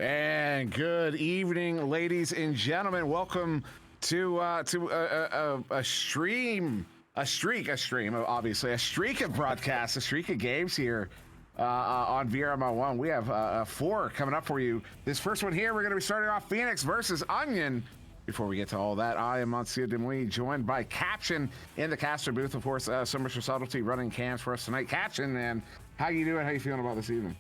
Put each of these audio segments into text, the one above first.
And good evening, ladies and gentlemen. Welcome to a stream, obviously a streak of broadcasts, a streak of games here on VRML 1. We have 4 coming up for you. This first one here, we're going to be starting off Phoenix versus Onion. Before we get to all that, I am on SirDimwi, joined by Caption in the caster booth. Of course, so much for subtlety running cams for us tonight. Caption, and how you doing? How you feeling about this evening?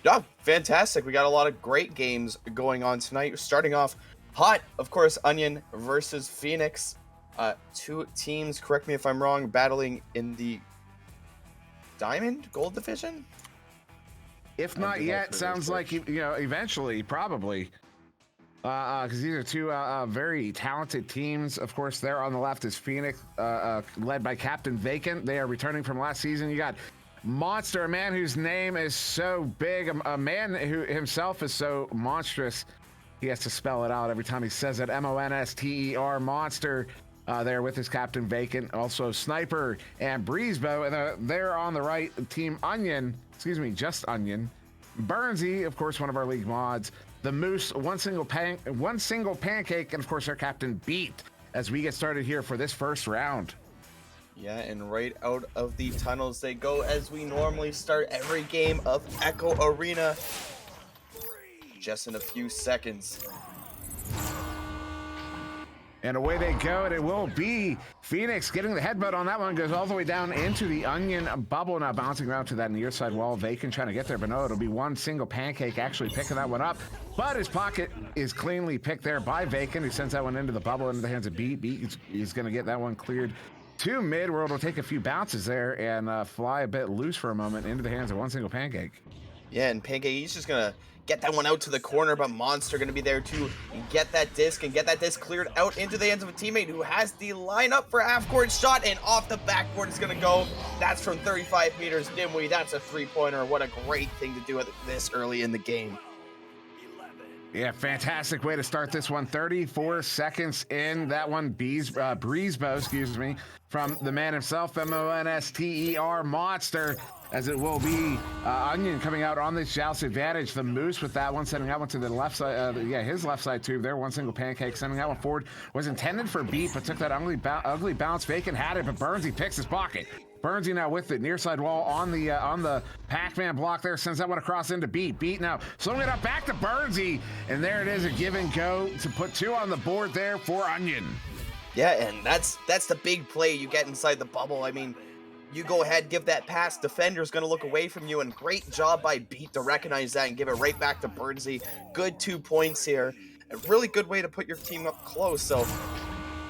Yeah, fantastic. We got a lot of great games going on tonight. Starting off hot, of course, Onion versus Phoenix. 2 teams, correct me if I'm wrong, battling in the Diamond Gold Division? If not yet, sounds like, eventually, probably. Because these are 2 very talented teams. Of course, there on the left is Phoenix, led by Captain Vacant. They are returning from last season. You got Monster, a man whose name is so big, a man who himself is so monstrous, he has to spell it out every time he says it. M-O-N-S-T-E-R, Monster, there with his Captain Vacant. Also Sniper and Breezebow. And there on the right, Team Onion, just Onion. Burnsy, of course, one of our league mods. The Moose, one single pancake, and of course our Captain Beat, as we get started here for this first round. Yeah, and right out of the tunnels they go, as we normally start every game of Echo Arena. Just in a few seconds. And away they go, and it will be Phoenix getting the headbutt on that one. Goes all the way down into the Onion bubble, now bouncing around to that near side wall. Vacant trying to get there, but no, it'll be one single pancake actually picking that one up. But his pocket is cleanly picked there by Vacant, who sends that one into the bubble, into the hands of Beat. Beat is going to get that one cleared to mid, where it'll take a few bounces there and fly a bit loose for a moment into the hands of one single pancake. Yeah, and Pancake, he's just going to get that one out to the corner, but Monster going to be there to get that disc and get that disc cleared out into the hands of a teammate who has the lineup for half-court shot, and off the backboard is going to go. That's from 35 meters. Dimwi, that's a three-pointer. What a great thing to do this early in the game. Yeah, fantastic way to start this one. 34 seconds in. That one, Breezebow, from the man himself, M-O-N-S-T-E-R, Monster, as it will be Onion coming out on this joust advantage. The Moose with that one, sending that one to the left side. His left side too. There, one single pancake, sending that one forward. Was intended for Beat, but took that ugly bounce. Vacant had it, but Burnsy picks his pocket. Burnsy now with it, near side wall on the Pac-Man block there, sends that one across into Beat. Beat now slowing it up back to Burnsy, and there it is, a give and go to put 2 on the board there for Onion. Yeah, and that's the big play you get inside the bubble. I mean, you go ahead, give that pass, defender's going to look away from you, and great job by Beat to recognize that and give it right back to Burnsy. Good 2 points here. A really good way to put your team up close, so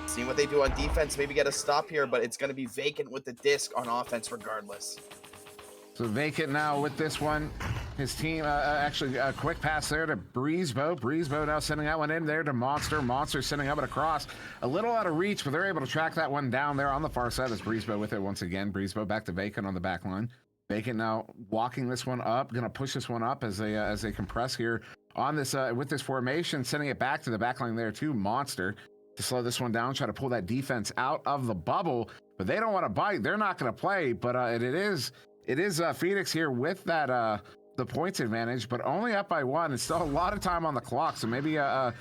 seeing what they do on defense, maybe get a stop here, but it's going to be Vacant with the disc on offense regardless. So Vacant now with this one. His team, actually a quick pass there to Breezebow. Breezebow now sending that one in there to Monster. Monster sending up it across. A little out of reach, but they're able to track that one down there on the far side. As Breezebow with it once again. Breezebow back to Vacant on the back line. Vacant now walking this one up, going to push this one up as they compress here on this with this formation, sending it back to the back line there to Monster to slow this one down, try to pull that defense out of the bubble, but they don't want to bite. They're not going to play, but it is Phoenix here with that the points advantage, but only up by 1. It's still a lot of time on the clock, so maybe I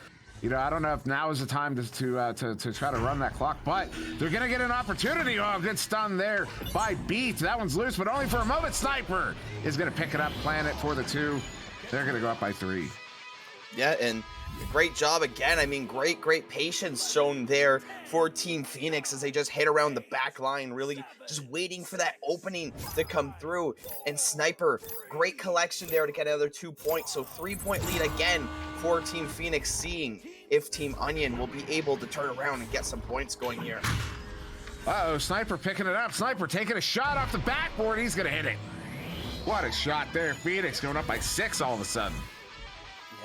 don't know if now is the time to try to run that clock, but they're gonna get an opportunity. Oh, good stun there by Beat. That one's loose, but only for a moment. Sniper is gonna pick it up, plan it for the 2. They're gonna go up by 3. Yeah, and great job again. I mean, great patience shown there for Team Phoenix as they just hit around the back line, really just waiting for that opening to come through. And Sniper, great collection there to get another 2 points. So 3-point lead again for Team Phoenix, seeing if Team Onion will be able to turn around and get some points going here. Uh-oh, Sniper picking it up. Sniper taking a shot off the backboard. He's going to hit it. What a shot there. Phoenix going up by 6 all of a sudden.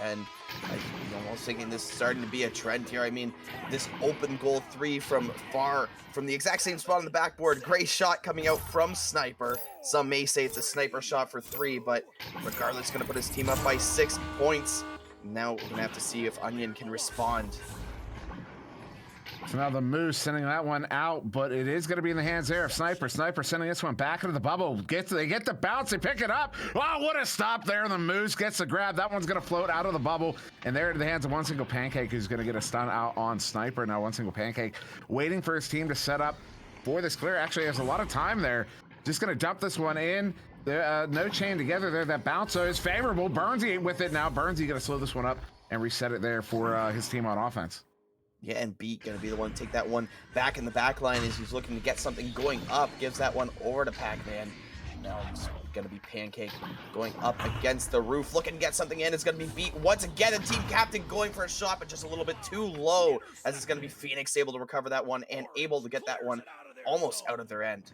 And I'm almost thinking this is starting to be a trend here. I mean, this open goal 3 from the exact same spot on the backboard. Great shot coming out from Sniper. Some may say it's a sniper shot for 3, but regardless, going to put his team up by 6 points. Now we're going to have to see if Onion can respond. So now the Moose sending that one out, but it is going to be in the hands there of Sniper. Sniper sending this one back into the bubble. They get the bounce, they pick it up. Oh, what a stop there. The Moose gets the grab. That one's going to float out of the bubble, and there into the hands of One Single Pancake, who's going to get a stun out on Sniper. Now One Single Pancake waiting for his team to set up for this clear. Actually has a lot of time there. Just going to dump this one in. No chain together there. That bounce is favorable. Burnsy with it now. Burnsy going to slow this one up and reset it there for his team on offense. Yeah, and Beat gonna be the one to take that one back in the back line as he's looking to get something going up. Gives that one over to Pac-Man. Now it's gonna be Pancake going up against the roof. Looking to get something in. It's gonna be Beat once again. And Team Captain going for a shot, but just a little bit too low. As it's gonna be Phoenix able to recover that one and able to get that one almost out of their end.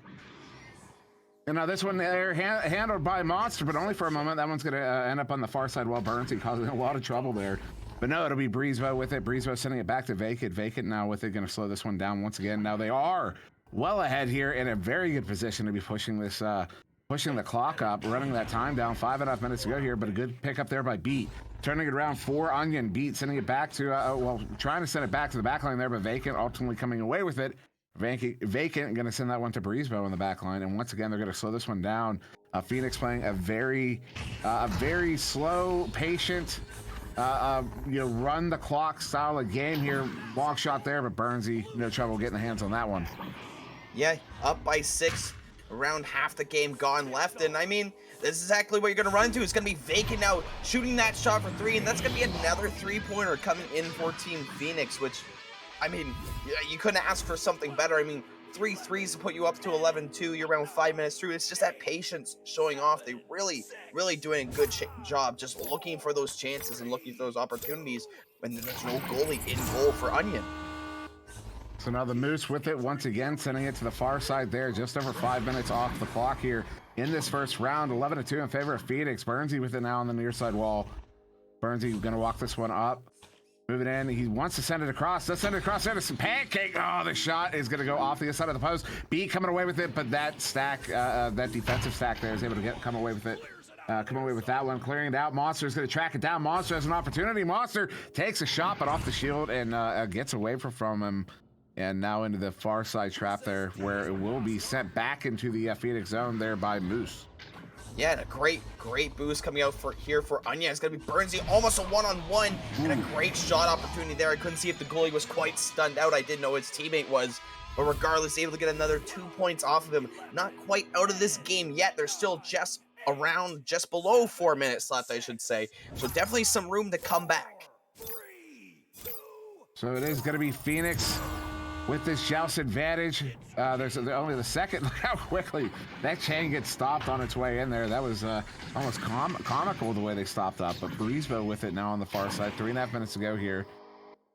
And now this one there handled by Monster, but only for a moment. That one's gonna end up on the far side while Burnsy causing a lot of trouble there. But no, it'll be Breezebo with it. Breezebo sending it back to Vacant. Vacant now with it, going to slow this one down once again. Now they are well ahead here in a very good position to be pushing this, pushing the clock up, running that time down. 5.5 minutes to go here, but a good pickup there by Beat. Turning it around for Onion. Beat sending it back to, well, trying to send it back to the back line there, but Vacant ultimately coming away with it. Vacant going to send that one to Breezebo in the back line, and once again they're going to slow this one down. Phoenix playing a very slow, patient, run the clock style of game here. Long shot there, but Burnsy, no trouble getting the hands on that one. Yeah, up by 6, around half the game gone left, and I mean, this is exactly what you're going to run into. It's going to be Vacant now shooting that shot for 3, and that's going to be another 3-pointer coming in for Team Phoenix, which, I mean, you couldn't ask for something better. I mean, 3 threes to put you up to 11-2. You're around 5 minutes through. It's just that patience showing off. They really doing a good job just looking for those chances and looking for those opportunities when there's no goalie in goal for Onion. So now the Moose with it once again, sending it to the far side there. Just over 5 minutes off the clock here in this first round. 11-2 in favor of Phoenix. Burnsy with it now on the near side wall. Burnsy going to walk this one up. Move it in. He wants to send it across. Let's send it across there to some Pancake. Oh, the shot is going to go off the side of the post. B coming away with it, but that stack, that defensive stack there is able to come away with it. Come away with that one, clearing it out. Monster is going to track it down. Monster has an opportunity. Monster takes a shot, but off the shield and gets away from him. And now into the far side trap there, where it will be sent back into the Phoenix zone there by Moose. Yeah, and a great boost coming out for Onion. It's going to be Burnsy, almost a one-on-one, and a great shot opportunity there. I couldn't see if the goalie was quite stunned out. I did know his teammate was, but regardless, able to get another 2 points off of him. Not quite out of this game yet. They're still just below 4 minutes left, I should say. So definitely some room to come back. So it is going to be Phoenix with this joust advantage. There's only the second. Look how quickly that chain gets stopped on its way in there. That was almost comical the way they stopped up. But Breezebo with it now on the far side. 3.5 minutes to go here.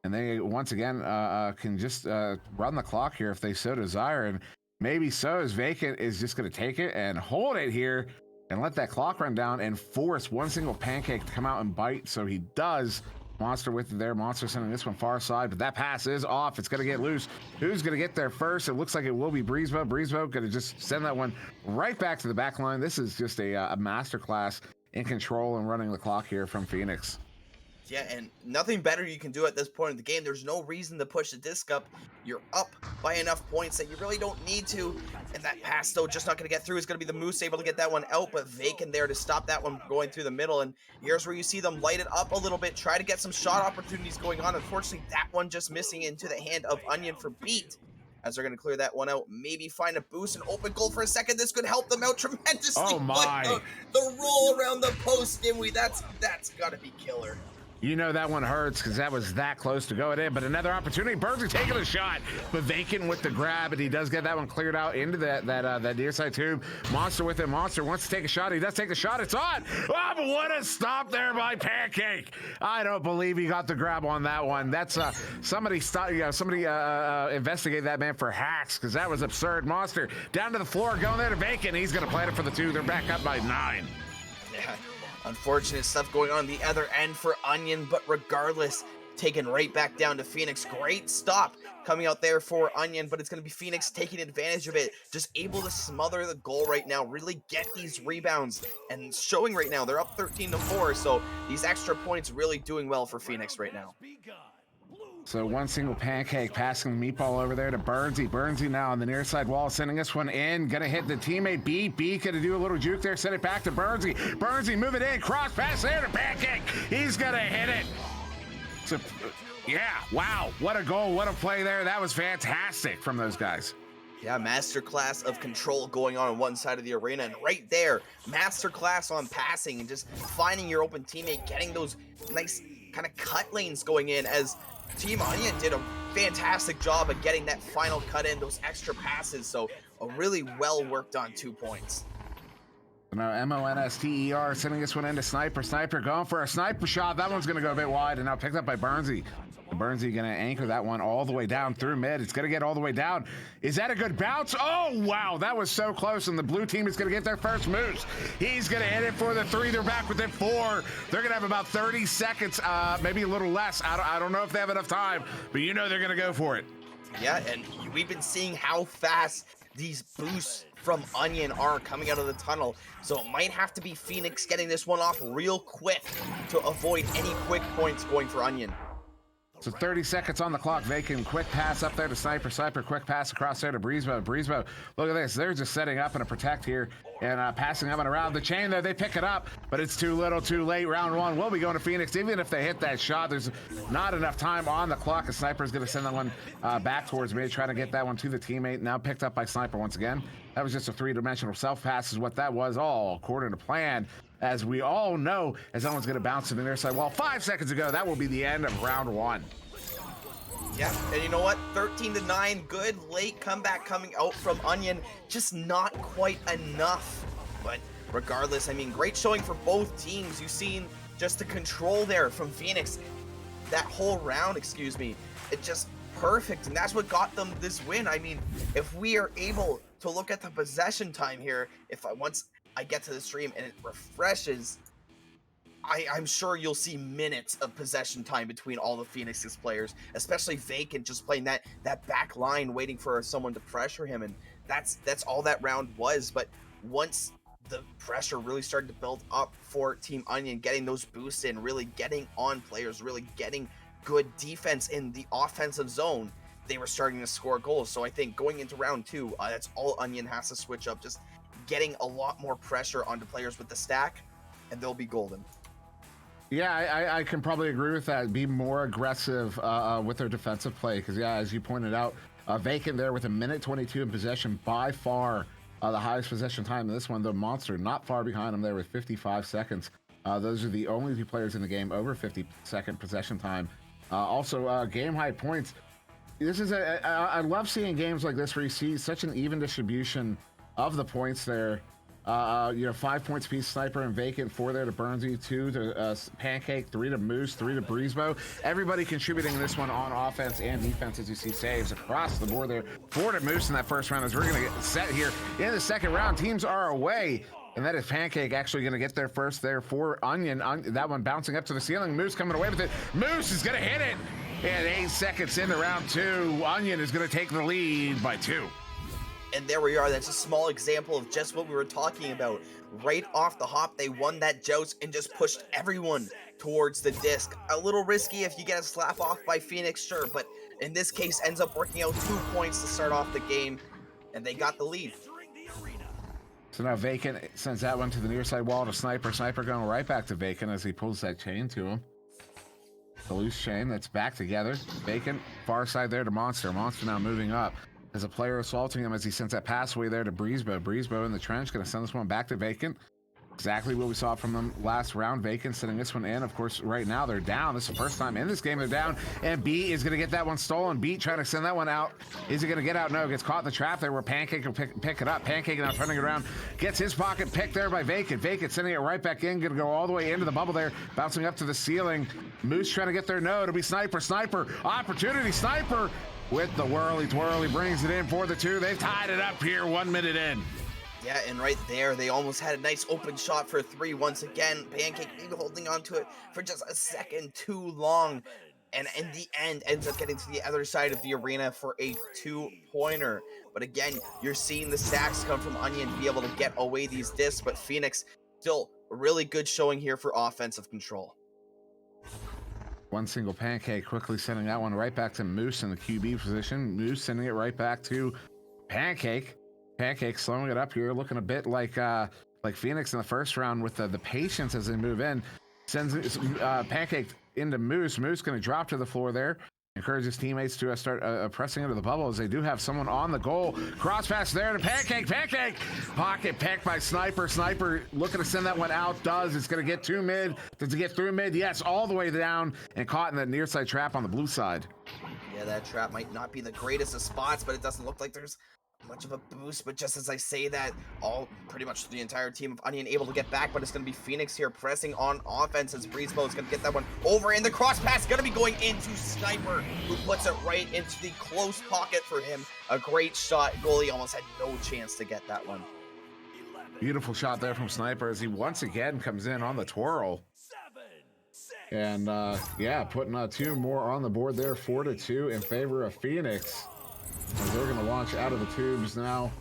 And they once again can just run the clock here if they so desire. And maybe so, as Vacant is just going to take it and hold it here and let that clock run down and force One Single Pancake to come out and bite. So he does. Monster with it there. Monster sending this one far side, but that pass is off. It's going to get loose. Who's going to get there first? It looks like it will be Breezebo. Breezebo going to just send that one right back to the back line. This is just a masterclass in control and running the clock here from Phoenix. Yeah, and nothing better you can do at this point in the game. There's no reason to push the disc up. You're up by enough points that you really don't need to. And that pass, though, just not going to get through. It's going to be the Moose able to get that one out, but Vacant there to stop that one going through the middle. And here's where you see them light it up a little bit, try to get some shot opportunities going on. Unfortunately, that one just missing into the hand of Onion for Beat. As they're going to clear that one out, maybe find a boost and open goal for a second. This could help them out tremendously. Oh, my. The roll around the post, Dimwi, that's got to be killer. You know that one hurts because that was that close to going in, but another opportunity. Burnsy taking a shot, but Vacant with the grab, and he does get that one cleared out into that near side tube. Monster with it. Monster wants to take a shot. He does take the shot. It's on. Oh, but what a stop there by Pancake. I don't believe he got the grab on that one. That's somebody investigate that man for hacks because that was absurd. Monster down to the floor, going there to Vacant. He's going to plant it for the 2. They're back up by 9. Yeah. Unfortunate stuff going on the other end for Onion, but regardless, taken right back down to Phoenix. Great stop coming out there for Onion, but it's going to be Phoenix taking advantage of it. Just able to smother the goal right now, really get these rebounds, and showing right now they're up 13-4, so these extra points really doing well for Phoenix right now. So one single pancake passing the meatball over there to Burnsy. Burnsy now on the near side wall, sending this one in. Gonna hit the teammate B. B gonna do a little juke there, send it back to Burnsy. Burnsy move it in, cross pass there to Pancake. He's gonna hit it. So, yeah, wow, what a goal, what a play there. That was fantastic from those guys. Yeah, masterclass of control going on one side of the arena, and right there, masterclass on passing and just finding your open teammate, getting those nice kind of cut lanes going in, as Team Onion did a fantastic job of getting that final cut in, those extra passes. So a really well worked on 2 points. Now Monster sending this one into Sniper. Sniper going for a sniper shot. That one's going to go a bit wide and now picked up by Burnsy. Burnsy going to anchor that one all the way down through mid. It's going to get all the way down. Is that a good bounce? Oh, wow. That was so close, and the blue team is going to get their first moose. He's going to hit it for the 3. They're back within 4. They're going to have about 30 seconds, maybe a little less. I don't know if they have enough time, but you know they're going to go for it. Yeah, and we've been seeing how fast these boosts from Onion are coming out of the tunnel, so it might have to be Phoenix getting this one off real quick to avoid any quick points going for Onion. So 30 seconds on the clock. Vacant quick pass up there to Sniper. Sniper quick pass across there to Breezebo. Breezebo, look at this. They're just setting up and a protect here and passing up and around the chain there. They pick it up, but it's too little, too late. Round 1 will be going to Phoenix. Even if they hit that shot, there's not enough time on the clock. A Sniper is going to send that one back towards me, trying to get that one to the teammate. Now picked up by Sniper once again. That was just a 3-dimensional self pass is what that was, all according to plan. As we all know, as that one's going to bounce to the near side wall. 5 seconds ago, that will be the end of round 1. Yeah, and you know what? 13-9, good late comeback coming out from Onion. Just not quite enough. But regardless, I mean, great showing for both teams. You've seen just the control there from Phoenix. That whole round, excuse me, it just perfect. And that's what got them this win. I mean, if we are able to look at the possession time here, once I get to the stream and it refreshes, I'm sure you'll see minutes of possession time between all the Phoenix's players, especially Vacant just playing that back line, waiting for someone to pressure him, and that's all that round was. But once the pressure really started to build up for Team Onion, getting those boosts in, really getting on players, really getting good defense in the offensive zone, they were starting to score goals. So I think going into round 2, that's all Onion has to switch up, just getting a lot more pressure onto players with the stack, and they'll be golden. Yeah, I can probably agree with that. Be more aggressive with their defensive play because, yeah, as you pointed out, Vacant there with 1:22 in possession, by far the highest possession time in this one. The Monster not far behind him there with 55 seconds. Those are the only 2 players in the game over 50-second possession time. Also, game high points. This is I love seeing games like this where you see such an even distribution of the points there. 5 points piece Sniper and Vacant, 4 there to Burnsy, 2 to Pancake, 3 to Moose, 3 to Breezebo. Everybody contributing this one on offense and defense, as you see saves across the board there. 4 to Moose in that first round as we're going to get set here in the second round. Teams are away, and that is Pancake actually going to get there first there for Onion. That one bouncing up to the ceiling. Moose coming away with it. Moose is going to hit it. And 8 seconds into round 2, Onion is going to take the lead by 2. And there we are. That's a small example of just what we were talking about. Right off the hop, they won that joust and just pushed everyone towards the disc. A little risky if you get a slap off by Phoenix, sure, but in this case ends up working out 2 points to start off the game, and they got the lead. So now Vacant sends that one to the near side wall to Sniper. Sniper going right back to Vacant as he pulls that chain to him. The loose chain that's back together. Vacant, far side there to Monster. Monster now moving up. As a player assaulting him as he sends that pass away there to Breezebo. Breezebo in the trench, going to send this one back to Vacant. Exactly what we saw from them last round. Vacant sending this one in. Of course, right now they're down. This is the first time in this game they're down. And B is going to get that one stolen. B trying to send that one out. Is he going to get out? No, gets caught in the trap there where Pancake will pick it up. Pancake now turning it around. Gets his pocket picked there by Vacant. Vacant sending it right back in. Going to go all the way into the bubble there. Bouncing up to the ceiling. Moose trying to get there. No, it'll be Sniper. Sniper. Opportunity. Sniper. With the whirly twirly, brings it in for the 2. They've tied it up here 1 minute in. Yeah, and right there, they almost had a nice open shot for 3 once again. Pancake holding on to it for just a second too long. And in the end, ends up getting to the other side of the arena for a 2-pointer. But again, you're seeing the stacks come from Onion be able to get away these discs. But Phoenix, still a really good showing here for offensive control. One single pancake, quickly sending that one right back to Moose in the QB position. Moose sending it right back to Pancake. Pancake slowing it up here, looking a bit like Phoenix in the first round with the patience as they move in. Sends Pancake into Moose. Moose going to drop to the floor there. Encourages teammates to start pressing into the bubble as they do have someone on the goal. Cross pass there to Pancake. Pancake! Pocket pick by Sniper. Sniper looking to send that one out. Does. It's going to get to mid. Does it get through mid? Yes, all the way down and caught in the near side trap on the blue side. Yeah, that trap might not be the greatest of spots, but it doesn't look like there's much of a boost. But just as I say that, pretty much the entire team of Onion able to get back, but it's going to be Phoenix here pressing on offense as Breezebo is going to get that one over, and the cross pass going to be going into Sniper, who puts it right into the close pocket for him. A great shot. Goalie almost had no chance to get that one. Beautiful shot there from Sniper as he once again comes in on the twirl. And yeah, putting 2 more on the board there, 4-2 in favor of Phoenix. And they're going to launch out of the tubes now.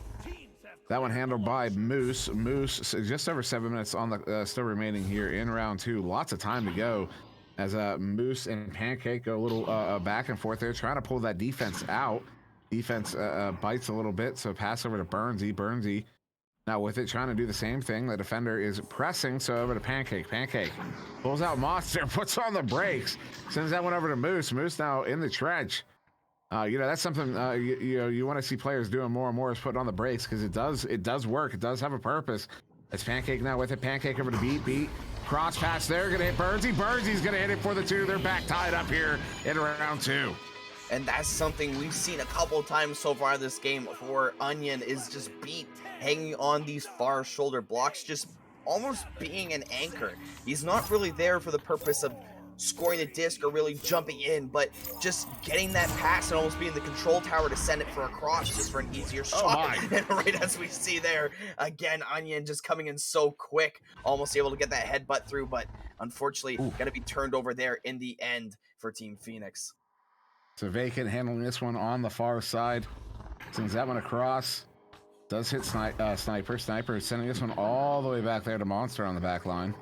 That one handled by Moose. Moose, just over 7 minutes on the still remaining here in round 2. Lots of time to go as Moose and Pancake go a little back and forth there, trying to pull that defense out. Defense bites a little bit, so pass over to Burnsy. Burnsy now with it, trying to do the same thing. The defender is pressing, so over to Pancake. Pancake pulls out Monster, puts on the brakes, sends that one over to Moose. Moose now in the trench. You know, that's something you want to see players doing more and more, is putting on the brakes, because it does work. It does have a purpose. It's Pancake now with it. Pancake over to Beat. Cross pass there, gonna hit Burnsy. Burnsy's gonna hit it for the 2. They're back tied up here in round 2. And that's something we've seen a couple times so far this game for Onion, is just Beat hanging on these far shoulder blocks, just almost being an anchor. He's not really there for the purpose of scoring the disc or really jumping in, but just getting that pass and almost being the control tower to send it for a cross, just for an easier shot. And right as we see there, again, Onion just coming in so quick, almost able to get that headbutt through, but unfortunately going to be turned over there in the end for Team Phoenix. So Vacant handling this one on the far side, sends that one across. Does hit Sniper. Sniper is sending this one all the way back there to Monster on the back line.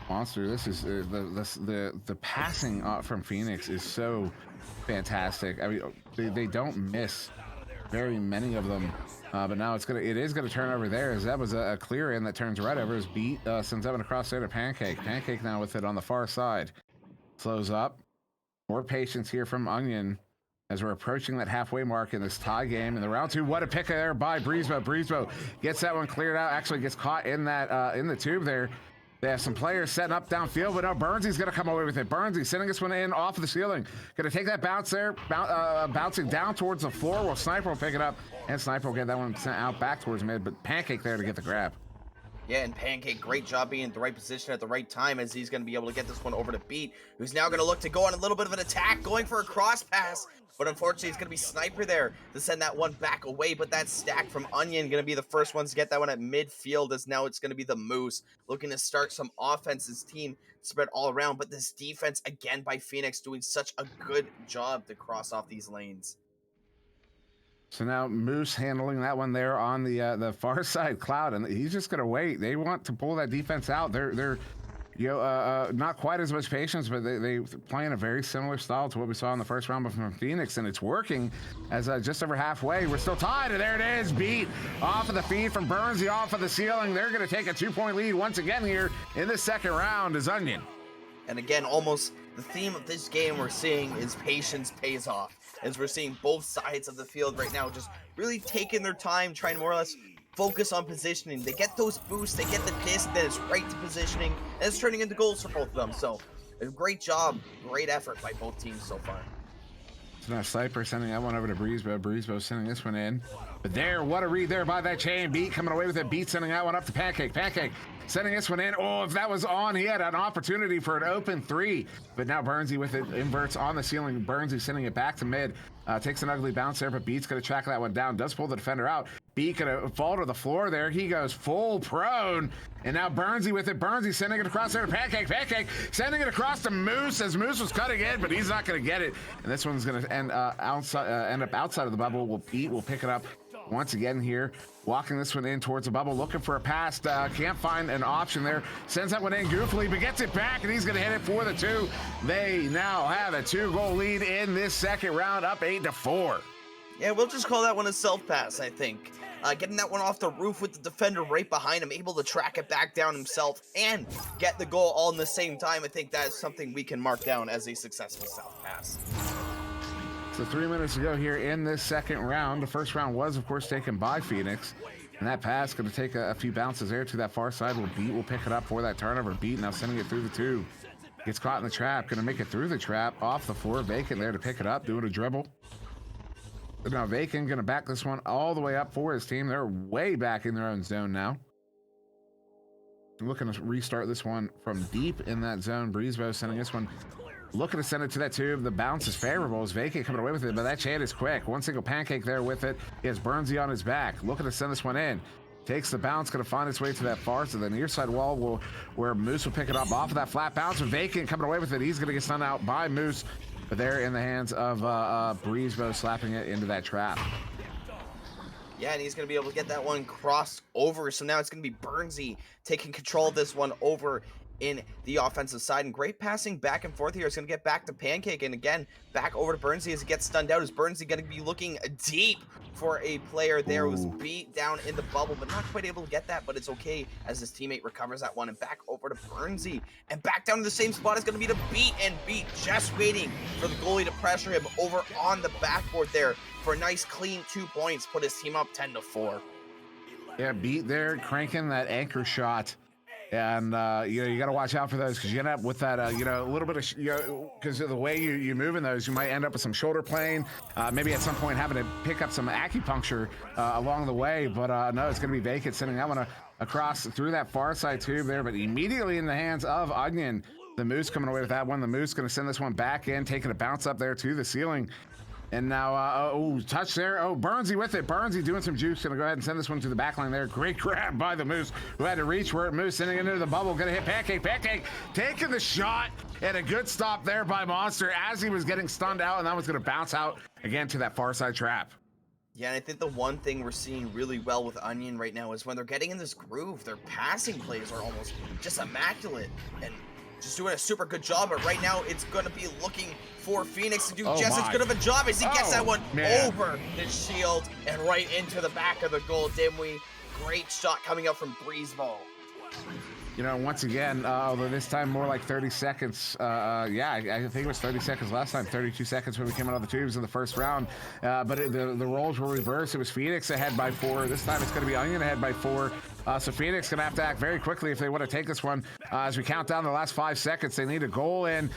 Monster, this is the passing from Phoenix is so fantastic. I mean, they don't miss very many of them, but now it is gonna turn over there, as that was a clear in that turns right over. As Beat sends that one across there to Pancake. Pancake now with it on the far side, slows up. More patience here from Onion as we're approaching that halfway mark in this tie game in the round 2. What a pick there by Breezebo. Breezebo gets that one cleared out. Actually gets caught in that in the tube there. They have some players setting up downfield, but now Burnsy's going to come away with it. Burnsy sending this one in off of the ceiling. Going to take that bounce there, bouncing down towards the floor. Well, Sniper will pick it up, and Sniper will get that one sent out back towards mid, but Pancake there to get the grab. Yeah, and Pancake, great job being in the right position at the right time, as he's going to be able to get this one over to Beat, who's now going to look to go on a little bit of an attack, going for a cross pass. But unfortunately, it's going to be Sniper there to send that one back away. But that stack from Onion going to be the first ones to get that one at midfield, as now it's going to be the Moose looking to start some offense. His team spread all around. But this defense, again, by Phoenix, doing such a good job to cross off these lanes. So now Moose handling that one there on the far side, Cloud, and he's just going to wait. They want to pull that defense out. They're not quite as much patience, but they playing a very similar style to what we saw in the first round from Phoenix, and it's working. As just over halfway, we're still tied, and there it is. Beat off of the feed from Burnsy, off of the ceiling. They're going to take a 2-point lead once again here in the second round as Onion. And again, almost the theme of this game we're seeing is patience pays off, as we're seeing both sides of the field right now just really taking their time, trying to more or less focus on positioning. They get those boosts, they get the disc, then it's right to positioning, and it's turning into goals for both of them. So a great job, great effort by both teams so far. So now Sniper sending that one over to Breezebo. Breezebo sending this one in. But there, what a read there by that chain. Beat coming away with it. Beat sending that one up to Pancake. Pancake sending this one in. Oh, if that was on, he had an opportunity for an open 3. But now Burnsy with it, inverts on the ceiling. Burnsy sending it back to mid. Takes an ugly bounce there, but Beat's going to track that one down. Does pull the defender out. Beat going to fall to the floor there. He goes full prone. And now Burnsy with it. Burnsy sending it across there to Pancake. Pancake sending it across to Moose, as Moose was cutting in, but he's not going to get it. And this one's going to end up outside of the bubble. Beat will pick it up once again here, walking this one in towards the bubble, looking for a pass. Can't find an option there. Sends that one in goofily, but gets it back, and he's going to hit it for the 2. They now have a 2-goal lead in this second round, up 8-4. Yeah, we'll just call that one a self-pass, I think. Getting that one off the roof with the defender right behind him, able to track it back down himself and get the goal all in the same time. I think that is something we can mark down as a successful self-pass. So 3 minutes to go here in this second round. The first round was, of course, taken by Phoenix. And that pass going to take a few bounces there to that far side. Beat will pick it up for that turnover. Beat now sending it through the 2. Gets caught in the trap. Going to make it through the trap. Off the floor. Vacant there to pick it up. Doing a dribble. But now Vacant going to back this one all the way up for his team. They're way back in their own zone now. Looking to restart this one from deep in that zone. Breezebo sending this one. Looking to send it to that 2. The bounce is favorable. As Vacant coming away with it, but that chant is quick. One single pancake there with it. He has Burnsy on his back. Looking to send this one in. Takes the bounce, going to find its way to that far, so the near side wall where Moose will pick it up off of that flat bounce. With Vacant coming away with it, he's going to get stunned out by Moose. But they're in the hands of Breezebo, slapping it into that trap. Yeah, and he's going to be able to get that one crossed over. So now it's going to be Burnsy taking control of this one over in the offensive side. And great passing back and forth here. It's going to get back to Pancake. And again, back over to Burnsy as he gets stunned out. Is Burnsy going to be looking deep for a player there who was beat down in the bubble, but not quite able to get that, but it's okay as his teammate recovers that one. And back over to Burnsy. And back down to the same spot is going to be to Beat, and Beat just waiting for the goalie to pressure him over on the backboard there for a nice clean 2 points. Put his team up 10-4. Yeah, Beat there cranking that anchor shot. And, you got to watch out for those because you end up with that, a little bit of, because of the way you move in those, you might end up with some shoulder plane, maybe at some point having to pick up some acupuncture along the way. But, no, it's going to be Vacant sending that one across through that far side tube there, but immediately in the hands of Onion. The Moose coming away with that one. The Moose going to send this one back in, taking a bounce up there to the ceiling. And now, touch there. Burnsy with it. Burnsy doing some juice. Going to go ahead and send this one to the back line there. Great grab by the Moose, who had to reach for it. Moose sending it into the bubble. Going to hit Pancake. Pancake taking the shot. And a good stop there by Monster as he was getting stunned out. And that was going to bounce out again to that far side trap. Yeah, and I think the one thing we're seeing really well with Onion right now is when they're getting in this groove, their passing plays are almost just immaculate. And just doing a super good job, but right now it's going to be looking for Phoenix to do just as good of a job as he gets that one over the shield and right into the back of the goal. Dimwi, great shot coming up from Breezeball. Once again, although this time more like 30 seconds. I think it was 30 seconds last time, 32 seconds when we came out of the tubes in the first round. But the roles were reversed. It was Phoenix ahead by 4. This time it's going to be Onion ahead by 4. So Phoenix going to have to act very quickly if they want to take this one. As we count down the last 5 seconds, they need a goal in.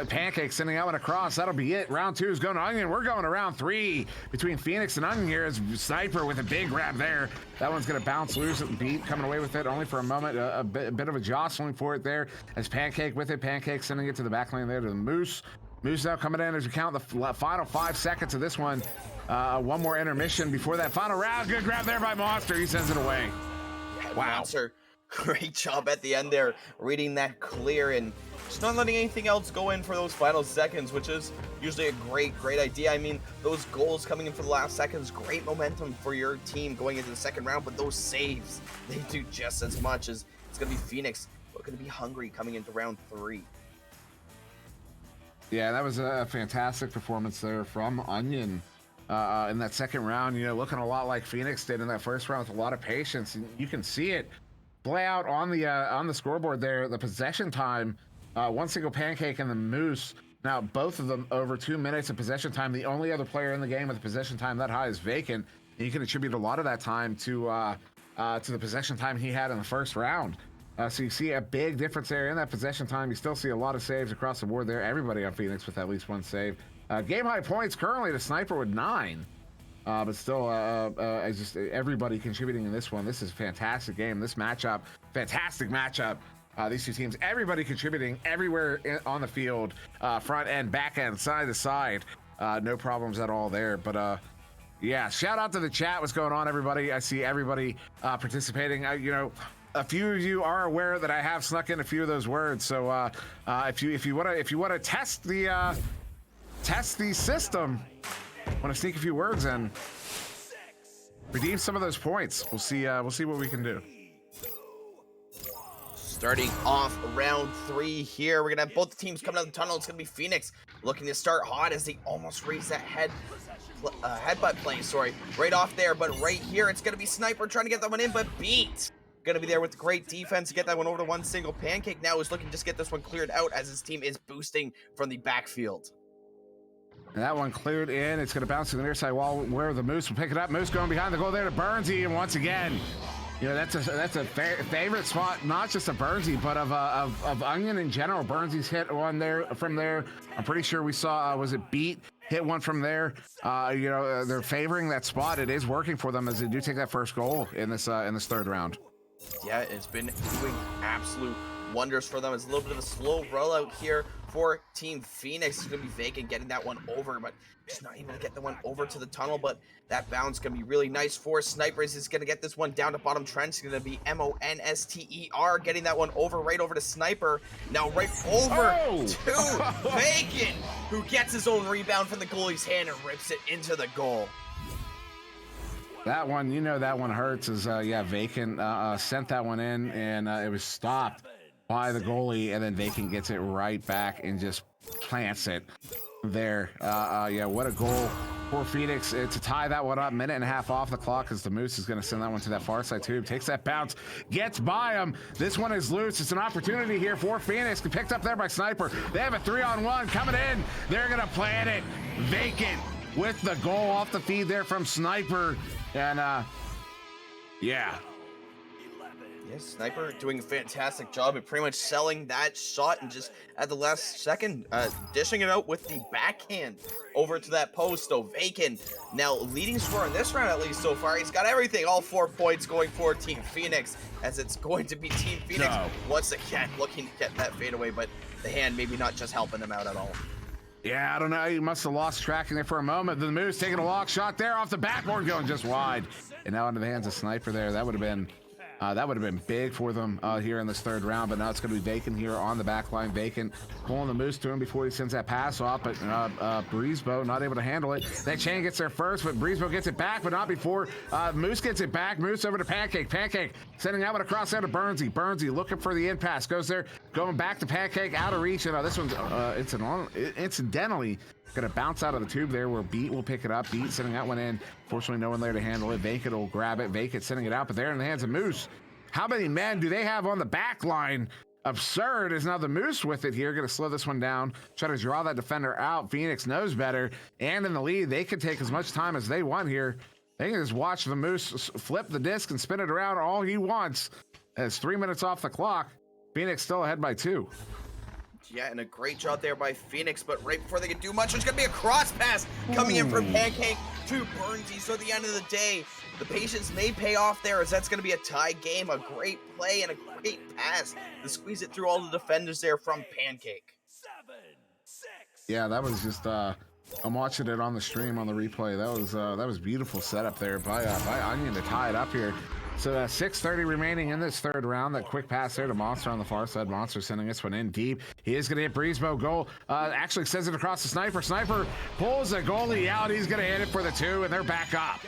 Pancake sending that one across. That'll be it. Round 2 is going to Onion. We're going to round 3 between Phoenix and Onion here. As Sniper with a big grab there. That one's going to bounce loose and Beat coming away with it only for a moment. A bit of a jostling for it there as Pancake with it. Pancake sending it to the back lane there to the Moose. Moose now coming in as we count the final 5 seconds of this one. One more intermission before that final round. Good grab there by Monster. He sends it away. Wow. Monster, great job at the end there, reading that clear and just not letting anything else go in for those final seconds, which is usually a great idea. I mean, those goals coming in for the last seconds, great momentum for your team going into the second round, but those saves, they do just as much. As it's going to be Phoenix looking to be hungry coming into round 3. Yeah, that was a fantastic performance there from Onion. In that second round, looking a lot like Phoenix did in that first round with a lot of patience. And you can see it play out on the scoreboard there. The possession time, one single Pancake and the Moose. Now, both of them over 2 minutes of possession time. The only other player in the game with a possession time that high is Vacant. And you can attribute a lot of that time to the possession time he had in the first round. So you see a big difference there in that possession time. You still see a lot of saves across the board there. Everybody on Phoenix with at least one save. Game high points currently to Sniper with 9. But still, just everybody contributing in this one. This is a fantastic game. This matchup, fantastic matchup. These two teams, everybody contributing everywhere on the field, front end, back end, side to side. No problems at all there. But yeah, shout out to the chat. What's going on, everybody? I see everybody participating. A few of you are aware that I have snuck in a few of those words. So if you want to test the system, want to sneak a few words in. redeem some of those points. We'll see what we can do. Starting off round 3 here, we're gonna have both the teams coming out of the tunnel. It's gonna be Phoenix looking to start hot as they almost raise that headbutt play, sorry, right off there. But right here, it's gonna be Sniper trying to get that one in, but beat. Gonna be there with great defense to get that one over to one single. Pancake now is looking to just get this one cleared out as his team is boosting from the backfield. And that one cleared in. It's going to bounce to the near side wall where the Moose will pick it up. Moose going behind the goal there to Burnsy, and once again, you know, that's a favorite spot, not just of Burnsy, but of Onion in general. Burnsy's hit one there from there. I'm pretty sure we saw was it Beat hit one from there. You know, they're favoring that spot. It is working for them as they do take that first goal in this third round. Yeah, it's been doing absolute wonders for them. It's a little bit of a slow rollout here for Team Phoenix. It's going to be Vacant getting that one over, but just not able to get the one over to the tunnel. But that bounce going to be really nice for Snipers. Is going to get this one down to bottom trench. It's going to be Monster getting that one over, right over to Sniper. Now right over to Vacant, who gets his own rebound from the goalie's hand and rips it into the goal. That one, you know, that one hurts. Is yeah, Vacant sent that one in, and it was stopped by the goalie, and then Vacant gets it right back and just plants it there. Yeah, what a goal for Phoenix to tie that one up. Minute and a half off the clock as the Moose is going to send that one to that far side tube. Takes that bounce, gets by him. This one is loose. It's an opportunity here for Phoenix. Picked up there by Sniper. They have a 3-on-1 coming in. They're going to plant it. Vacant with the goal off the feed there from Sniper. And yeah. Yes, Sniper doing a fantastic job at pretty much selling that shot and just at the last second dishing it out with the backhand over to that post. So Vacant now leading scorer in this round, at least so far. He's got everything, all 4 points going for Team Phoenix, as it's going to be Team Phoenix once again looking to get that fade away, but the hand maybe not just helping them out at all. Yeah, I don't know. He must have lost tracking there for a moment. The Moose taking a long shot there off the backboard, going just wide, and now into the hands of Sniper there. That would have been big for them here in this third round. But now it's going to be Vacant here on the back line. Vacant pulling the Moose to him before he sends that pass off, but Breezebo not able to handle it. That chain gets there first, but Breezebo gets it back, but not before Moose gets it back. Moose over to Pancake. Pancake sending that one across there to Burnsy. Burnsy looking for the in pass. Goes there, going back to Pancake, out of reach. And this one's incidentally going to bounce out of the tube there where Beat will pick it up. Beat sending that one in. Fortunately, no one there to handle it. Vacant will grab it. Vacant sending it out, but they're in the hands of Moose. How many men do they have on the back line? Absurd is now the Moose with it here. Going to slow this one down. Try to draw that defender out. Phoenix knows better. And in the lead, they can take as much time as they want here. They can just watch the Moose flip the disc and spin it around all he wants. As 3 minutes off the clock, Phoenix still ahead by 2. Yeah, and a great job there by Phoenix, but right before they can do much, there's going to be a cross pass coming in from Pancake to Burnsy. So at the end of the day, the patience may pay off there, as that's going to be a tie game. A great play and a great pass to squeeze it through all the defenders there from Pancake. Yeah, that was just I'm watching it on the stream on the replay. That was beautiful setup there by Onion to tie it up here. So 6:30 remaining in this third round. That quick pass there to Monster on the far side. Monster sending this one in deep. He is going to hit Breezebo. Goal. Actually sends it across the Sniper. Sniper pulls the goalie out. He's going to hit it for the 2, and they're back up.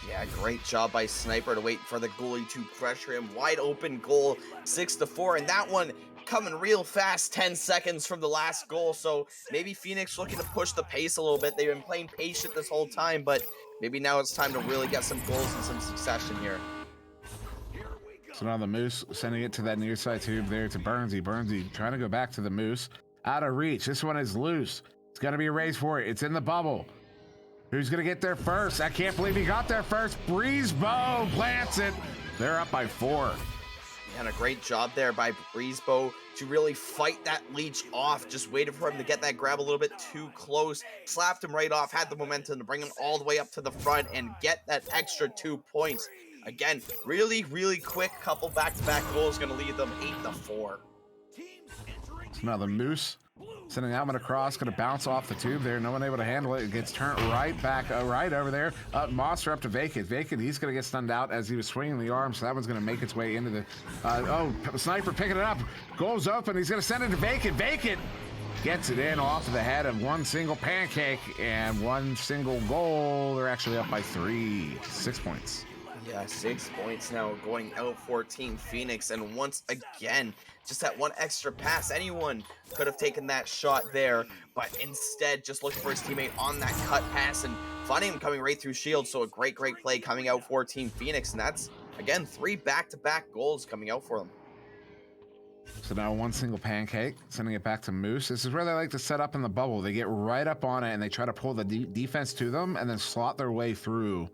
Yeah, great job by Sniper to wait for the goalie to pressure him. Wide open goal, 6-4, and that one coming real fast, 10 seconds from the last goal. So maybe Phoenix looking to push the pace a little bit. They've been playing patient this whole time, but maybe now it's time to really get some goals in some succession here. So now the Moose sending it to that near side tube there to Burnsy. Burnsy trying to go back to the Moose. Out of reach. This one is loose. It's going to be a race for it. It's in the bubble. Who's going to get there first? I can't believe he got there first. Breezebo plants it. They're up by 4. And a great job there by Breezebo to really fight that leech off. Just waited for him to get that grab a little bit too close. Slapped him right off. Had the momentum to bring him all the way up to the front and get that extra 2 points. Again, really, really quick couple back-to-back goals going to lead them 8-4. So now the Moose sending that one across, going to bounce off the tube there. No one able to handle it. It gets turned right back, right over there. Monster up to Vacant. Vacant, he's going to get stunned out as he was swinging the arm, so that one's going to make its way into the... Sniper picking it up. Goal's open. He's going to send it to Vacant. Vacant gets it in off of the head of one single pancake and one single goal. They're actually up by 6 points. Yeah, 6 points now going out for Team Phoenix, and once again, just that one extra pass. Anyone could have taken that shot there, but instead just looking for his teammate on that cut pass and finding him coming right through shield. So a great play coming out for Team Phoenix, and that's, again, 3 back-to-back goals coming out for them. So now one single pancake, sending it back to Moose. This is where they like to set up in the bubble. They get right up on it, and they try to pull the defense to them and then slot their way through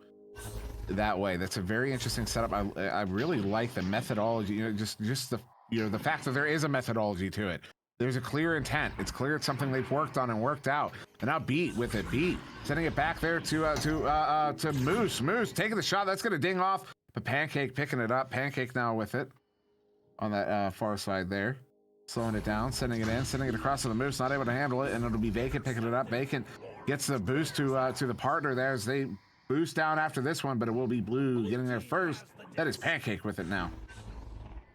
that way. That's a very interesting setup. I really like the methodology, just the the fact that there is a methodology to it. There's a clear intent. It's clear it's something they've worked on and worked out. And now Beat with it. Beat sending it back there to Moose. Moose taking the shot. That's gonna ding off. But Pancake picking it up. Pancake now with it on that far side there, slowing it down, sending it in, sending it across to the Moose. Not able to handle it, and it'll be Vacant picking it up. Vacant gets the boost to the partner there as they boost down after this one, but it will be Blue getting there first. That is Pancake with it now.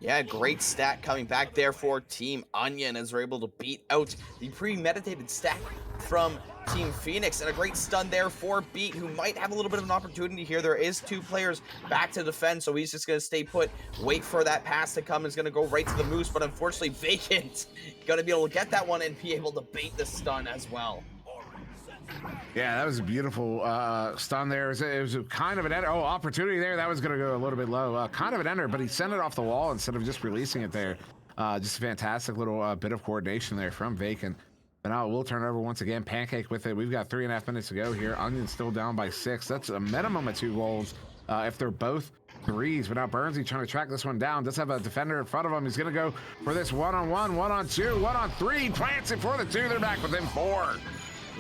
Yeah, great stat coming back there for Team Onion as we're able to beat out the premeditated stack from Team Phoenix, and a great stun there for Beat, who might have a little bit of an opportunity here. There is 2 players back to defend, so he's just going to stay put, wait for that pass to come. Is going to go right to the Moose, but unfortunately Vacant going to be able to get that one and be able to bait the stun as well. Yeah, that was a beautiful stun there. It was a kind of an ender. Oh, opportunity there. That was going to go a little bit low. Kind of an ender, but he sent it off the wall instead of just releasing it there. Just a fantastic little bit of coordination there from Vacant. But now we'll turn over once again. Pancake with it. We've got 3.5 minutes to go here. Onion's still down by 6. That's a minimum of 2 goals if they're both threes. But now Burnsy trying to track this one down. Does have a defender in front of him. He's going to go for this 1-on-1, 1-on-2, 1-on-3. Plants it for the 2. They're back within 4.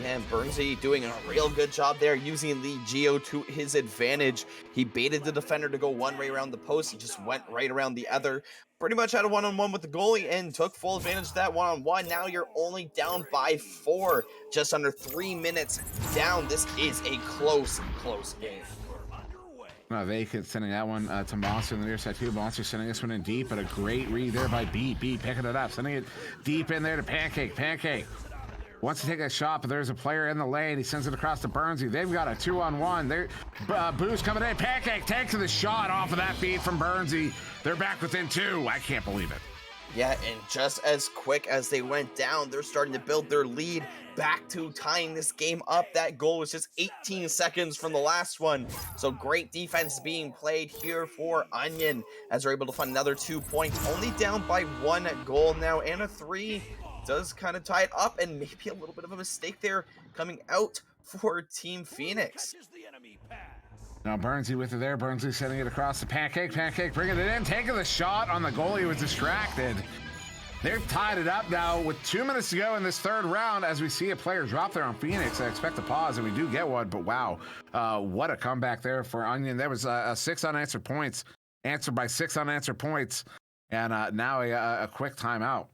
Yeah, and Burnsy doing a real good job there, using the Geo to his advantage. He baited the defender to go one way around the post. He just went right around the other. Pretty much had a 1-on-1 with the goalie and took full advantage of that 1-on-1. Now you're only down by 4, just under 3 minutes down. This is a close game. Vacant sending that one to Monster on the near side too. Monster sending this one in deep, but a great read there by Beat. Beat picking it up, sending it deep in there to Pancake. Pancake wants to take a shot, but there's a player in the lane. He sends it across to Burnsy. They've got a 2-on-1. They're Boo's coming in. Pancake takes the shot off of that feed from Burnsy. They're back within 2. I can't believe it. Yeah, and just as quick as they went down, they're starting to build their lead back to tying this game up. That goal was just 18 seconds from the last one. So great defense being played here for Onion as they're able to find another 2 points. Only down by 1 goal now, and a 3 does kind of tie it up, and maybe a little bit of a mistake there coming out for Team Phoenix. Now Burnsy with it there. Burnsy sending it across the Pancake. Pancake bringing it in, taking the shot on the goalie who was distracted. They've tied it up now with 2 minutes to go in this third round as we see a player drop there on Phoenix. I expect a pause, and we do get one, but wow, what a comeback there for Onion. There was 6 unanswered points, answered by 6 unanswered points, and now a quick timeout.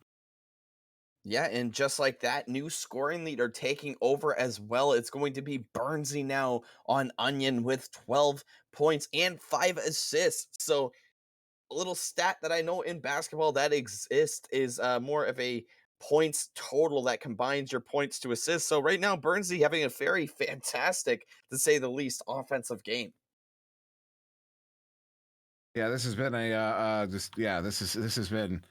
Yeah, and just like that, new scoring leader taking over as well. It's going to be Burnsy now on Onion with 12 points and 5 assists. So a little stat that I know in basketball that exists is more of a points total that combines your points to assists. So right now, Burnsy having a very fantastic, to say the least, offensive game. Yeah, this has been this has been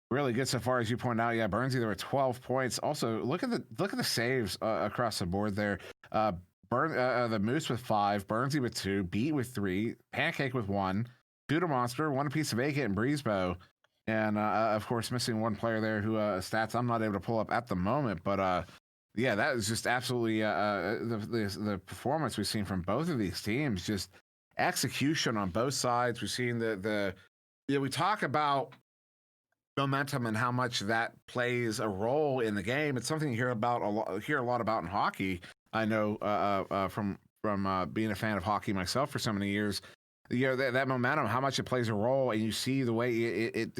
really good so far, as you point out. Yeah, Burnsy, there were 12 points. Also, look at the saves across the board there. The Moose with 5, Burnsy with 2, Beat with 3, Pancake with 1, Duda Monster, 1 apiece of Vacant and Breezebow, and of course missing 1 player there who stats I'm not able to pull up at the moment. But yeah, that is just absolutely the performance we've seen from both of these teams. Just execution on both sides. We've seen we talk about momentum and how much that plays a role in the game. It's something you hear a lot about in hockey. I know from being a fan of hockey myself for so many years. That momentum, how much it plays a role, and you see the way it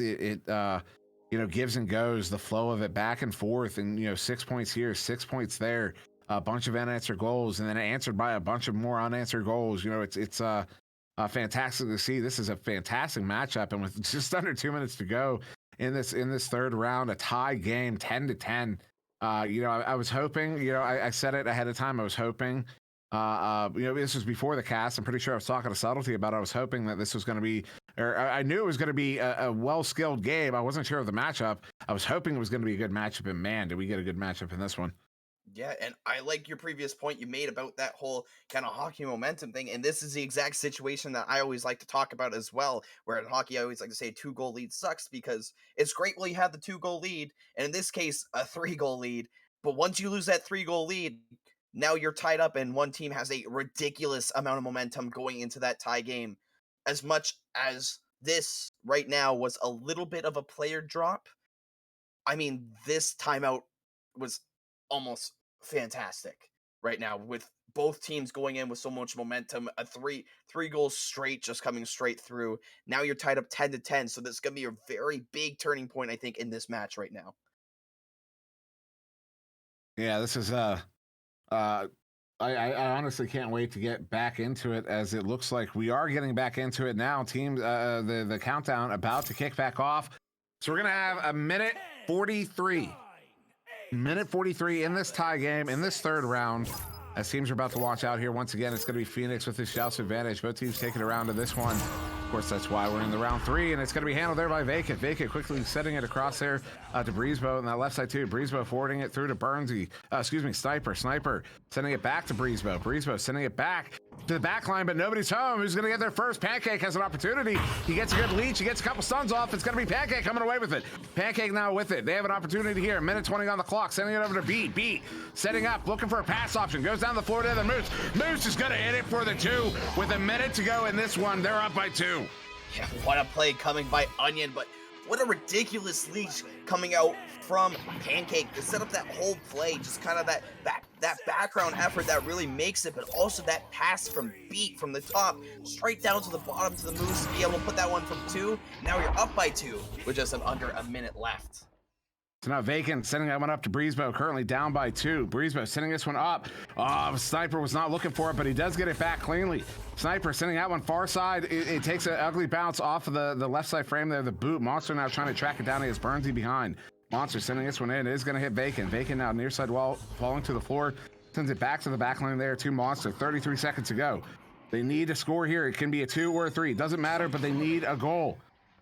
gives and goes, the flow of it back and forth, and 6 points here, 6 points there, a bunch of unanswered goals, and then answered by a bunch of more unanswered goals. It's fantastic to see. This is a fantastic matchup, and with just under 2 minutes to go in this third round, a tie game, 10-10. I was hoping, I said it ahead of time. I was hoping, this was before the cast. I'm pretty sure I was talking to Subtlety about it. I was hoping that this was going to be, or I knew it was going to be a well-skilled game. I wasn't sure of the matchup. I was hoping it was going to be a good matchup, and man, did we get a good matchup in this one. Yeah, and I like your previous point you made about that whole kind of hockey momentum thing. And this is the exact situation that I always like to talk about as well. Where in hockey, I always like to say 2-goal lead sucks because it's great when you have the 2-goal lead, and in this case, a 3-goal lead. But once you lose that 3-goal lead, now you're tied up, and one team has a ridiculous amount of momentum going into that tie game. As much as this right now was a little bit of a player drop, I mean, this timeout was almost fantastic right now with both teams going in with so much momentum. A three goals straight just coming straight through. Now you're tied up 10-10, so this is gonna be a very big turning point, I think, in this match right now. Yeah, this is I honestly can't wait to get back into it, as it looks like we are getting back into it now. Teams, the countdown about to kick back off. So we're gonna have a minute 43 in this tie game, in this third round, as teams are about to launch out here. Once again, it's going to be Phoenix with his shouts advantage. Both teams taking it around to this one. Of course, that's why we're in the round 3, and it's going to be handled there by Vacant. Vacant quickly setting it across there to Breezebo on that left side too. Breezebo forwarding it through to Burnsy. Sniper sending it back to Breezebo. Breezebo sending it back to the back line, but nobody's home. Who's going to get there first? Pancake has an opportunity. He gets a good leech. He gets a couple stuns off. It's going to be Pancake coming away with it. Pancake now with it. They have an opportunity here. Minute 20 on the clock. Sending it over to Beat. Beat setting up, looking for a pass option. Goes down the floor to the Moose. Moose is going to hit it for the 2 with a minute to go in this one. They're up by 2. Yeah, what a play coming by Onion, but what a ridiculous leash coming out from Pancake to set up that whole play. Just kind of that background effort that really makes it, but also that pass from Beat from the top straight down to the bottom to the Moose to be able to put that one from 2. Now you're up by 2 with just under a minute left. So now Vacant sending that one up to Breezebo, currently down by 2. Breezebo sending this one up. Sniper was not looking for it, but he does get it back cleanly. Sniper sending that one far side. It takes an ugly bounce off of the left side frame there, the boot. Monster now trying to track it down. He has Burnsy behind. Monster sending this one in. It is going to hit Vacant. Vacant now near side wall, falling to the floor. Sends it back to the back line there to Monster. 33 seconds to go. They need to score here. It can be a 2 or a 3. Doesn't matter, but they need a goal.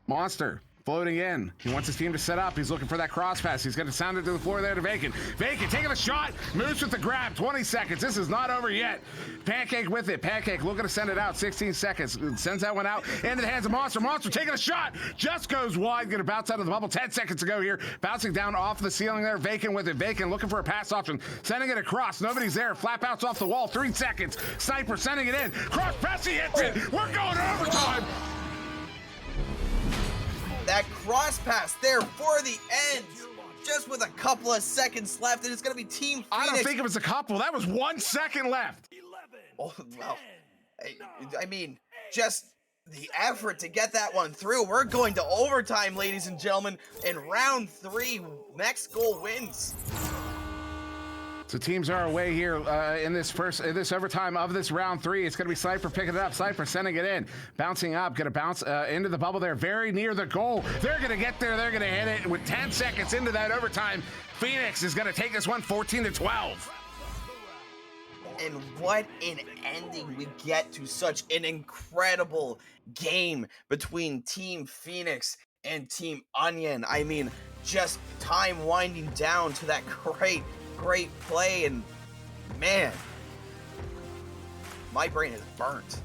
Monster floating in. He wants his team to set up. He's looking for that cross pass. He's going to sound it to the floor there to Vacant. Vacant taking a shot. Moves with the grab. 20 seconds. This is not over yet. Pancake with it. Pancake looking to send it out. 16 seconds. Sends that one out into the hands of Monster. Monster taking a shot. Just goes wide. Going to bounce out of the bubble. 10 seconds to go here. Bouncing down off the ceiling there. Vacant with it. Vacant looking for a pass option. Sending it across. Nobody's there. Flat bounce off the wall. 3 seconds. Sniper sending it in. Cross pass. He hits it. We're going to overtime. That cross pass there for the end, just with a couple of seconds left, and it's going to be Team Phoenix. I don't think it was a couple. That was 1 second left. Oh, well, I mean, just the effort to get that one through. We're going to overtime, ladies and gentlemen, in round 3. Next goal wins. So teams are away here in this overtime of this round 3. It's going to be Cypher picking it up. Cypher sending it in, bouncing up, going to bounce into the bubble there, very near the goal. They're going to get there. They're going to hit it with 10 seconds into that overtime. Phoenix is going to take this one 14-12. And what an ending we get to such an incredible game between Team Phoenix and Team Onion. I mean, just time winding down to that great play, and man, my brain is burnt.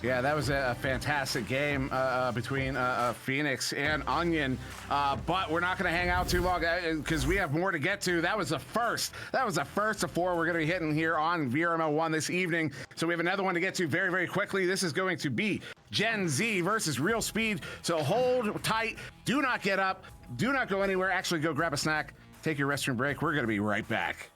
Yeah, that was a fantastic game between Phoenix and Onion, but we're not going to hang out too long because we have more to get to. That was the first. That was the first of 4 we're going to be hitting here on VRML 1 this evening. So we have another one to get to very, very quickly. This is going to be Gen Z versus Real Speed. So hold tight. Do not get up. Do not go anywhere. Actually, go grab a snack. Take your restroom break. We're going to be right back.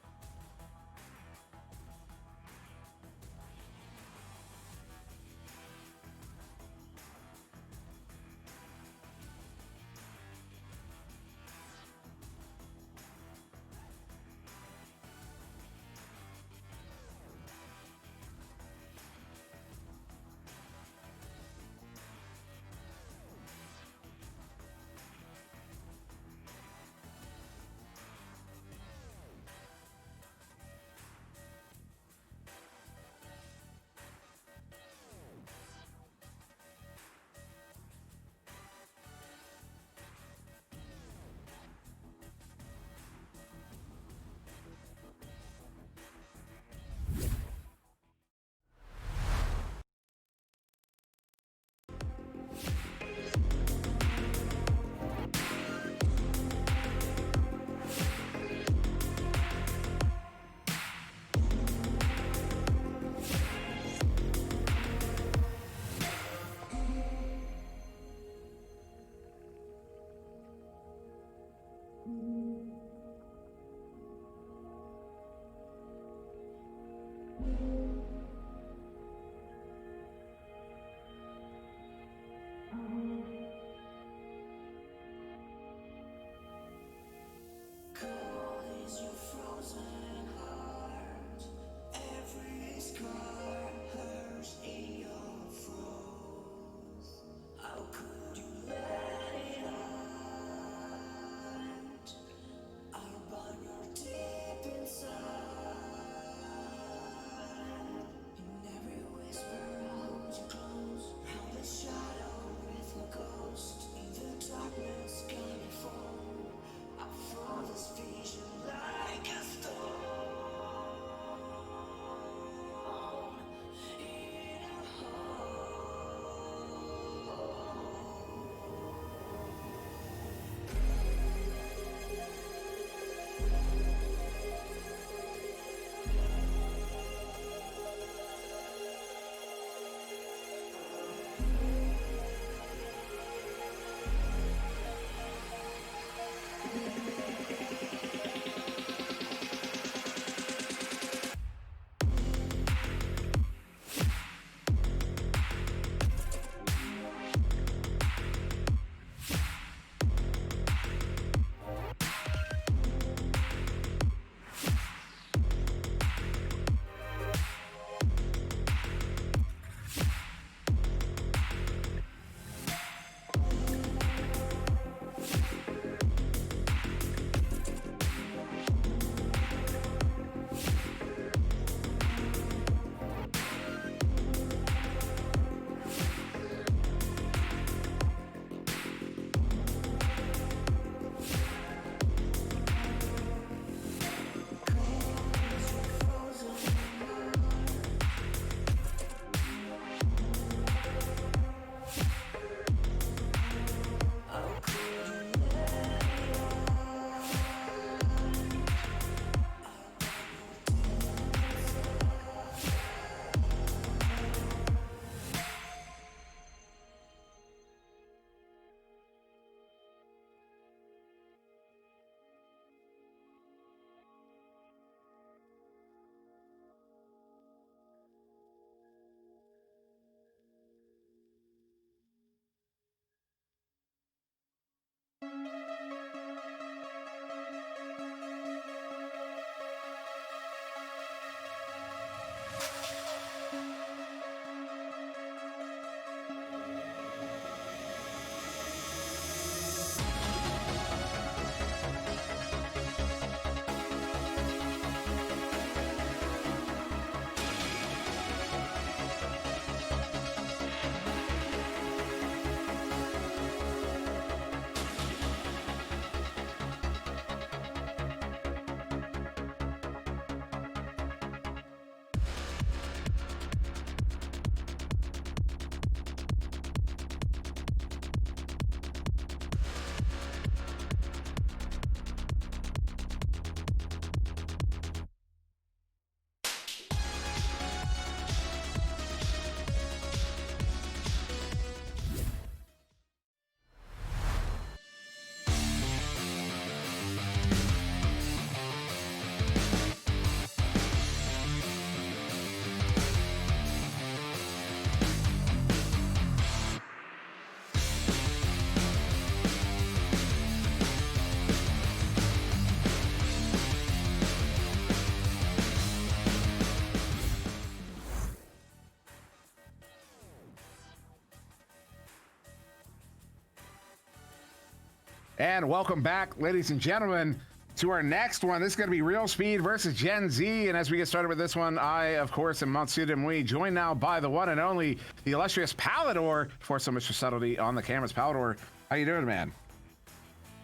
And welcome back, ladies and gentlemen, to our next one. This is going to be Real Speed versus Gen Z. And as we get started with this one, I, of course, am SirDimwi, joined now by the one and only, the illustrious Palidore. For so much subtlety on the cameras. Palidore, how you doing, man?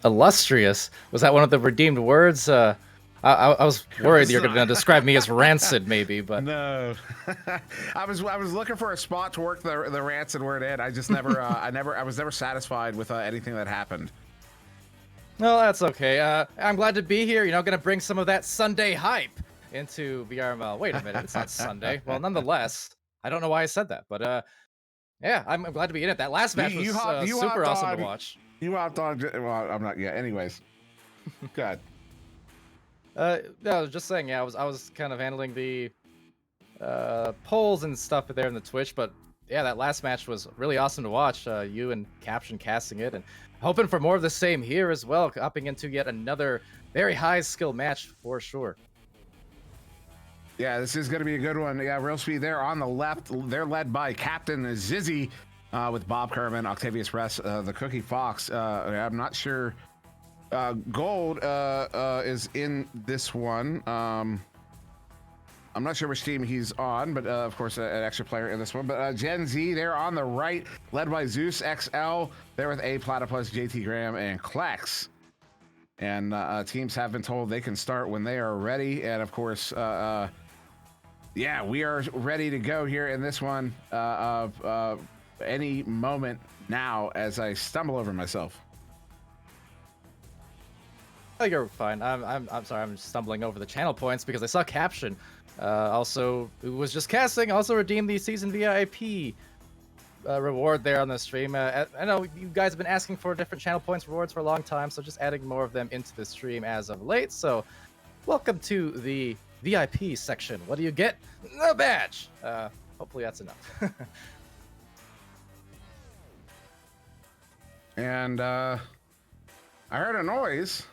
Illustrious? Was that one of the redeemed words? I was worried you're going to describe me as rancid, maybe, but no. I was looking for a spot to work the rancid word in. I just never, I was never satisfied with anything that happened. no, that's okay. I'm glad to be here. You know, going to bring some of that Sunday hype into VRML. Wait a minute, it's not Sunday. Well, nonetheless, I don't know why I said that, but yeah, I'm glad to be in it. That last match was super awesome to watch. You hopped on. Well, I'm not yet. Anyways, go ahead. No, I was just saying. Yeah, I was kind of handling the polls and stuff there in the Twitch, but yeah, that last match was really awesome to watch. You and Caption casting it, and hoping for more of the same here as well, upping into yet another very high skill match for sure. Yeah, this is going to be a good one. Yeah, Real Speed there on the left. They're led by Captain Zizzy with Bob Kerman, Octavius Press, the Cookie Fox. I'm not sure. Gold is in this one. I'm not sure which team he's on, but of course, an extra player in this one. But Gen Z, they're on the right, led by Zeus XL. They're with A Platypus, JT Graham, and Klex. And teams have been told they can start when they are ready. And of course, yeah, we are ready to go here in this one any moment now as I stumble over myself. Oh, you're fine. I'm sorry. I'm stumbling over the channel points because I saw Caption. Also, who was just casting, also redeemed the season VIP reward there on the stream. I know you guys have been asking for different channel points rewards for a long time, so just adding more of them into the stream as of late. So, welcome to the VIP section. What do you get? The badge. Hopefully that's enough. And I heard a noise.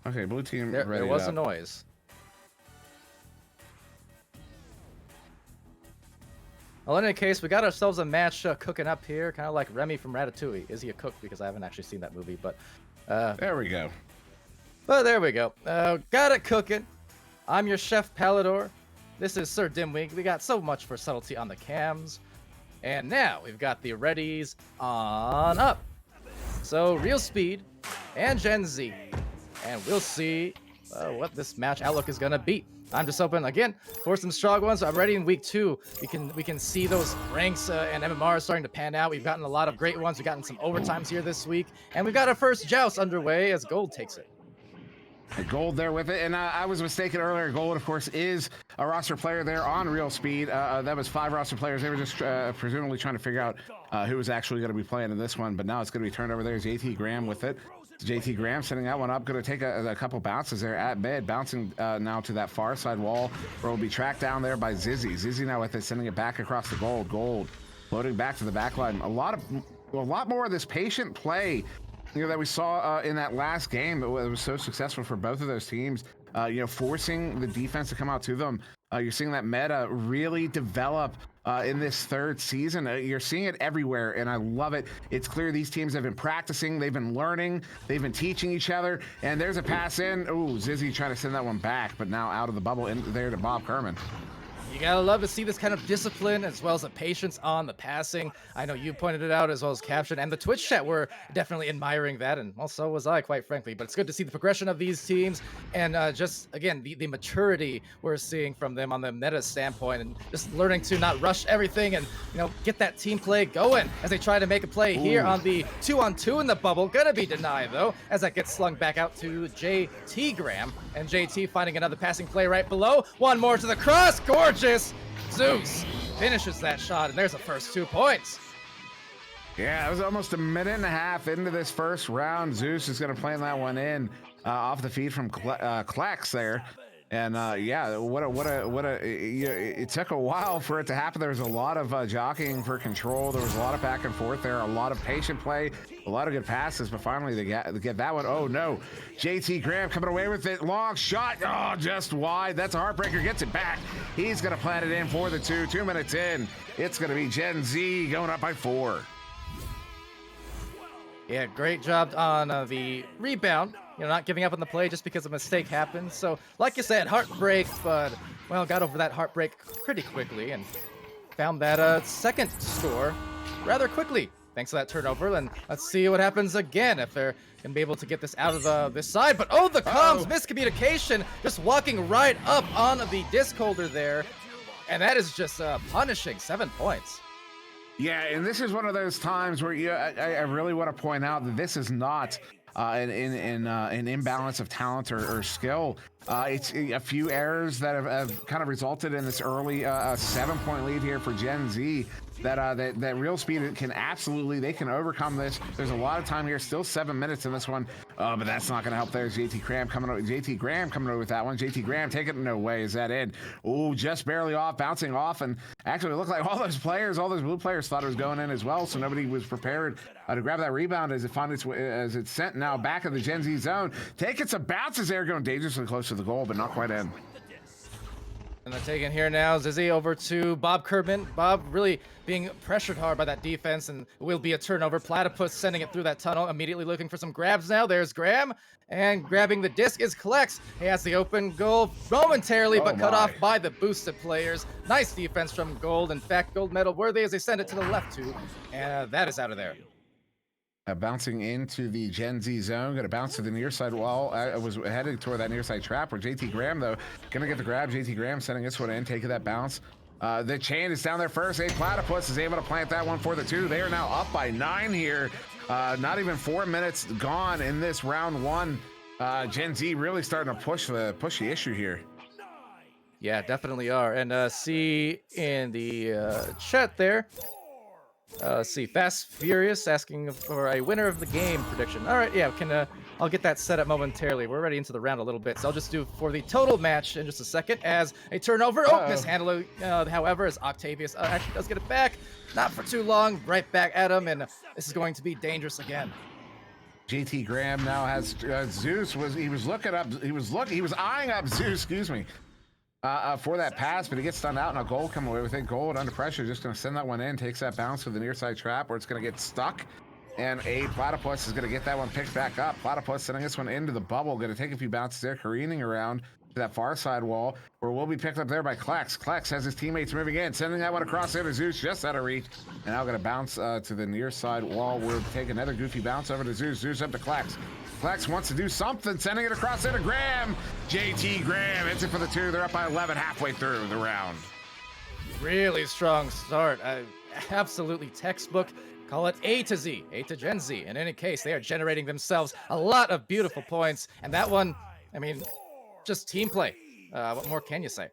Okay, blue team ready. There was a noise. Well, in any case, we got ourselves a match cooking up here, kind of like Remy from Ratatouille. Is he a cook? Because I haven't actually seen that movie, but there we go. But there we go. Got it cooking. I'm your chef Palidore. This is SirDimwi. We got so much for subtlety on the cams. And now we've got the readies on up. So Real Speed and Gen Z. And we'll see what this match outlook is gonna be. I'm just hoping again for some strong ones. I'm ready in week 2. We can see those ranks and MMRs starting to pan out. We've gotten a lot of great ones. We've gotten some overtimes here this week, and we've got our first joust underway as Gold takes it. Gold there with it, and I was mistaken earlier. Gold, of course, is a roster player there on Real Speed. That was 5 roster players. They were just presumably trying to figure out who was actually going to be playing in this one, but now it's going to be turned over. There's JT Graham with it. JT Graham setting that one up, going to take a couple bounces there at mid, bouncing now to that far side wall where will be tracked down there by Zizzy. Zizzy now with it, sending it back across the Gold. Gold loading back to the back line. A lot more of this patient play, you know, that we saw in that last game. It was so successful for both of those teams. You know, forcing the defense to come out to them. You're seeing that meta really develop in this 3rd season. You're seeing it everywhere, and I love it. It's clear these teams have been practicing, they've been learning, they've been teaching each other, and there's a pass in. Ooh, Zizzy trying to send that one back, but now out of the bubble in there to Bob Kerman. You gotta love to see this kind of discipline as well as the patience on the passing. I know you pointed it out as well as Caption, and the Twitch chat were definitely admiring that, and well, so was I, quite frankly. But it's good to see the progression of these teams, and just, again, the maturity we're seeing from them on the meta standpoint, and just learning to not rush everything and, you know, get that team play going as they try to make a play here on the 2-on-2 in the bubble. Gonna be denied, though, as that gets slung back out to JT Graham, and JT finding another passing play right below. One more to the cross. Gorgeous. Zeus finishes that shot, and there's the first 2 points. Yeah, it was almost a minute and a half into this first round. Zeus is going to plan that one in off the feed from Klex there. And yeah, it took a while for it to happen. There was a lot of jockeying for control. There was a lot of back and forth there, a lot of patient play, a lot of good passes, but finally they get that one. Oh no, JT Graham coming away with it. Long shot, oh, just wide. That's a heartbreaker, gets it back. He's gonna plant it in for the 2 minutes in. It's gonna be Gen Z going up by 4. Yeah, great job on the rebound. You know, not giving up on the play just because a mistake happened. So, like you said, heartbreak, but, well, got over that heartbreak pretty quickly and found that second score rather quickly. Thanks to that turnover, and let's see what happens again if they're gonna be able to get this out of this side. But oh, the comms miscommunication, just walking right up on the disc holder there, and that is just punishing. 7 points. Yeah, and this is one of those times where I really want to point out that this is not an imbalance of talent or skill. It's a few errors that have kind of resulted in this early 7-point lead here for Gen Z. that real speed can absolutely, they can overcome this. There's a lot of time here, still 7 minutes in this one. But that's not going to help. There's JT Graham coming over with that one. JT Graham taking it. No way. Is that in? Oh, just barely off, bouncing off. And actually, it looked like all those blue players thought it was going in as well. So nobody was prepared to grab that rebound as it's sent now back in the Gen Z zone. Taking some bounces there, going dangerously close to the goal, but not quite in. And they're taking here now, Zizzy over to Bob Kerman. Bob really being pressured hard by that defense, and it will be a turnover. Platypus sending it through that tunnel, immediately looking for some grabs now. There's Graham, and grabbing the disc is Klex. He has the open goal momentarily, but cut off by the boosted players. Nice defense from Gold. In fact, gold medal worthy as they send it to the left too, and that is out of there. Bouncing into the Gen Z zone, going to bounce to the near side wall. Was heading toward that near side trap where JT Graham, though, going to get the grab. JT Graham sending this one in, taking that bounce. The chain is down there first. Platypus is able to plant that one for the 2. They are now up by 9 here. Not even 4 minutes gone in this round 1. Gen Z really starting to push the issue here. Yeah, definitely are. And see in the chat there. See, Fast Furious asking for a winner of the game prediction. All right, yeah, I'll get that set up momentarily. We're already into the round a little bit, so I'll just do for the total match in just a second as a turnover. Oh, mishandling, however, as Octavius actually does get it back. Not for too long, right back at him, and this is going to be dangerous again. JT Graham now has Zeus. He was eyeing up Zeus, excuse me. For that pass, but he gets stunned out and a goal coming away with it. Gold under pressure, just going to send that one in, takes that bounce to the near side trap where it's going to get stuck. And Platypus is going to get that one picked back up. Platypus sending this one into the bubble, going to take a few bounces there, careening around to that far side wall where will be picked up there by Klex. Klex has his teammates moving in, sending that one across there to Zeus, just out of reach. And now going to bounce to the near side wall. We'll take another goofy bounce over to Zeus. Zeus up to Klex. Klex wants to do something, sending it across there to Graham. JT Graham hits it for the 2. They're up by 11 halfway through the round. Really strong start. Absolutely textbook. Call it A to Z, A to Gen Z. In any case, they are generating themselves a lot of beautiful points. And that one, I mean, just team play. What more can you say?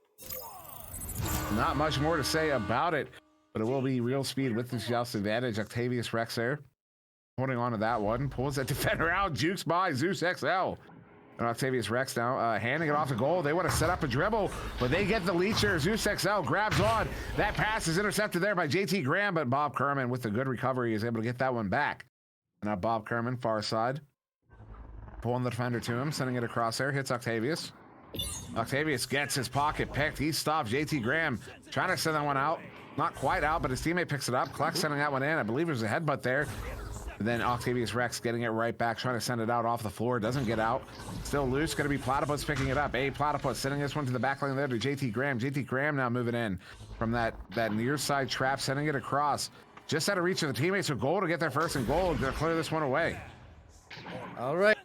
Not much more to say about it, but it will be real speed with this Joust advantage. Octavius Rex there. Holding on to that one, pulls that defender out, jukes by Zeus XL. And Octavius Rex now handing it off to goal. They want to set up a dribble, but they get the leecher. Zeus XL grabs on. That pass is intercepted there by JT Graham, but Bob Kerman with the good recovery is able to get that one back. And now Bob Kerman, far side, pulling the defender to him, sending it across there, hits Octavius. Octavius gets his pocket picked. He stops JT Graham, trying to send that one out. Not quite out, but his teammate picks it up. Klex sending that one in. I believe there's a headbutt there. And then Octavius Rex getting it right back, trying to send it out off the floor. Doesn't get out. Still loose. Going to be Platypus picking it up. Platypus sending this one to the back lane there to JT Graham. JT Graham now moving in from that near side trap, sending it across. Just out of reach of the teammates with goal to get their first and goal. Going to clear this one away. All right.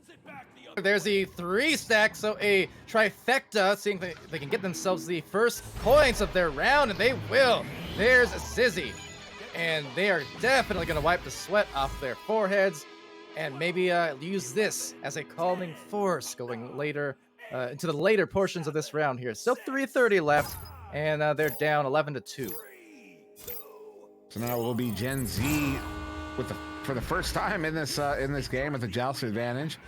There's the 3 stack, so a trifecta, seeing if they can get themselves the first points of their round, and they will. There's Zizzy. And they are definitely going to wipe the sweat off their foreheads and maybe use this as a calming force going later into the later portions of this round here. Still 3:30 left, and they're down 11-2. So now it will be Gen Z for the first time in this game with the Joust advantage.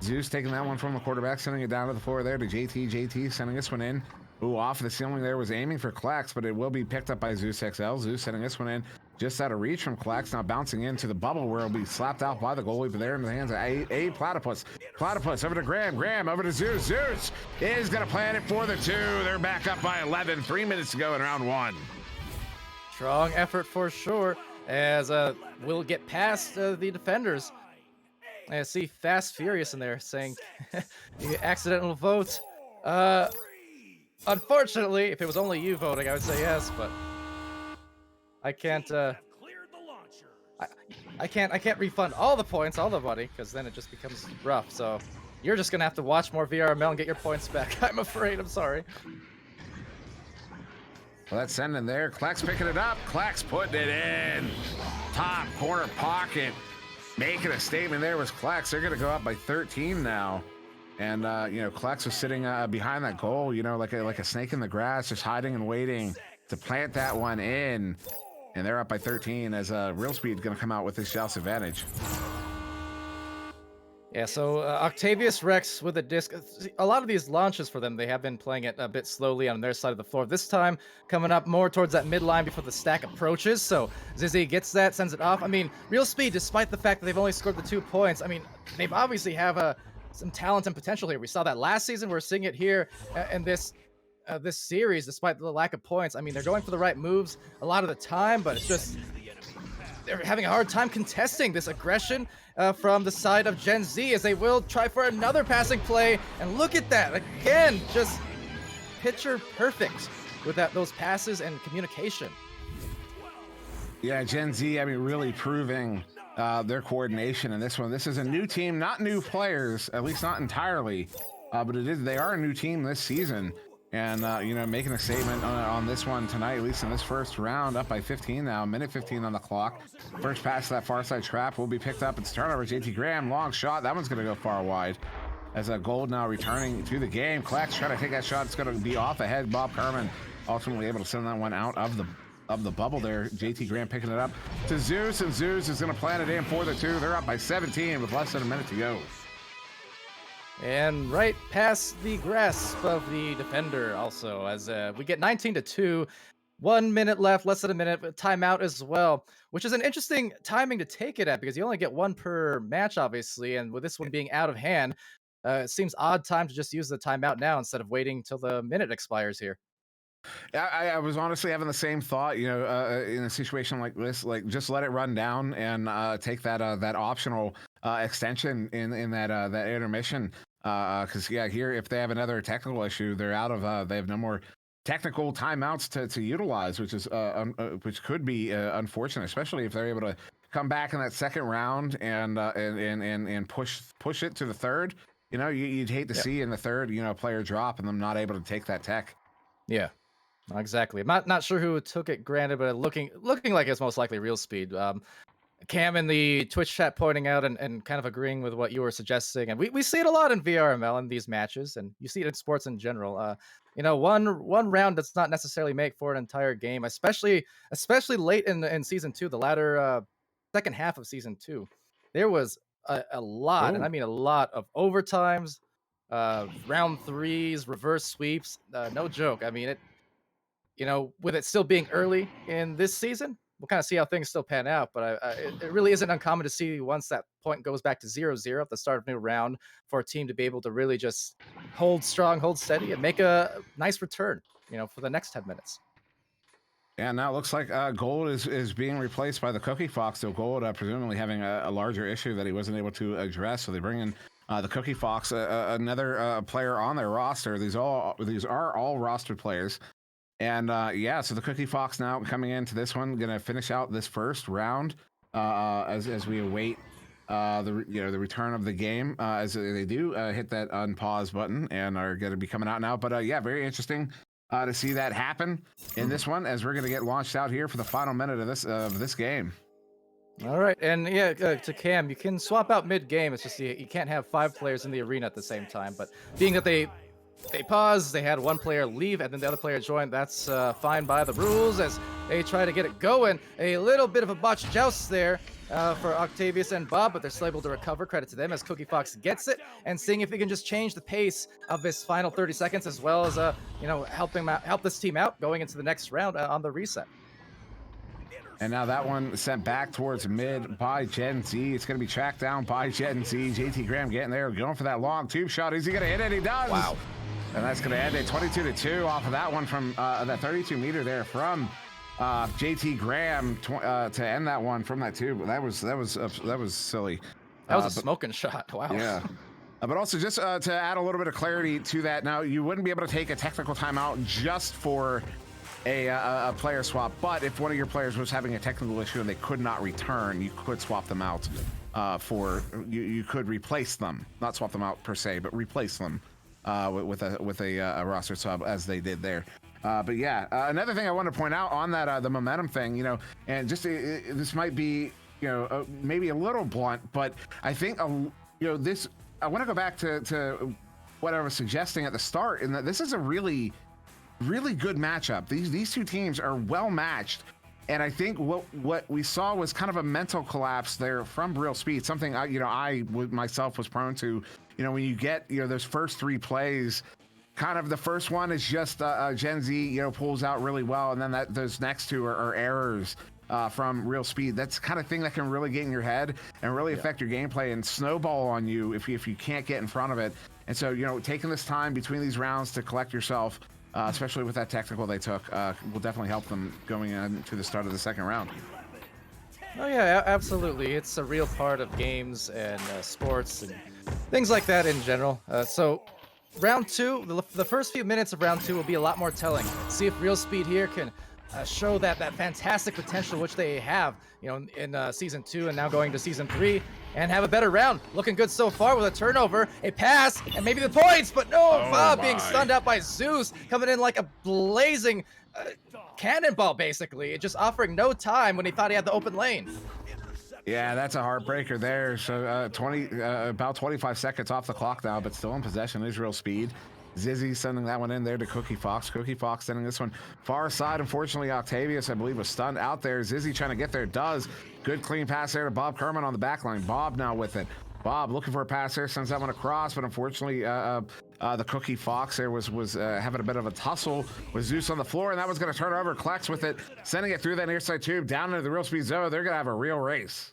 Zeus taking that one from the quarterback, sending it down to the floor there to JT. JT sending this one in. Ooh, off the ceiling there, was aiming for Klex, but it will be picked up by Zeus XL. Zeus sending this one in just out of reach from Klex, now bouncing into the bubble where it'll be slapped out by the goalie, but there in the hands of a Platypus. Platypus over to Graham. Graham over to Zeus. Zeus is going to plant it for the 2. They're back up by 11. 3 minutes to go in round 1. Strong effort for sure, as we'll get past the defenders. I see Fast Furious in there saying, "You accidental vote." Unfortunately, if it was only you voting, I would say yes, but I can't. I can't refund all the points, all the money, because then it just becomes rough. So you're just gonna have to watch more VRML and get your points back. I'm afraid. I'm sorry. Well, that's sending there. Klex picking it up. Klex putting it in. Top corner pocket. Making a statement there was Klex. They're gonna go up by 13 now. And, Klex was sitting behind that goal, like a snake in the grass, just hiding and waiting to plant that one in. and they're up by 13 as Real Speed going to come out with his Joust advantage. Yeah, so Octavius Rex with a disc. A lot of these launches for them, they have been playing it a bit slowly on their side of the floor. This time, coming up more towards that midline before the stack approaches. So Zizzy gets that, sends it off. I mean, Real Speed, despite the fact that they've only scored the 2 points, I mean, they've obviously have some talent and potential here. We saw that last season. We're seeing it here in this series, despite the lack of points. I mean, they're going for the right moves a lot of the time, but it's just they're having a hard time contesting this aggression from the side of Gen Z, as they will try for another passing play. And look at that again, just picture perfect with those passes and communication. Yeah, Gen Z, I mean, really proving their coordination in this one. This is a new team, not new players, at least not entirely, but they are a new team this season. And, making a statement on this one tonight, at least in this first round, up by 15 now, minute 15 on the clock. First pass to that far side trap will be picked up. It's turnover. JT Graham, long shot. That one's going to go far wide. As Gold now returning to the game. Clax trying to take that shot. It's going to be off ahead. Bob Kerman ultimately able to send that one out of the bubble there. JT Graham picking it up to Zeus, and Zeus is going to plant it in for the 2. They're up by 17 with less than a minute to go. And right past the grasp of the defender also, as we get 19-2, 1 minute left, less than a minute, timeout as well, which is an interesting timing to take it at, because you only get 1 per match, obviously, and with this one being out of hand, it seems odd time to just use the timeout now instead of waiting till the minute expires here. I was honestly having the same thought, in a situation like this, like just let it run down and take that optional extension in that intermission. Because here, if they have another technical issue, they're out of. They have no more technical timeouts to utilize, which could be unfortunate, especially if they're able to come back in that second round and push it to the third. You'd hate to see in the third, player drop and them not able to take that tech. Yeah. Exactly. I'm not sure who took it, granted, but looking like it's most likely Real Speed. Cam in the Twitch chat pointing out and kind of agreeing with what you were suggesting. And we see it a lot in VRML in these matches, and you see it in sports in general. One round does not necessarily make for an entire game, especially late in season 2, the latter second half of season 2. There was a lot, and I mean a lot of overtimes, round 3s, reverse sweeps. No joke. I mean, with it still being early in this season, we'll kind of see how things still pan out. But it really isn't uncommon to see, once that point goes back to 0-0 at the start of a new round, for a team to be able to really just hold strong, hold steady, and make a nice return, for the next 10 minutes. Yeah, now it looks like Gold is being replaced by the Cookie Fox. So Gold presumably having a larger issue that he wasn't able to address. So they bring in the Cookie Fox, another player on their roster. These are all rostered players. And so the Cookie Fox now coming into this one, gonna finish out this first round as we await the return of the game, as they do hit that unpause button and are gonna be coming out now. But very interesting to see that happen in this one, as we're gonna get launched out here for the final minute of this game. All right, and to Cam, you can swap out mid-game. It's just you can't have 5 players in the arena at the same time. But being that they paused, they had 1 player leave, and then the other player joined. That's fine by the rules, as they try to get it going. A little bit of a botched joust there for Octavius and Bob, but they're still able to recover. Credit to them, as Cookie Fox gets it, and seeing if he can just change the pace of this final 30 seconds, as well as help this team out going into the next round on the reset. And now that one sent back towards mid by Gen Z. It's going to be tracked down by Gen Z. JT Graham getting there, going for that long tube shot. Is he going to hit it? He does. Wow. And that's going to end it 22-2 off of that one from that 32 meter there from JT Graham to end that one from that tube. That was silly. That was a smoking shot. Wow. Yeah. But also just to add a little bit of clarity to that, now you wouldn't be able to take a technical timeout just for a player swap, but if one of your players was having a technical issue and they could not return, you could swap them out you could replace them, not swap them out per se, but replace them with a roster sub, as they did there. But yeah, another thing I want to point out on that the momentum thing, and just this might be maybe a little blunt, but I think this, I want to go back to what I was suggesting at the start, in that this is a really good matchup. These two teams are well matched And I think what we saw was kind of a mental collapse there from Real Speed. Something I myself was prone to. When you get those first 3 plays, kind of the first one is just Gen Z pulls out really well, and then those next 2 are errors from Real Speed. That's the kind of thing that can really get in your head and really affect your gameplay and snowball on you if you can't get in front of it. And so taking this time between these rounds to collect yourself, especially with that technical they took, will definitely help them going into the start of the second round. Oh yeah, absolutely. It's a real part of games and sports and things like that in general. So round 2, the first few minutes of round 2 will be a lot more telling. See if Real Speed here can show that fantastic potential which they have, in season 2 and now going to season 3, and have a better round. Looking good so far with a turnover, a pass, and maybe the points, but no, Bob being stunned out by Zeus, coming in like a blazing cannonball, basically, just offering no time when he thought he had the open lane. Yeah, that's a heartbreaker there. So about 25 seconds off the clock now, but still in possession is Real Speed. Zizzy sending that one in there to Cookie Fox. Cookie Fox sending this one far side. Unfortunately, Octavius, I believe, was stunned out there. Zizzy trying to get there. Does. Good clean pass there to Bob Kerman on the back line. Bob now with it. Bob looking for a pass there. Sends that one across, but unfortunately, the Cookie Fox there was having a bit of a tussle with Zeus on the floor, and that was going to turn over. Klex with it, sending it through that near side tube down into the Real Speed zone. They're going to have a real race.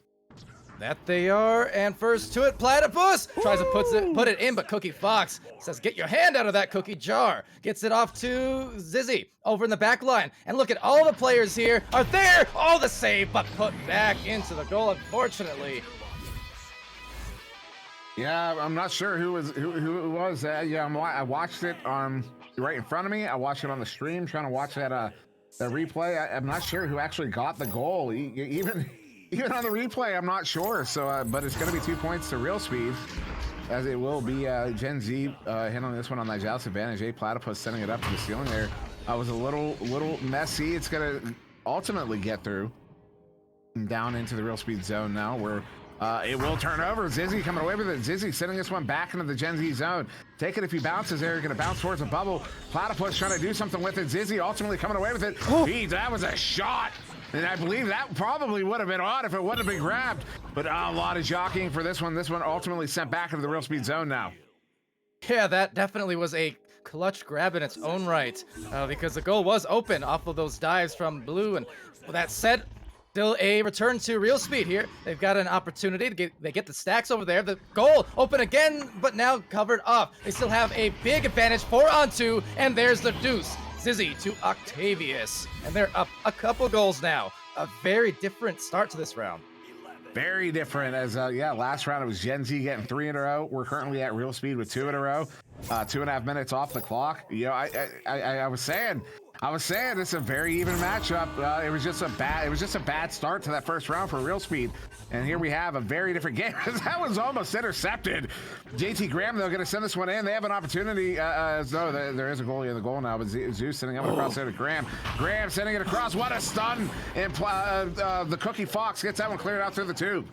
That they are, and first to it, Platypus tries to put it in, but Cookie Fox says, "Get your hand out of that cookie jar." Gets it off to Zizzy over in the back line, and look at all the players here are there. All the save, but put back into the goal, unfortunately. Yeah, I'm not sure who it was. I watched it right in front of me. I watched it on the stream, trying to watch that replay. I'm not sure who actually got the goal. Even on the replay, I'm not sure. So, but it's going to be 2 points to Real Speed, as it will be Gen Z handling this one on that joust advantage. A Platypus sending it up to the ceiling there. Was a little messy. It's going to ultimately get through down into the Real Speed zone now, where it will turn over. Zizzy coming away with it. Zizzy sending this one back into the Gen Z zone. Take it if he bounces there. Going to bounce towards a bubble. Platypus trying to do something with it. Zizzy ultimately coming away with it. That was a shot. And I believe that probably would have been on if it wouldn't have been grabbed. But a lot of jockeying for this one. This one ultimately sent back into the Real Speed zone now. Yeah, that definitely was a clutch grab in its own right, because the goal was open off of those dives from Blue. And with that said, still a return to Real Speed here. They've got an opportunity to get the stacks over there. The goal open again, but now covered off. They still have a big advantage, 4-on-2, and there's the deuce. Zizzy to Octavius, and they're up a couple goals now. A very different start to this round. Very different, as last round it was Gen Z getting 3 in a row. We're currently at Real Speed with 2 in a row. 2.5 minutes off the clock. I was saying it's a very even matchup. It was just a bad start to that first round for Real Speed, and here we have a very different game. That was almost intercepted. JT Graham, though, going to send this one in. They have an opportunity, as though there is a goalie in the goal now, but Zeus sending it across there to Graham. Graham sending it across. What a stun! And the Cookie Fox gets that one cleared out through the tube.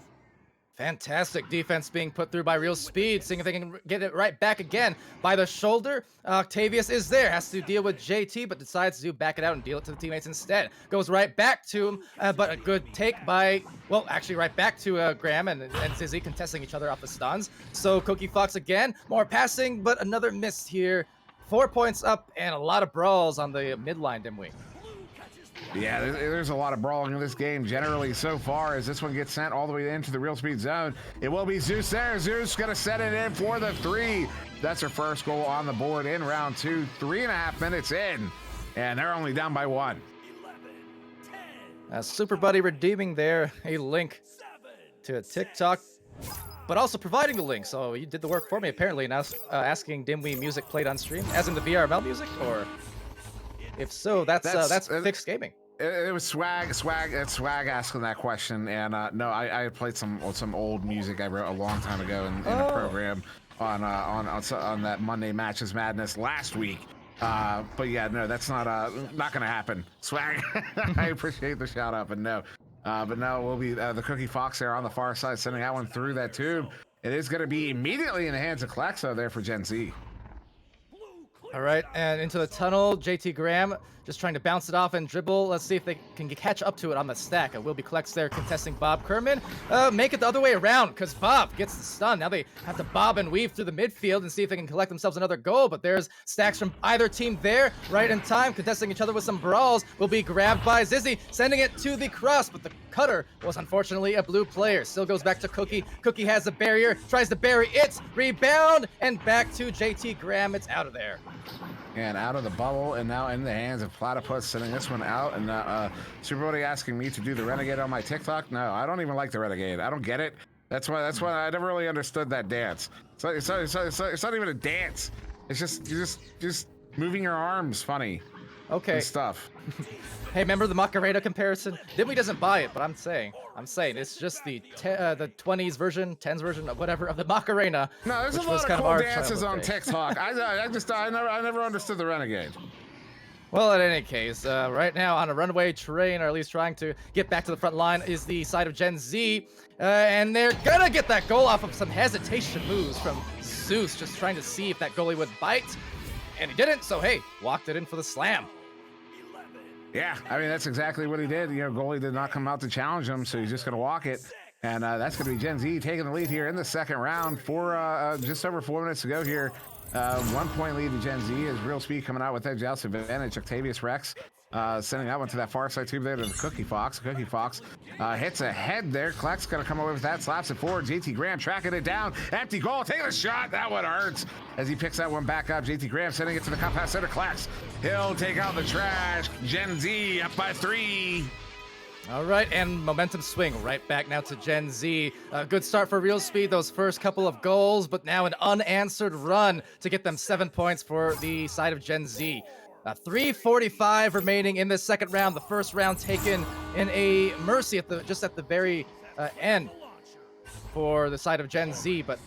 Fantastic defense being put through by Real Speed, seeing if they can get it right back again by the shoulder. Octavius is there, has to deal with JT, but decides to back it out and deal it to the teammates instead. Goes right back to him, but a good take by, well, actually right back to Graham and Zizzy contesting each other off the stuns. So Cookie Fox again, more passing, but another miss here. 4 points up and a lot of brawls on the midline, Dimwi. Yeah, there's a lot of brawling in this game generally so far, as this one gets sent all the way into the Real Speed zone. It will be Zeus there. Zeus going to set it in for the 3. That's her first goal on the board in round 2. 3.5 minutes in, and they're only down by 1. Super Buddy redeeming there a link to a TikTok, but also providing the link. So you did the work for me, apparently, and asking Dimwi music played on stream, as in the VRML music, or... If so, that's fixed gaming. It was swag asking that question, and no, I played some old music I wrote a long time ago in a program on that Monday Matches Madness last week. But yeah, no, that's not gonna happen. Swag, I appreciate the shout out, but no, we'll be the Cookie Fox there on the far side, sending that one through that tube. It is gonna be immediately in the hands of Klexo there for Gen Z. All right, and into the tunnel, JT Graham just trying to bounce it off and dribble. Let's see if they can catch up to it on the stack. Wilby collects there, contesting Bob Kerman. Make it the other way around, because Bob gets the stun. Now they have to bob and weave through the midfield and see if they can collect themselves another goal, but there's stacks from either team there, right in time, contesting each other with some brawls. Will be grabbed by Zizzy, sending it to the cross, but the cutter was unfortunately a blue player. Still goes back to Cookie. Cookie has a barrier, tries to bury it, rebound, and back to JT Graham. It's out of there. And out of the bubble, and now in the hands of Platypus, sending this one out. And Superbody asking me to do the Renegade on my TikTok. No, I don't even like the Renegade. I don't get it. That's why I never really understood that dance. It's not even a dance. It's just you're just moving your arms funny. Okay. And stuff. Hey, remember the Macarena comparison? Dimwi doesn't buy it, but I'm saying it's just the 20s version, 10s version of whatever of the Macarena. No, there's a lot of cool dances on TikTok. I never understood the Renegade. Well, in any case, right now on a runaway train, or at least trying to get back to the front line, is the side of Gen Z, and they're gonna get that goal off of some hesitation moves from Zeus, just trying to see if that goalie would bite, and he didn't. So hey, walked it in for the slam. Yeah, I mean, that's exactly what he did. You know, goalie did not come out to challenge him, so he's just going to walk it. And that's going to be Gen Z taking the lead here in the second round for just over 4 minutes to go here. 1 point lead to Gen Z as Real Speed coming out with edge out advantage. Octavius Rex sending that one to that far side tube there to the Cookie Fox. Cookie Fox hits a head there. Kleck's going to come away with that, slaps it forward. JT Graham tracking it down. Empty goal, taking a shot. That one hurts as he picks that one back up. JT Graham sending it to the cup pass center. Kleck's, he'll take out the trash. Gen Z up by 3. All right, and momentum swing right back now to Gen Z. A good start for Real Speed, those first couple of goals, but now an unanswered run to get them 7 points for the side of Gen Z. 3:45 remaining in the second round. The first round taken in a mercy at the very end for the side of Gen Z, but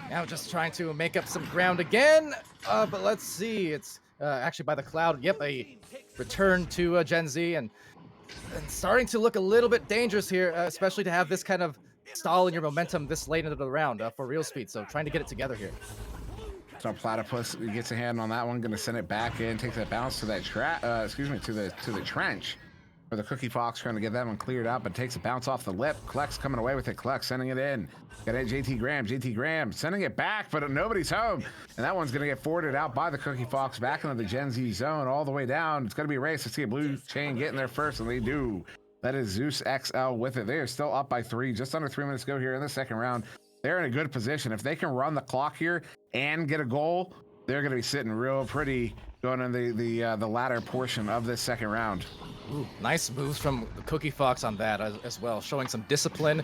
now just trying to make up some ground again. But let's see, it's actually by the cloud. Yep, a return to Gen Z, and starting to look a little bit dangerous here, especially to have this kind of stall in your momentum this late into the round for Real Speed. So trying to get it together here. So Platypus gets a hand on that one, going to send it back in, takes that bounce to that to the trench. For the Cookie Fox, trying to get that one cleared out, but takes a bounce off the lip. Kleck's coming away with it. Kleck sending it in. Got it, JT Graham. JT Graham sending it back, but nobody's home. And that one's going to get forwarded out by the Cookie Fox back into the Gen Z zone all the way down. It's going to be a race to see a blue chain get in there first, and they do. That is Zeus XL with it. They are still up by 3. Just under 3 minutes to go here in the second round. They're in a good position. If they can run the clock here and get a goal, they're going to be sitting real pretty going in the latter portion of this second round. Ooh, nice moves from the Cookie Fox on that as well, showing some discipline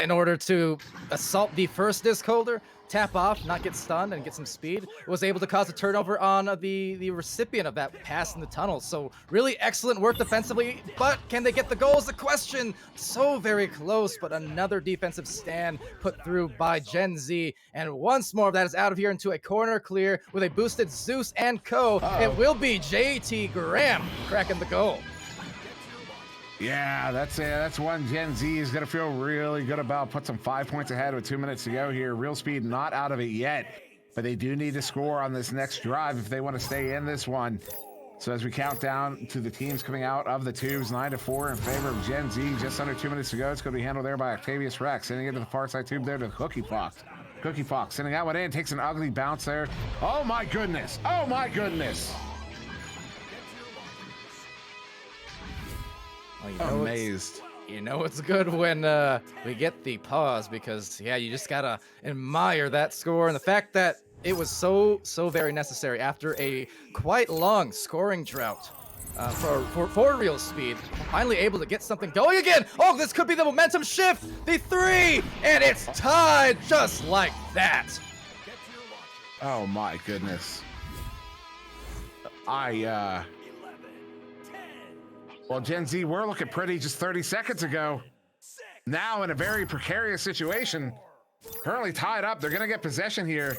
in order to assault the first disc holder, tap off, not get stunned, and get some speed. Was able to cause a turnover on the recipient of that pass in the tunnel. So really excellent work defensively, but can they get the goals? The question. So very close, but another defensive stand put through by Gen Z. And once more, that is out of here into a corner clear with a boosted Zeus and Co. It will be JT Graham cracking the goal. Yeah, that's one Gen Z is going to feel really good about. Put some 5 points ahead with 2 minutes to go here. Real Speed not out of it yet, but they do need to score on this next drive if they want to stay in this one. So as we count down to the teams coming out of the tubes, 9-4 in favor of Gen Z. Just under 2 minutes to go. It's going to be handled there by Octavius Rex. Sending it to the far side tube there to Cookie Fox. Cookie Fox sending that one in, takes an ugly bounce there. Oh my goodness. Oh my goodness. Well, amazed. It's good when we get the pause, because yeah, you just gotta admire that score and the fact that it was so very necessary after a quite long scoring drought for Real Speed. Finally able to get something going again. Oh, this could be the momentum shift. The 3, and it's tied just like that. Oh my goodness. Well, Gen Z were looking pretty just 30 seconds ago. Now in a very precarious situation. Currently tied up. They're going to get possession here.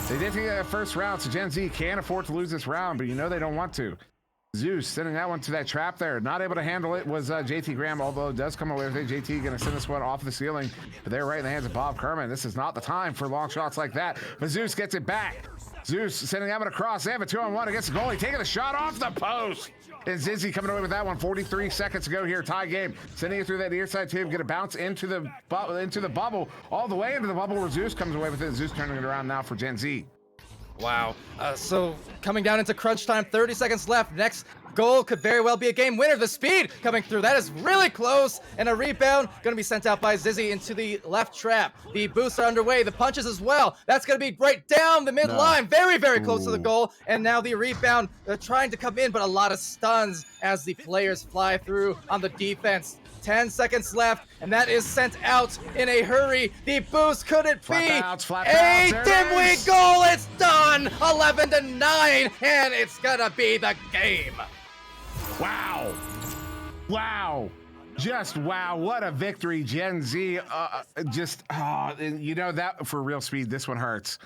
They did take that first round, so Gen Z can't afford to lose this round, but they don't want to. Zeus sending that one to that trap there. Not able to handle it was JT Graham, although it does come away with it. JT going to send this one off the ceiling, but they're right in the hands of Bob Kerman. This is not the time for long shots like that, but Zeus gets it back. Zeus sending out across. They have a 2-on-1 against the goalie, taking a shot off the post. And Zizzy coming away with that one. 43 seconds to go here. Tie game. Sending it through that near side tube. Going to bounce into the bubble. All the way into the bubble where Zeus comes away with it. Zeus turning it around now for Gen Z. Wow. So coming down into crunch time, 30 seconds left. Next goal could very well be a game winner. The speed coming through. That is really close. And a rebound going to be sent out by Zizzy into the left trap. The boosts are underway. The punches as well. That's going to be right down the midline. Very, very close to the goal. And now the rebound trying to come in, but a lot of stuns as the players fly through on the defense. 10 seconds left, and that is sent out in a hurry. The boost couldn't be a Dimwi goal. It's done. 11-9, and it's gonna be the game. Wow. Wow. Just wow. What a victory, Gen Z. You know that for real speed, this one hurts.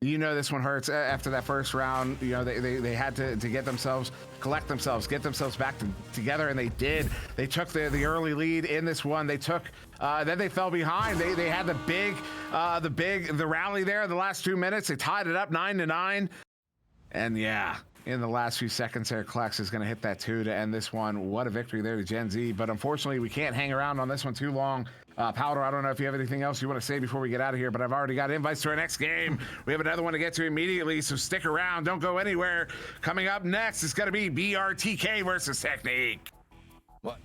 You know this one hurts. After that first round, you know, they had to get themselves, collect themselves, get themselves back together, and they did. They took the early lead in this one. They took, then they fell behind. They had the rally there in the last 2 minutes. They tied it up 9-9. And yeah, in the last few seconds there, Klex is going to hit that 2 to end this one. What a victory there to Gen Z. But unfortunately, we can't hang around on this one too long. Powder, I don't know if you have anything else you want to say before we get out of here, but I've already got invites to our next game. We have another one to get to immediately, so stick around. Don't go anywhere. Coming up next, it's going to be BRTK versus Technique. What?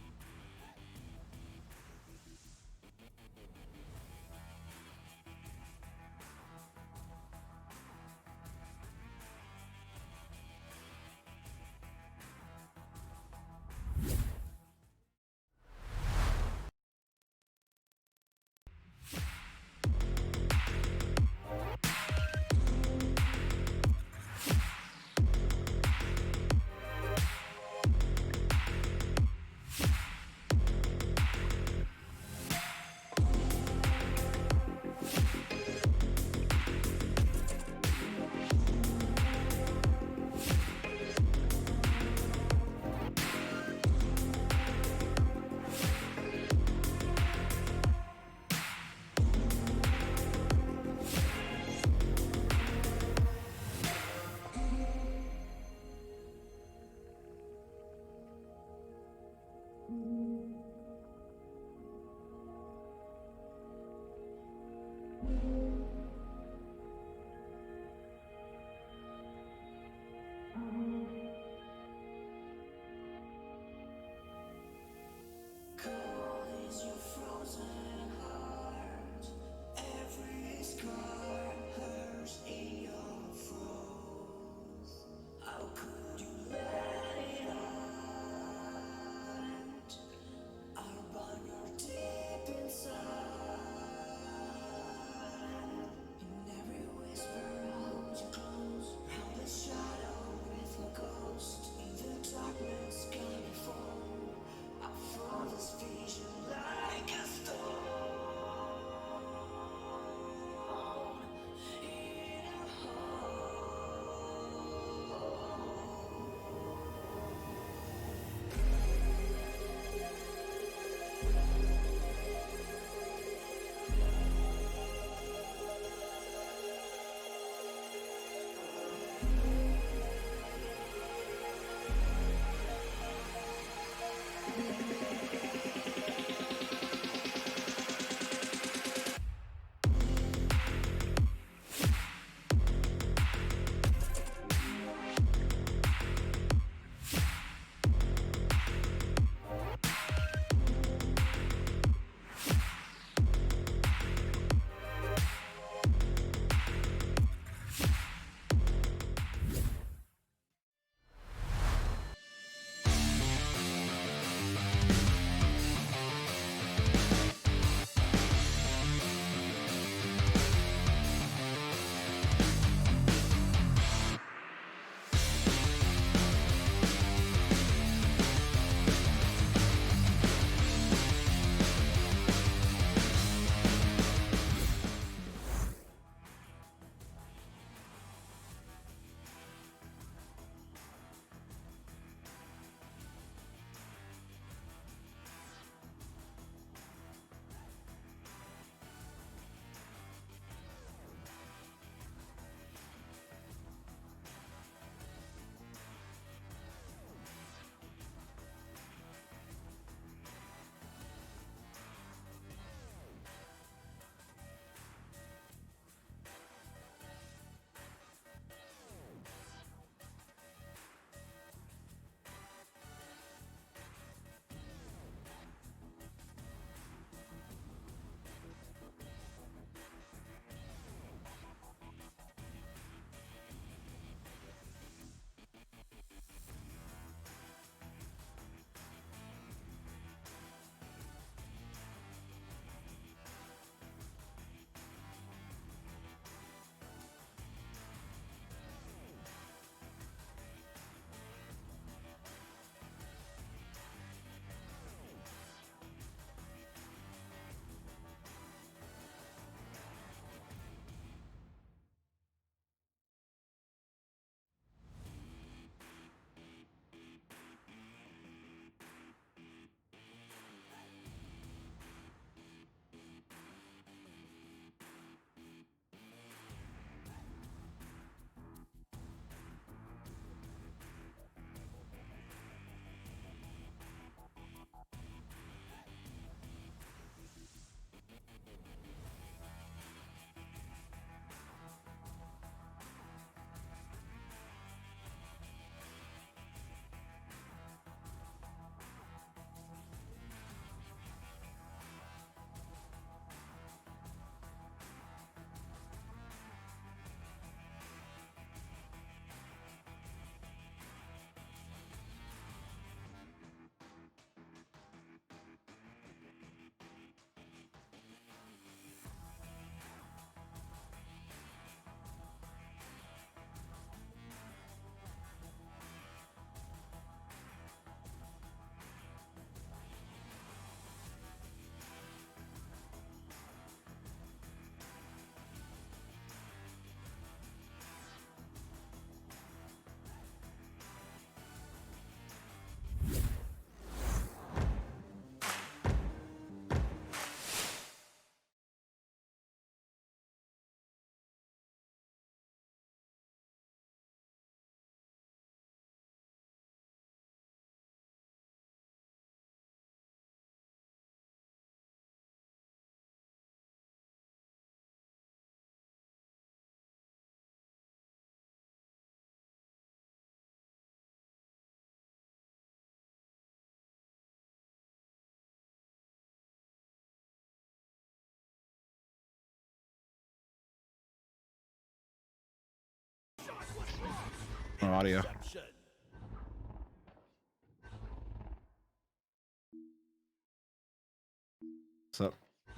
audio. So,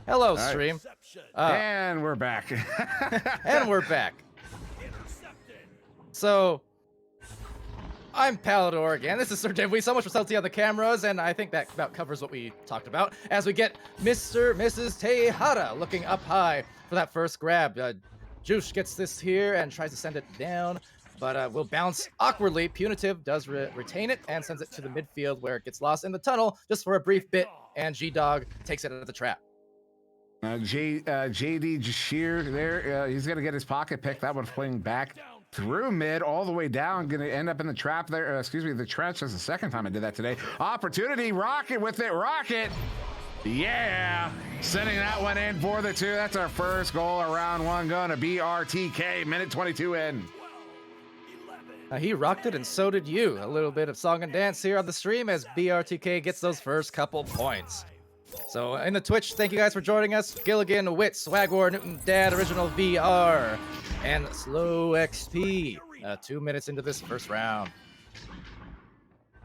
Hello, right. stream. and we're back. And we're back. So, I'm Palidore again. This is SirDimwi. So much for subtlety on the cameras, and I think that about covers what we talked about. As we get Mr. Mrs. Tejada looking up high for that first grab. Juice gets this here and tries to send it down, but will bounce awkwardly. Punitive does retain it and sends it to the midfield where it gets lost in the tunnel just for a brief bit, and G-Dog takes it out of the trap. JD Jashir there, he's going to get his pocket pick. That one playing back through mid all the way down. Going to end up in the trap there. The trench. That's the second time I did that today. Opportunity. Rocket with it. Rocket. Yeah. Sending that one in for the 2. That's our first goal of round 1. Going to BRTK. Minute 22 in. He rocked it, and so did you. A little bit of song and dance here on the stream as BRTK gets those first couple points. So in the Twitch, thank you guys for joining us. Gilligan, Wit, Swagwar, Newton, Dad, Original VR, and Slow XP. 2 minutes into this first round.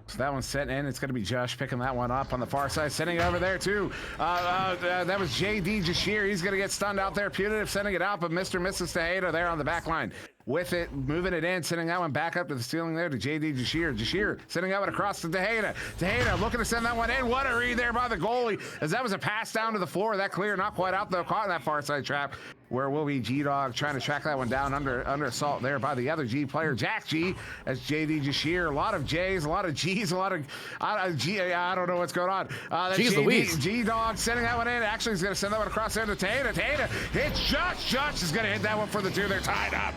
So that one's set in. It's going to be Josh picking that one up on the far side, sending it over there too. That was JD Jashir. He's going to get stunned out there. Punitive sending it out, but Mr. and Mrs. Tejada there on the back line with it, moving it in, sending that one back up to the ceiling there to JD Jashir. Jashir sending that one across to Tejada. Tejada looking to send that one in. What a read there by the goalie, as that was a pass down to the floor. That clear, not quite out though, caught in that far side trap, where will be G-Dog trying to track that one down under assault there by the other G player, Jack G, as JD Jashir. A lot of J's, a lot of G's, a lot of G. I don't know what's going on. Jeez Louise. G-Dog sending that one in. Actually, he's going to send that one across there to Tejada. Tejada hits Josh. Josh is going to hit that one for the 2. They're tied up.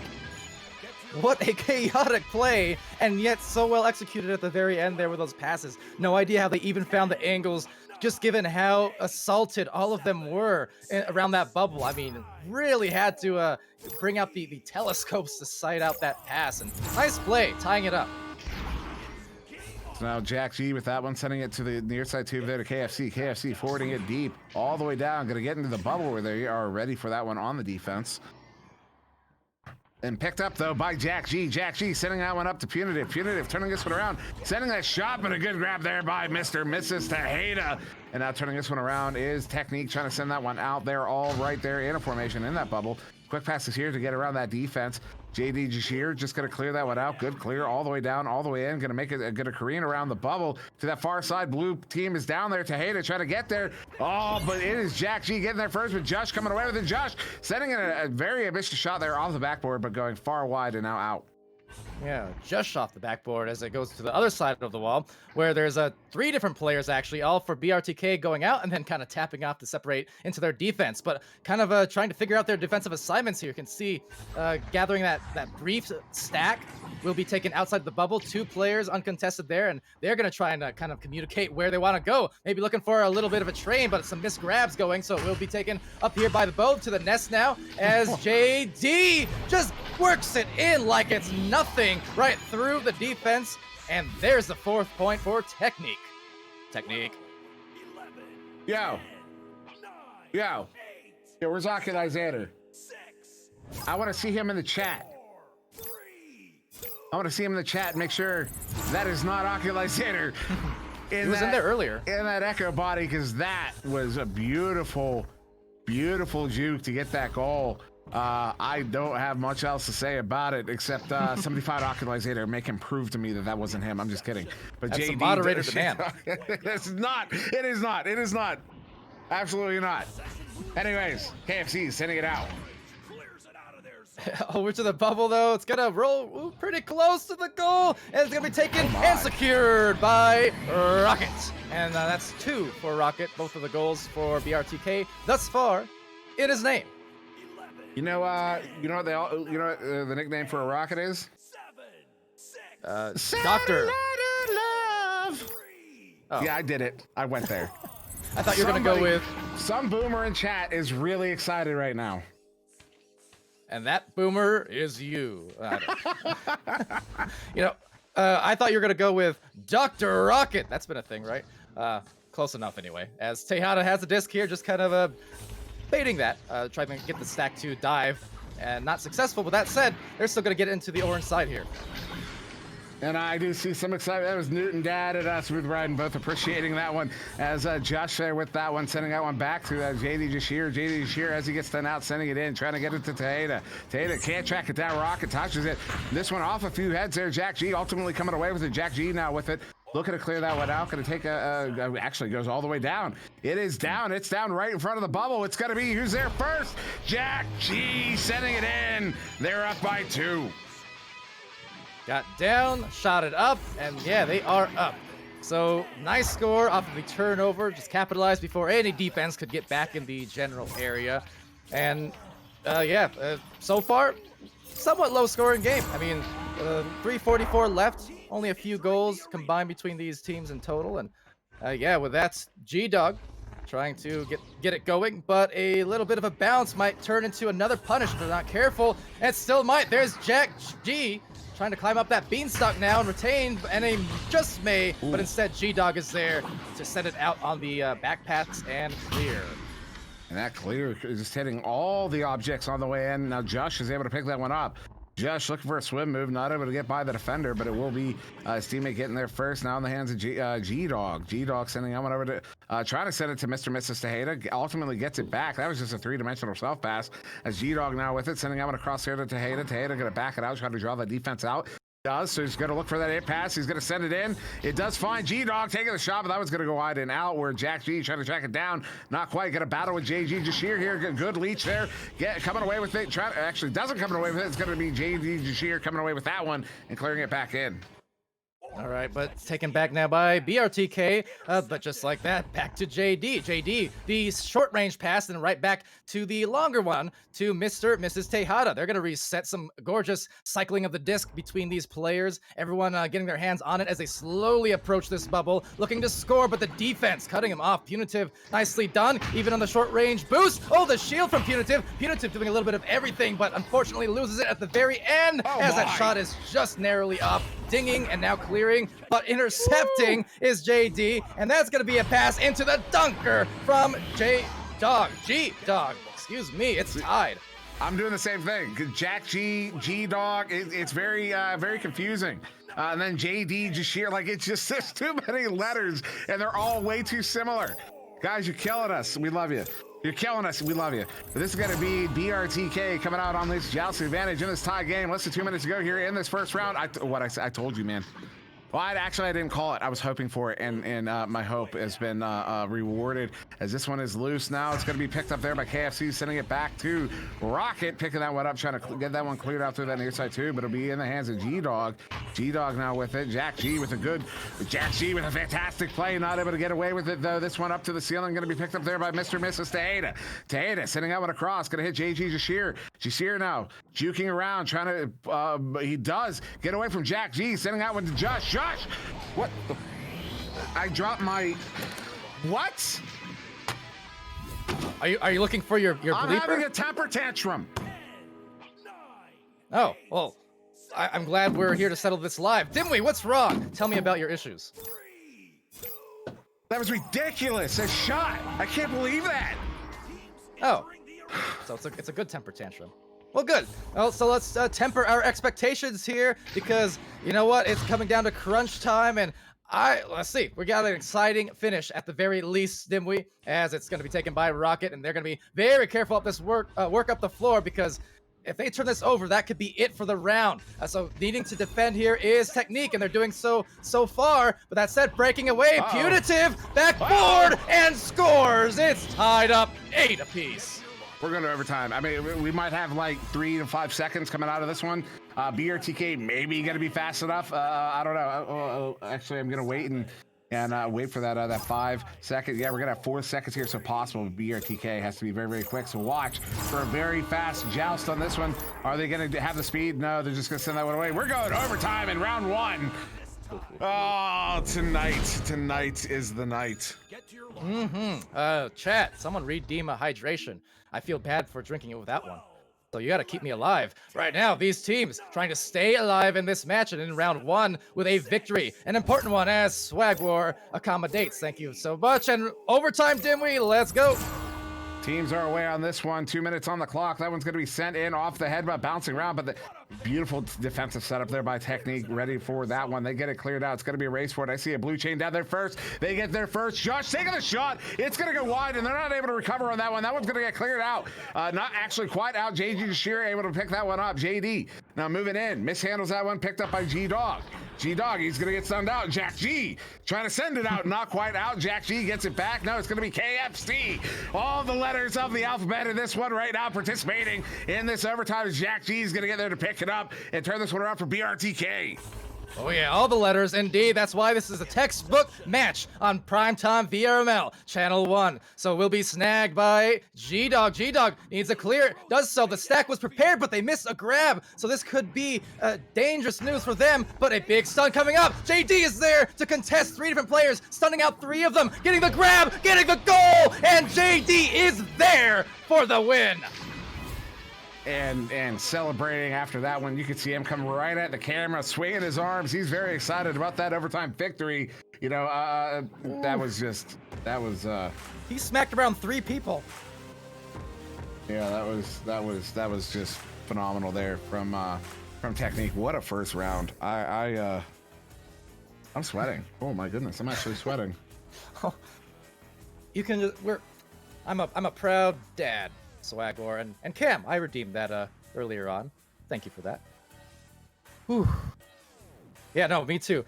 What a chaotic play, and yet so well executed at the very end there with those passes. No idea how they even found the angles, just given how assaulted all of them were around that bubble. I mean, really had to bring out the telescopes to sight out that pass, and nice play, tying it up. So now Jack G with that one, sending it to the near side tube there to KFC. KFC forwarding it deep all the way down. Going to get into the bubble where they are ready for that one on the defense. And picked up, though, by Jack G. Jack G sending that one up to Punitive. Punitive turning this one around, sending that shot, but a good grab there by Mr. and Mrs. Tejada. And now turning this one around is Technique, trying to send that one out there, all right there in a formation in that bubble. Quick passes here to get around that defense. JD Jashir just going to clear that one out. Good clear all the way down, all the way in. Going to make it going to careen around the bubble to that far side. Blue team is down there. Tejada trying to get there. Oh, but it is Jack G getting there first with Josh coming away with it. Josh sending in a very ambitious shot there off the backboard, but going far wide and now out. Yeah, just off the backboard as it goes to the other side of the wall, where there's 3 different players actually, all for BRTK going out and then kind of tapping off to separate into their defense, but kind of trying to figure out their defensive assignments here. You can see gathering that brief stack will be taken outside the bubble. 2 players uncontested there, and they're going to try and kind of communicate where they want to go. Maybe looking for a little bit of a train, but some missed grabs going, so it will be taken up here by the boat to the nest now as JD just works it in like it's nothing right through the defense, and there's the 4th point for Technique. Technique. Yo, where's Alexander? I want to see him in the chat. I want to see him in the chat and make sure that is not Alexander. He was in there earlier. In that Echo body, because that was a beautiful, beautiful juke to get that goal. I don't have much else to say about it except somebody find Alexander, make him prove to me that wasn't him. I'm just kidding. But That's JD, a moderator demand. It's not. It is not. It is not. Absolutely not. Anyways, KFC is sending it out. Over to the bubble, though. It's gonna roll pretty close to the goal, and it's gonna be taken and secured by Rocket. And that's 2 for Rocket. Both of the goals for BRTK thus far in his name. You know what the nickname for a rocket is? Doctor. Love. Oh. Yeah, I did it. I went there. I thought you were gonna go with. Some boomer in chat is really excited right now. And that boomer is you. I thought you were going to go with Dr. Rocket. That's been a thing, right? Close enough anyway. As Tejada has a disc here, just kind of baiting that, trying to get the stack to dive, and not successful. But that said, they're still going to get into the orange side here. And I do see some excitement. That was Newton Dad and Smooth Riding, both appreciating that one. As Josh there with that one, sending that one back to JD Jashir. JD Jashir, as he gets done out, sending it in, trying to get it to Tejeda. Tejeda can't track it down. Rocket touches it. This one off a few heads there. Jack G ultimately coming away with it. Jack G now with it. Looking to clear that one out. Going to take actually goes all the way down. It is down. It's down right in front of the bubble. It's going to be who's there first. Jack G sending it in. They're up by 2. Got down, shot it up, and yeah, they are up. So nice score off of the turnover, just capitalized before any defense could get back in the general area. And so far, somewhat low scoring game. I mean, 3:44 left, only a few goals combined between these teams in total. And with that, G-Dog trying to get it going, but a little bit of a bounce might turn into another punish if they're not careful. And it still might. There's Jack G trying to climb up that beanstalk now and retain, and he just may, but instead G-Dog is there to send it out on the back pass and clear. And that clear is just hitting all the objects on the way in. Now Josh is able to pick that one up. Josh looking for a swim move, not able to get by the defender, but it will be his teammate getting there first. Now in the hands of G-Dog. G-Dog sending that one over to, trying to send it to Mr. and Mrs. Tejeda. Ultimately gets it back. That was just a 3-dimensional self pass. As G-Dog now with it, sending that one across here to Tejeda. Tejeda going to back it out, trying to draw the defense out. Does, so he's going to look for that hit pass. He's going to send it in. It does find G-Dog taking the shot, but that one's going to go wide and out where Jack G trying to track it down. Not quite. Going to battle with JG Jashir here. Good leech there. Coming away with it. Actually doesn't coming away with it. It's going to be JG Jashir coming away with that one and clearing it back in. All right, but taken back now by BRTK, but just like that, back to JD. JD, the short-range pass, and right back to the longer one to Mr. Mrs. Tejada. They're going to reset some gorgeous cycling of the disc between these players. Everyone getting their hands on it as they slowly approach this bubble, looking to score, but the defense cutting him off. Punitive, nicely done, even on the short-range boost. Oh, the shield from Punitive. Punitive doing a little bit of everything, but unfortunately loses it at the very end that shot is just narrowly off, dinging, and now clearing, but intercepting is JD, and that's going to be a pass into the dunker from G-Dog. Excuse me, it's tied. I'm doing the same thing. Jack G, G-Dog, it's very, very confusing. And then JD, Jashir, like it's just there's too many letters, and they're all way too similar. Guys, you're killing us. We love you. You're killing us. We love you. But this is going to be BRTK coming out on this jousting advantage in this tie game. Less than 2 minutes to go here in this first round. I told you, man. Well, I didn't call it. I was hoping for it, and my hope has been rewarded as this one is loose now. It's going to be picked up there by KFC, sending it back to Rocket, picking that one up, trying to get that one cleared out through that near side too, but it'll be in the hands of G-Dog. G-Dog now with it. Jack G with a fantastic play, not able to get away with it though. This one up to the ceiling, going to be picked up there by Mr. and Mrs. Tejeda. Tejeda sending that one across, going to hit JG Jashir. Jashir now juking around, trying to, he does get away from Jack G, sending that one to Josh. What the? I dropped my. What? Are you looking for your bleeper? I'm having a temper tantrum. Oh, well, I'm glad we're here to settle this live. Dimwi, what's wrong? Tell me about your issues. That was ridiculous. A shot. I can't believe that. Oh, so it's a good temper tantrum. Well, good. Well, so let's temper our expectations here because you know what? It's coming down to crunch time, and let's see. We got an exciting finish at the very least, Dimwi, as it's going to be taken by Rocket, and they're going to be very careful up this work up the floor because if they turn this over, that could be it for the round. So needing to defend here is technique, and they're doing so far. But that said, breaking away, Punitive backboard and scores. It's tied up 8 apiece. We're going to overtime. I mean, we might have like 3 to 5 seconds coming out of this one. BRTK maybe going to be fast enough. I don't know. Actually, I'm going to wait and wait for that 5 second. Yeah, we're going to have 4 seconds here, so possible. BRTK has to be very, very quick. So watch for a very fast joust on this one. Are they going to have the speed? No, they're just going to send that one away. We're going overtime in round 1. Oh, tonight is the night. Chat, someone read Dima hydration. I feel bad for drinking it with that one. So you gotta keep me alive. Right now, these teams trying to stay alive in this match and in round 1 with a victory. An important one as Swag War accommodates. Thank you so much. And overtime, Dimwi, let's go. Teams are away on this one. 2 minutes on the clock. That one's going to be sent in off the head, but bouncing around. But Beautiful defensive setup there by Technique, ready for that one. They get it cleared out. It's going to be a race for it. I see a blue chain down there first. They get there first. Josh taking the shot. It's going to go wide, and they're not able to recover on that one. That one's going to get cleared out. Not actually quite out. JD Shearer able to pick that one up. JD now moving in. Mishandles that one. Picked up by G-Dog. G-Dog, he's going to get stunned out. Jack G trying to send it out. Not quite out. Jack G gets it back. No, it's going to be KFC. All the letters of the alphabet in this one right now participating in this overtime. Jack G is going to get there to pick it up and turn this one around for BRTK. Oh yeah, all the letters, indeed. That's why this is a textbook match on Primetime VRML, Channel 1. So we'll be snagged by G-Dog. G-Dog needs a clear, does so. The stack was prepared, but they missed a grab. So this could be dangerous news for them, but a big stun coming up. JD is there to contest 3 different players, stunning out 3 of them, getting the grab, getting the goal, and JD is there for the win. And celebrating after that one. You could see him come right at the camera, swinging his arms. He's very excited about that overtime victory. You know, that was He smacked around 3 people. yeah, that was just phenomenal there from Technique. What a first round. I'm sweating. Oh my goodness, I'm actually sweating. You can just, I'm a proud dad. Swagor and Cam, I redeemed that earlier on. Thank you for that. Whew. Yeah, no, me too.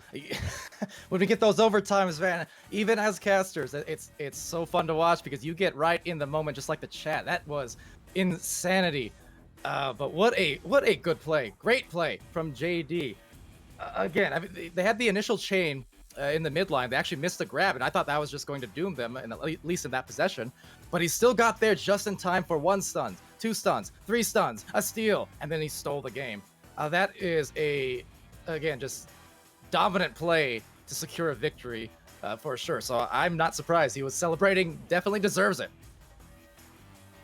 When we get those overtimes, man, even as casters, it's so fun to watch because you get right in the moment, just like the chat. That was insanity. But what a good play, great play from JD. Again, I mean, they had the initial chain in the midline. They actually missed the grab, and I thought that was just going to doom them, at least in that possession. But he still got there just in time for 1 stun, 2 stuns, 3 stuns, a steal, and then he stole the game. That is again, just dominant play to secure a victory for sure. So I'm not surprised. He was celebrating, definitely deserves it.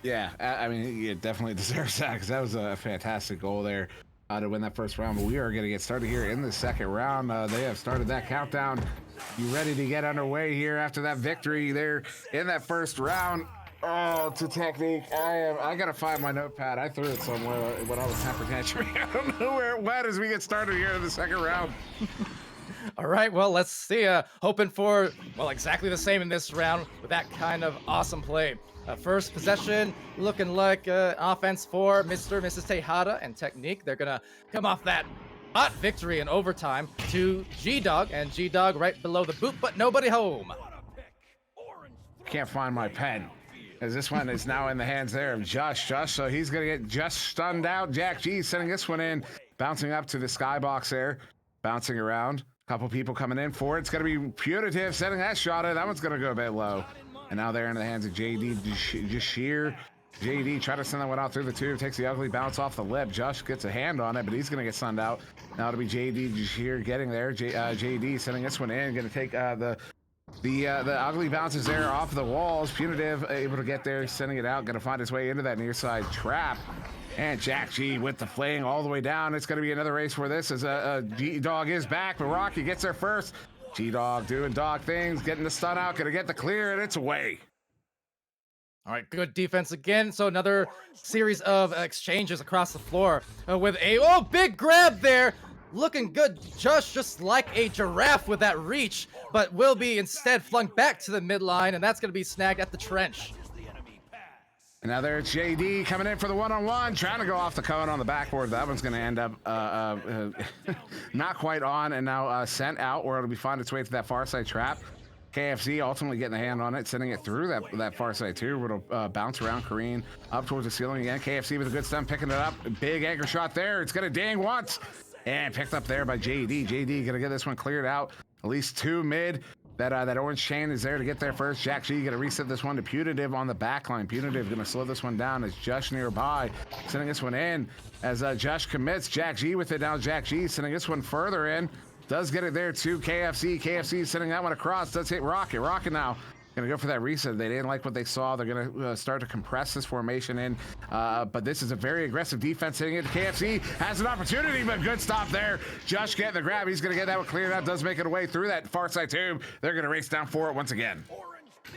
Yeah, I mean, it definitely deserves that because that was a fantastic goal there to win that first round. But we are going to get started here in the second round. They have started that countdown. You ready to get underway here after that victory there in that first round? Oh, to Technique. I gotta find my notepad. I threw it somewhere when I was temper tantruming. I don't know where it went as we get started here in the second round. All right, well, let's see. Hoping for, well, exactly the same in this round with that kind of awesome play. First possession looking like offense for Mr. and Mrs. Tejada and Technique. They're gonna come off that hot victory in overtime to G-Dog, and G-Dog right below the boot, but nobody home. Can't find my pen, as this one is now in the hands there of Josh. So he's gonna get just stunned out. Jack G sending this one in, bouncing up to the skybox there, bouncing around. A couple people coming in for it. It's gonna be Punitive sending that shot in. That one's gonna go a bit low. And now they're in the hands of JD Jashir. JD try to send that one out through the tube, takes the ugly bounce off the lip. Josh gets a hand on it, but he's going to get sunned out. Now it'll be JD Jashir getting there. JD sending this one in, going to take the ugly bounces there off the walls. Punitive able to get there, sending it out, going to find his way into that near side trap. And Jack G with the fling all the way down. It's going to be another race for this as G-Dog is back, but Rocky gets there first. G-Dog doing dog things, getting the stun out, gonna get the clear, and it's away. All right, good defense again. So another series of exchanges across the floor with a big grab there. Looking good, just like a giraffe with that reach, but will be instead flung back to the midline, and that's gonna be snagged at the trench. And now there's JD coming in for the one-on-one, trying to go off the cone on the backboard. That one's going to end up not quite on, and now sent out, or it'll be find its way to that far side trap. KFC ultimately getting a hand on it, sending it through that far side too. It'll bounce around Kareem up towards the ceiling again. KFC with a good stun, picking it up. Big anchor shot there. It's going to ding once, and picked up there by JD. JD going to get this one cleared out. At least 2 mid. That orange chain is there to get there first. Jack G going to reset this one to Punitive on the back line. Punitive going to slow this one down as Josh nearby, sending this one in as Josh commits. Jack G with it now. Jack G sending this one further in. Does get it there to KFC. KFC sending that one across. Does hit Rocket. Rocket now going to go for that reset. They didn't like what they saw. They're going to start to compress this formation in. But this is a very aggressive defense hitting it. KFC has an opportunity, but good stop there. Josh getting the grab. He's going to get that one cleared out. Does make it away through that far side tube. They're going to race down for it once again.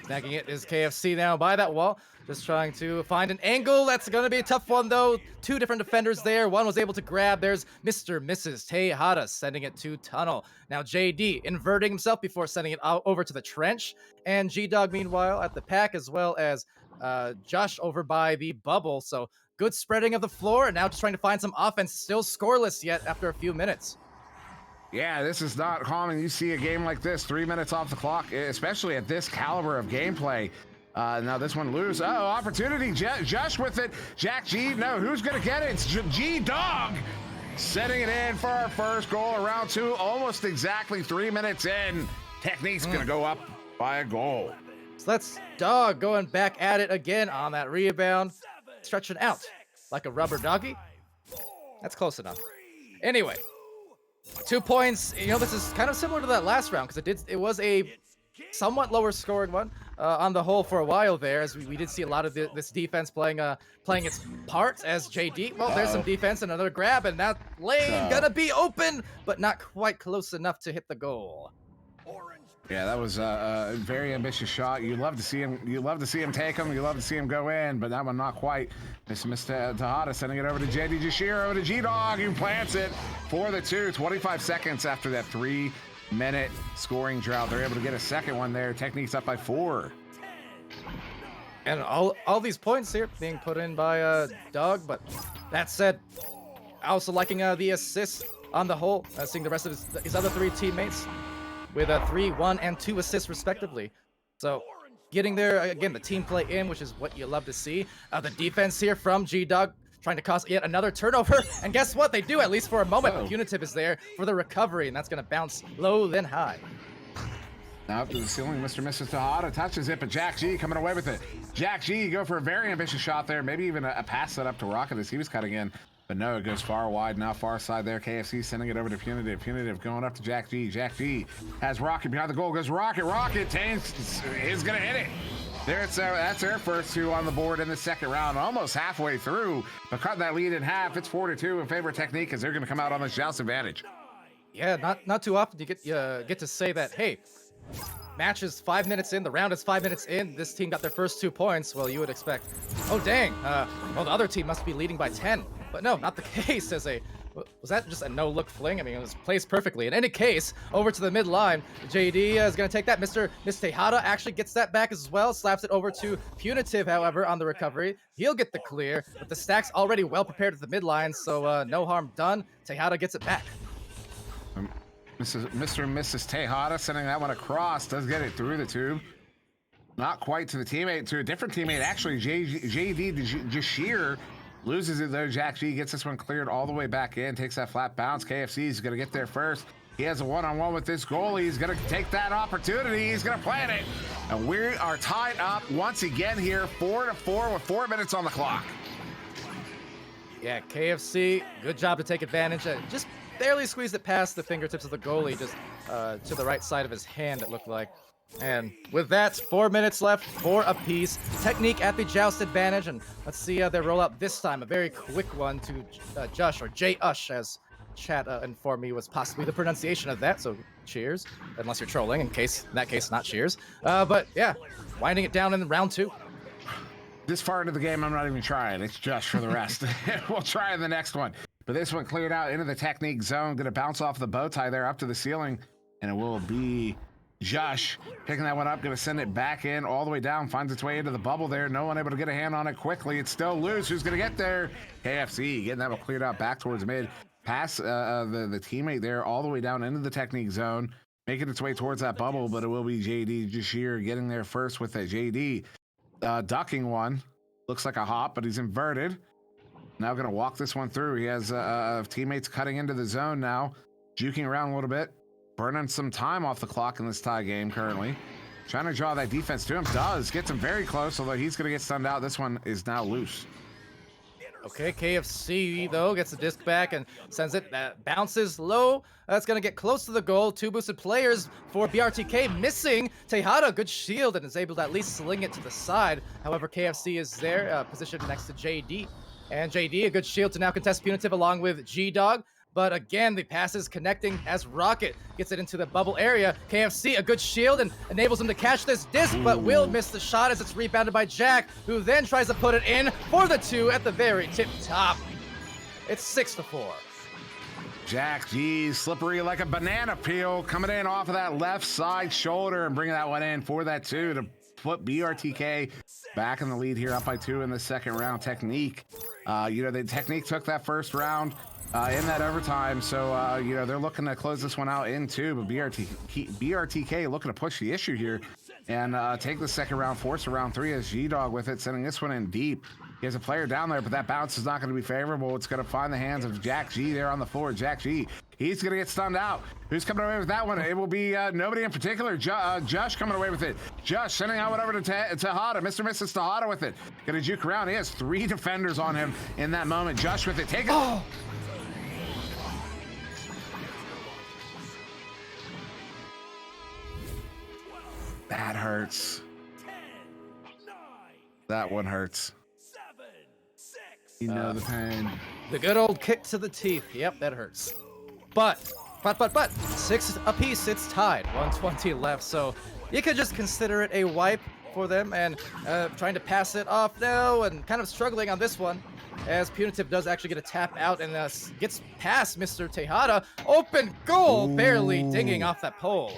Snagging it is KFC now by that wall. Just trying to find an angle. That's going to be a tough one, though. Two different defenders there. One was able to grab. There's Mr. Mrs. Tejada sending it to Tunnel. Now JD inverting himself before sending it out over to the trench. And G-Dog, meanwhile, at the pack, as well as Josh over by the bubble. So good spreading of the floor. And now just trying to find some offense. Still scoreless yet after a few minutes. Yeah, this is not common. You see a game like this, 3 minutes off the clock, especially at this caliber of gameplay. Now this one lose. Oh, opportunity. Josh with it. Jack G. No, who's going to get it? It's G-Dog setting it in for our first goal of round 2. Almost exactly 3 minutes in. Technique's going to go up by a goal. So that's Dog going back at it again on that rebound. Stretching out like a rubber doggy. That's close enough. Anyway. 2 points. You know, this is kind of similar to that last round because it was a somewhat lower scoring one on the whole for a while there, as we did see a lot of this defense playing its part as JD. Well, there's some defense, another grab, and that lane gonna be open, but not quite close enough to hit the goal. Yeah, that was a very ambitious shot. You love to see him. You love to see him take him. You love to see him go in, but that one not quite. Mr. Tejada sending it over to JD Jashir, over to G-Dog, who plants it for the 2. 25 seconds after that 3-minute scoring drought, they're able to get a second one there. Technique's up by 4. And all these points here being put in by Dog, but that said, also liking the assists on the whole, seeing the rest of his other 3 teammates with 3, 1, and 2 assists respectively. So getting there, again, the team play in, which is what you love to see. The defense here from G-Dog trying to cause yet another turnover. And guess what? They do, at least for a moment. Punitive is there for the recovery, and that's going to bounce low then high. Now up to the ceiling, Mr. and Mrs. Tejada touches it, but Jack G coming away with it. Jack G go for a very ambitious shot there, maybe even a pass set up to Rocket as he was cutting in. But no, it goes far wide, now far side there. KFC sending it over to Punitive. Punitive going up to Jack G. Jack G has Rocket behind the goal, goes Rocket. Rocket is going to hit it. That's their first 2 on the board in the second round, almost halfway through. But cutting that lead in half, it's 4-2 in favor of Technique as they're going to come out on this joust advantage. Yeah, not too often you get to say that, hey, match is 5 minutes in, the round is 5 minutes in, this team got their first 2 points. Well, you would expect, oh dang, well, the other team must be leading by 10. But no, not the case. Was that just a no-look fling? I mean, it was placed perfectly. In any case, over to the mid-line, JD is going to take that. Miss Tejada actually gets that back as well, slaps it over to Punitive, however, on the recovery. He'll get the clear, but the stack's already well prepared at the mid-line, so no harm done. Tejada gets it back. Mr. and Mrs. Tejada sending that one across, does get it through the tube. Not quite to the teammate, to a different teammate, actually, JD Jashir. Loses it though. Jack G gets this one cleared all the way back in, takes that flat bounce. KFC is going to get there first. He has a one-on-one with this goalie. He's going to take that opportunity. He's going to plant it. And we are tied up once again here, 4-4 with 4 minutes on the clock. Yeah, KFC, good job to take advantage. Just barely squeezed it past the fingertips of the goalie, just to the right side of his hand, it looked like. And with that, 4 minutes left, 4 apiece. Technique at the joust advantage, and let's see how they roll out this time. A very quick one to Josh, or J-Ush, as chat informed me was possibly the pronunciation of that, so cheers. Unless you're trolling, in that case, not cheers. But yeah, winding it down in round 2. This far into the game, I'm not even trying. It's just for the rest. We'll try in the next one. But this one cleared out into the technique zone. Going to bounce off the bow tie there up to the ceiling, and it will be Josh picking that one up, going to send it back in all the way down, finds its way into the bubble there. No one able to get a hand on it quickly. It's still loose. Who's going to get there? KFC getting that one cleared out back towards mid. Pass the teammate there all the way down into the technique zone, making its way towards that bubble, but it will be JD Jashir getting there first with that. JD ducking one. Looks like a hop, but he's inverted. Now going to walk this one through. He has teammates cutting into the zone now, juking around a little bit. Burning some time off the clock in this tie game currently. Trying to draw that defense to him. Does. Gets him very close, although he's going to get stunned out. This one is now loose. Okay, KFC, though, gets the disc back and sends it. That bounces low. That's going to get close to the goal. 2 boosted players for BRTK. Missing. Tejada, good shield, and is able to at least sling it to the side. However, KFC is there, positioned next to JD. And JD, a good shield to now contest Punitive along with G-Dog. but again, the pass is connecting as Rocket gets it into the bubble area. KFC, a good shield, and enables him to catch this disc, but will miss the shot as it's rebounded by Jack, who then tries to put it in for the 2 at the very tip top. It's 6-4. Jack G, slippery like a banana peel, coming in off of that left side shoulder and bringing that one in for that 2 to put BRTK back in the lead here, up by 2 in the second round. Technique, the Technique took that first round in that overtime, so they're looking to close this one out in 2, but BRTK looking to push the issue here and take the second round, force a round 3 as G-Dog with it, sending this one in deep. He has a player down there, but that bounce is not going to be favorable. It's going to find the hands of Jack G there on the floor. Jack G, he's going to get stunned out. Who's coming away with that one? It will be nobody in particular. Josh coming away with it. Josh sending out whatever to Tejada. Mr. Mrs. Tejada with it. Going to juke around. He has 3 defenders on him in that moment. Josh with it. Take it. Oh. That hurts. That one hurts. You know the pain. The good old kick to the teeth. Yep, that hurts. But 6 apiece. It's tied. 120 left. So you could just consider it a wipe for them, and trying to pass it off now and kind of struggling on this one, as Punitive does actually get a tap out and gets past Mr. Tejada. Open goal, barely dinging off that pole.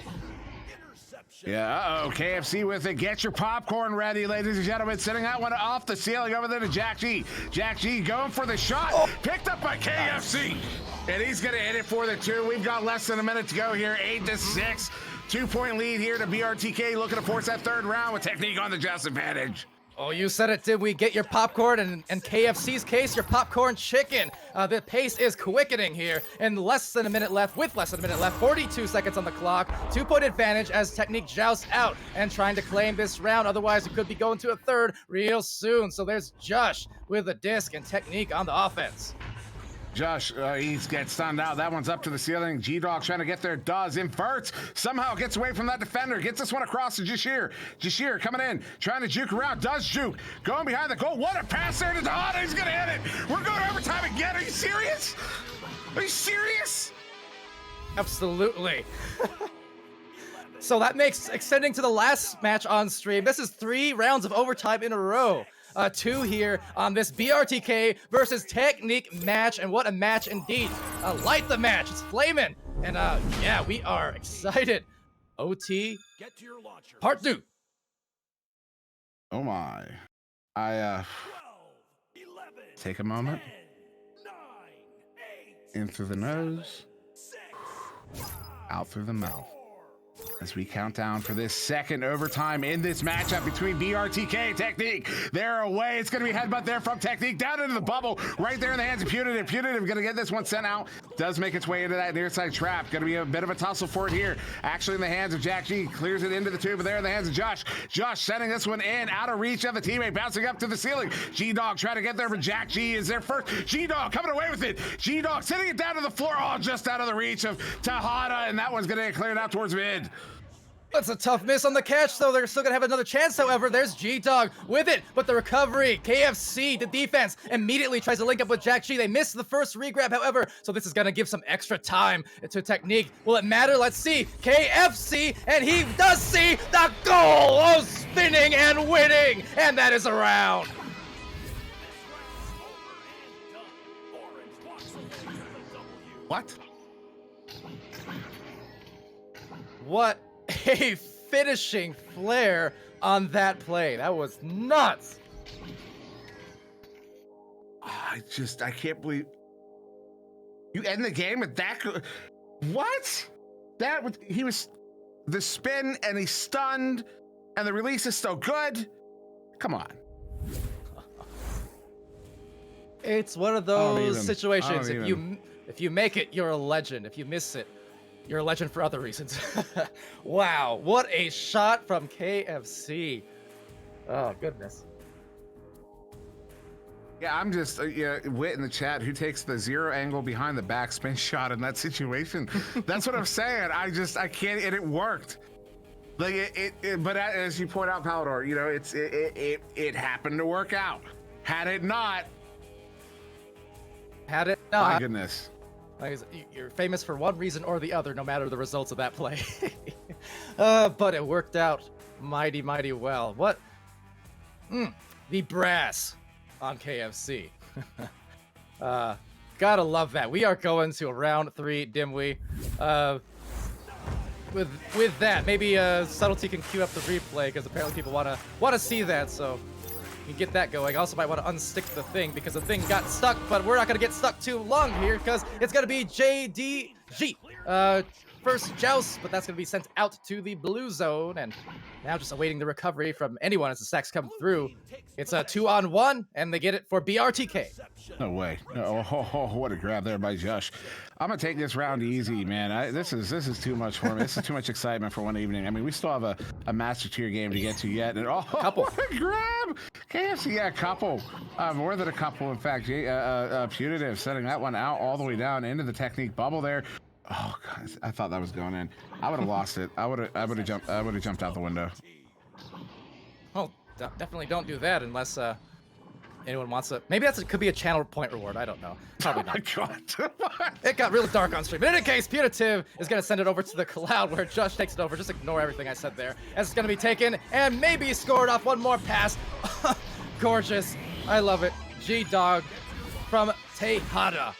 Yeah, KFC with it. Get your popcorn ready, ladies and gentlemen. Sending that one off the ceiling over there to Jack G. Jack G going for the shot. Picked up by KFC. And he's going to hit it for the 2. We've got less than a minute to go here. 8-6. 2-point lead here to BRTK, looking to force that third round with Technique on the just advantage. Oh, you said it, did we? Get your popcorn, and in KFC's case, your popcorn chicken. The pace is quickening here, and less than a minute left, 42 seconds on the clock. 2-point advantage as Technique jousts out and trying to claim this round. Otherwise, it could be going to a third real soon. So there's Josh with a disc and Technique on the offense. Josh, he's gets stunned out. That one's up to the ceiling. G-Dog trying to get there. Does. Inverts. Somehow gets away from that defender. Gets this one across to Jashir. Jashir coming in. Trying to juke around. Does juke. Going behind the goal. What a pass there to Tejada. He's going to hit it. We're going to overtime again. Are you serious? Are you serious? Absolutely. So that makes extending to the last match on stream. This is 3 rounds of overtime in a row. 2 here on this BRTK versus Technique match, and what a match indeed. Light the match, it's flaming, and yeah, we are excited. OT part 2. Oh my. I take a moment. In through the nose, out through the mouth, as we count down for this second overtime in this matchup between BRTK and Technique. They're away. It's going to be headbutt there from Technique down into the bubble, right there in the hands of Punitive. Punitive going to get this one sent out. Does make its way into that near side trap. Going to be a bit of a tussle for it here. Actually in the hands of Jack G. Clears it into the tube, but there in the hands of Josh. Josh sending this one in, out of reach of the teammate, bouncing up to the ceiling. G-Dog trying to get there, but Jack G is there first. G-Dog coming away with it. G-Dog sending it down to the floor, all just out of the reach of Tejada, and that one's going to get cleared out towards mid. That's a tough miss on the catch, though. They're still going to have another chance, however. There's G-Dog with it, but the recovery. KFC, the defense, immediately tries to link up with Jack G. They missed the first regrab, however, so this is going to give some extra time to Technique. Will it matter? Let's see. KFC, and he does see the goal! Oh, spinning and winning, and that is a round. What? What a finishing flair on that play. That was nuts. I can't believe you end the game with that. What? He was the spin and he's stunned and the release is so good. Come on. It's one of those situations. If you make it, you're a legend. If you miss it, you're a legend for other reasons. Wow, what a shot from KFC. Oh, goodness. Yeah, I'm just, Wit in the chat, who takes the 0 angle behind the backspin shot in that situation? That's what I'm saying. I can't, and it worked. Like, but as you point out, Palidore, it happened to work out. Had it not. My goodness. Like, you're famous for one reason or the other, no matter the results of that play. But it worked out mighty, mighty well. What? The brass on KFC. Gotta love that. We are going to round 3, Dimwi. With that, maybe Subtlety can queue up the replay because apparently people wanna see that. So you can get that going. Also might want to unstick the thing because the thing got stuck, but we're not gonna get stuck too long here because it's gonna be JDG. First joust, but that's gonna be sent out to the blue zone, and now just awaiting the recovery from anyone as the stacks come through. It's a 2-on-1, and they get it for BRTK. No way. Oh, what a grab there by Josh. I'm gonna take this round easy, man. This is too much for me. This is too much excitement for one evening. I mean, we still have a master tier game to get to yet. And couple. What a grab! KFC, yeah, couple. More than a couple, in fact. Punitive setting that one out all the way down into the technique bubble there. Oh God, I thought that was going in. I would have lost it. I would have jumped out the window. Well, definitely don't do that unless anyone wants to. Maybe could be a channel point reward. I don't know. Probably not. Oh my God. It got really dark on stream. But in any case, Punitive is going to send it over to the cloud where Josh takes it over. Just ignore everything I said there. As it's going to be taken and maybe scored off one more pass. Gorgeous. I love it. G-Dog from Tejada.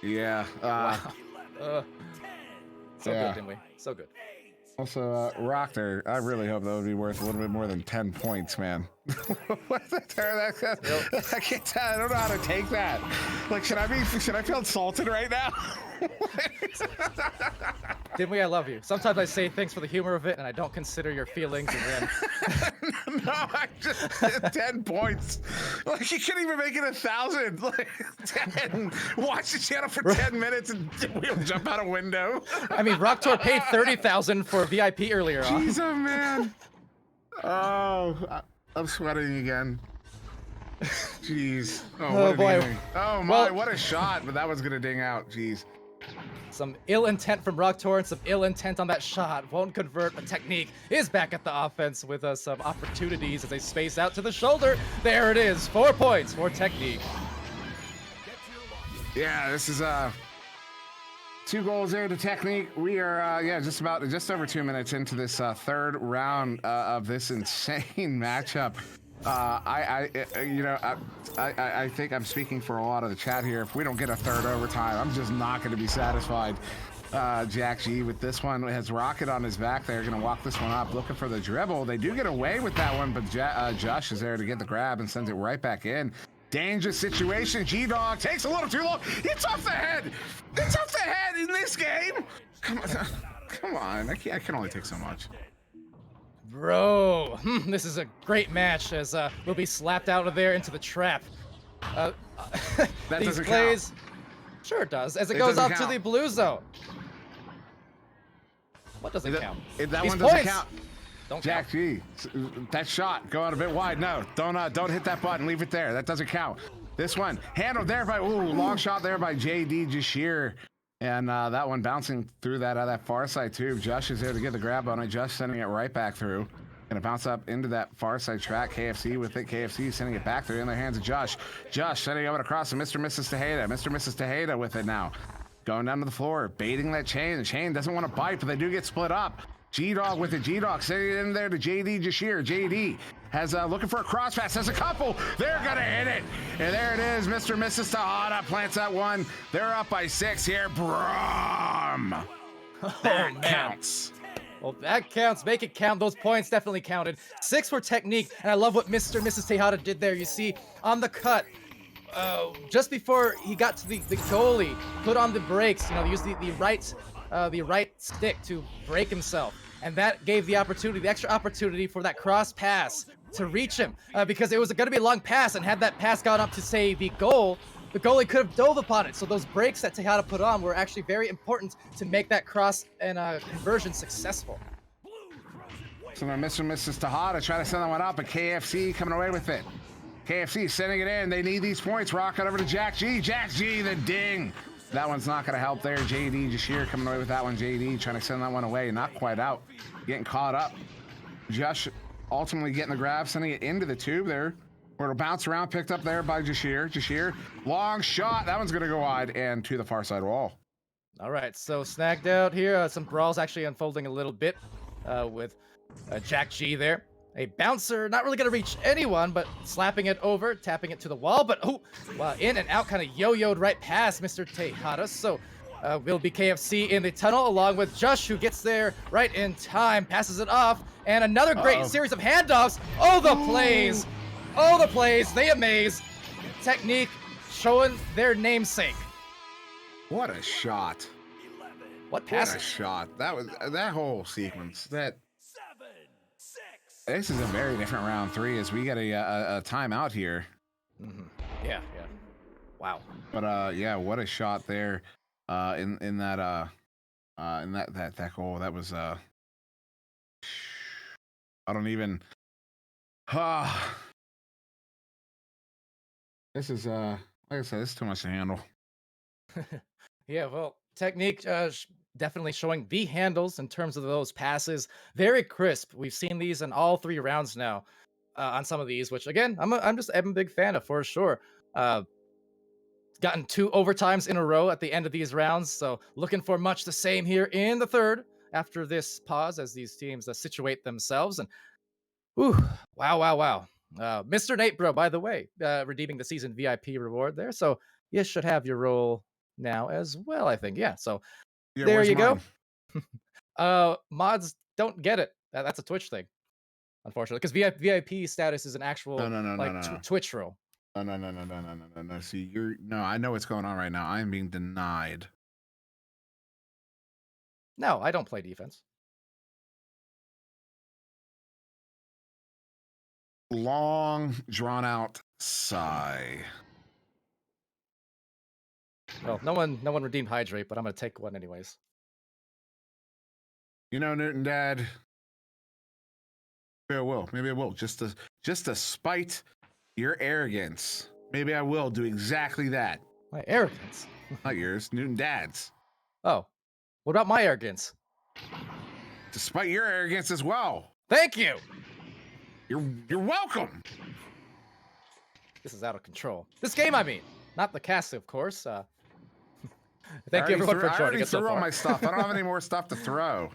Yeah. Wow. So yeah. good, didn't we? So good. Also, Rock there. I really hope that would be worth a little bit more than 10 points, man. What's the turn? I can't tell. I don't know how to take that. Like, should I feel insulted right now? Dimwi, I love you. Sometimes I say things for the humor of it, and I don't consider your feelings. And then... No, I just 10 points. Like, you couldn't even make it 1,000. Like 10. Watch the channel for 10 minutes and we'll jump out a window. I mean, Rocktor paid 30,000 for VIP earlier on. Jeez, oh man. Oh, I'm sweating again. Jeez. Oh boy. Oh my, Well, what a shot! But that was gonna ding out. Jeez. Some ill intent from Rocktor and some ill intent on that shot. Won't convert, but Technique is back at the offense with some opportunities as they space out to the shoulder. There it is. 4 points for Technique. Yeah, this is 2 goals there to Technique. We are just over 2 minutes into this third round of this insane matchup. I think I'm speaking for a lot of the chat here. If we don't get a third overtime, I'm just not going to be satisfied. Jack G with this one has Rocket on his back. They're going to walk this one up, looking for the dribble. They do get away with that one, but Josh is there to get the grab and sends it right back in. Dangerous situation. G-Dog takes a little too long. It's off the head. It's off the head in this game. Come on. I can only take so much. Bro, this is a great match as we'll be slapped out of there into the trap. That these doesn't plays, count. Sure it does, as it goes off to count. the blue zone. What doesn't count? That These one doesn't points count. don't Jack count. G, that shot going a bit wide. No, don't hit that button. Leave it there. That doesn't count. This one handled there by long shot there by JD Jashir. And that one bouncing through that far side tube. Josh is there to get the grab on it. Josh sending it right back through. Gonna bounce up into that far side track. KFC with it. KFC sending it back through in their hands of Josh. Josh sending it across to Mr. Mrs. Tejada. Mr. Mrs. Tejada with it now. Going down to the floor, baiting that chain. The chain doesn't want to bite, but they do get split up. G-Dog with it. G-Dog sending it in there to JD Jashir. JD has looking for a cross pass. Has a couple. They're gonna hit it. And there it is. Mr. and Mrs. Tejada plants that one. They're up by 6 here. Brom. That counts. Well, that counts. Make it count. Those points definitely counted. 6 for Technique, and I love what Mr. and Mrs. Tejada did there. You see, on the cut, just before he got to the goalie, put on the brakes. You know, use the right stick to brake himself, and that gave the extra opportunity for that cross pass to reach him, because it was going to be a long pass, and had that pass gone up to say the goal, the goalie could have dove upon it. So those brakes that Tejada put on were actually very important to make that cross and conversion successful. So now Mr. and Mrs. Tejada trying to send that one up, but KFC coming away with it. KFC sending it in. They need these points. Rocket over to Jack G. Jack G, the ding. That one's not going to help there. JD Jashir coming away with that one. JD trying to send that one away. Not quite out. Getting caught up. Josh ultimately getting the grab, sending it into the tube there. Little bounce around, picked up there by Jashir. Jashir, long shot. That one's going to go wide and to the far side wall. All right, so snagged out here. Some brawls actually unfolding a little bit with Jack G there. A bouncer, not really going to reach anyone, but slapping it over, tapping it to the wall. But in and out, kind of yo-yoed right past Mr. Tejada. So will be KFC in the tunnel along with Josh, who gets there right in time, passes it off, and another great series of handoffs. Oh, the plays! Oh, the plays! They amaze. Technique showing their namesake. What a shot! What pass? What a shot! That was that whole sequence. This is a very different round 3 as we get a timeout here. Mm-hmm. Yeah. Wow. But yeah, what a shot there. In that goal. That was I don't even. This is like I said, this is too much to handle. Yeah, well, technique definitely showing the handles in terms of those passes. Very crisp. We've seen these in all 3 rounds now on some of these, which again, I'm a big fan of for sure. Gotten 2 overtimes in a row at the end of these rounds, so looking for much the same here in the third after this pause as these teams situate themselves. And wow. Mr. Nate Bro, by the way, redeeming the season VIP reward there, so you should have your role now as well, I think. Yeah, so Yeah, there you mine? go. Mods don't get it. That's a Twitch thing, unfortunately, because VIP status is an actual No. Twitch role. No. See, I know what's going on right now. I am being denied. No, I don't play defense. Long, drawn out sigh. Well, no one redeemed hydrate, but I'm gonna take one anyways. You know, Newton Dad. Maybe I will. Just to spite your arrogance. Maybe I will do exactly that. My arrogance? Not yours, Newton Dad's. Oh, what about my arrogance? To spite your arrogance as well. Thank you. You're welcome. This is out of control. This game, I mean, not the cast, of course. Thank you everyone for joining us so far. I already threw all my stuff. I don't have any more stuff to throw.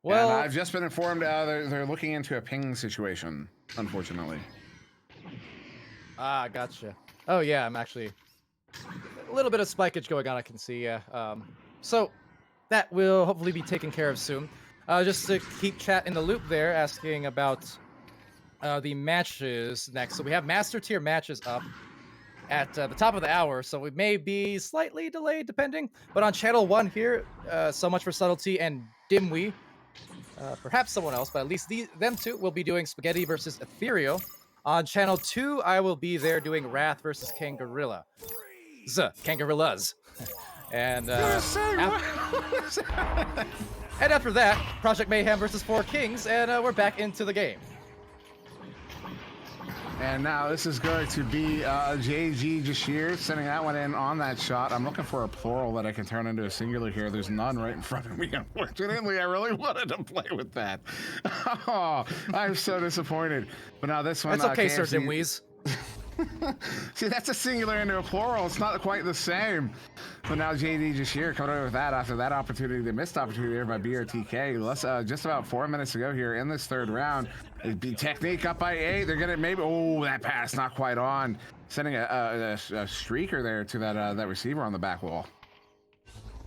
Well, and I've just been informed they're looking into a ping situation, unfortunately. Ah, gotcha. Oh yeah, I'm actually a little bit of spikeage going on. I can see. So that will hopefully be taken care of soon. Just to keep chat in the loop there, asking about the matches next. So we have Master Tier matches up at the top of the hour, so we may be slightly delayed depending. But on Channel 1 here, So Much for Subtlety and Dimwi, perhaps someone else, but at least them two will be doing Spaghetti versus Ethereal. On Channel 2, I will be there doing Wrath versus Kangarilla. Kangarillas. And and after that, Project Mayhem versus 4 Kings, and we're back into the game. And now this is going to be JG Jashir sending that one in on that shot. I'm looking for a plural that I can turn into a singular here. There's none right in front of me, unfortunately. I really wanted to play with that. Oh, I'm so disappointed. But now this one... It's okay, SirDimwi. See, that's a singular into a plural. It's not quite the same. But now JD Jashir coming over with that after that opportunity, the missed opportunity there by BRTK. Just about 4 minutes ago here in this third round. Technique up by 8. They're gonna maybe that pass not quite on. Sending a streaker there to that receiver on the back wall.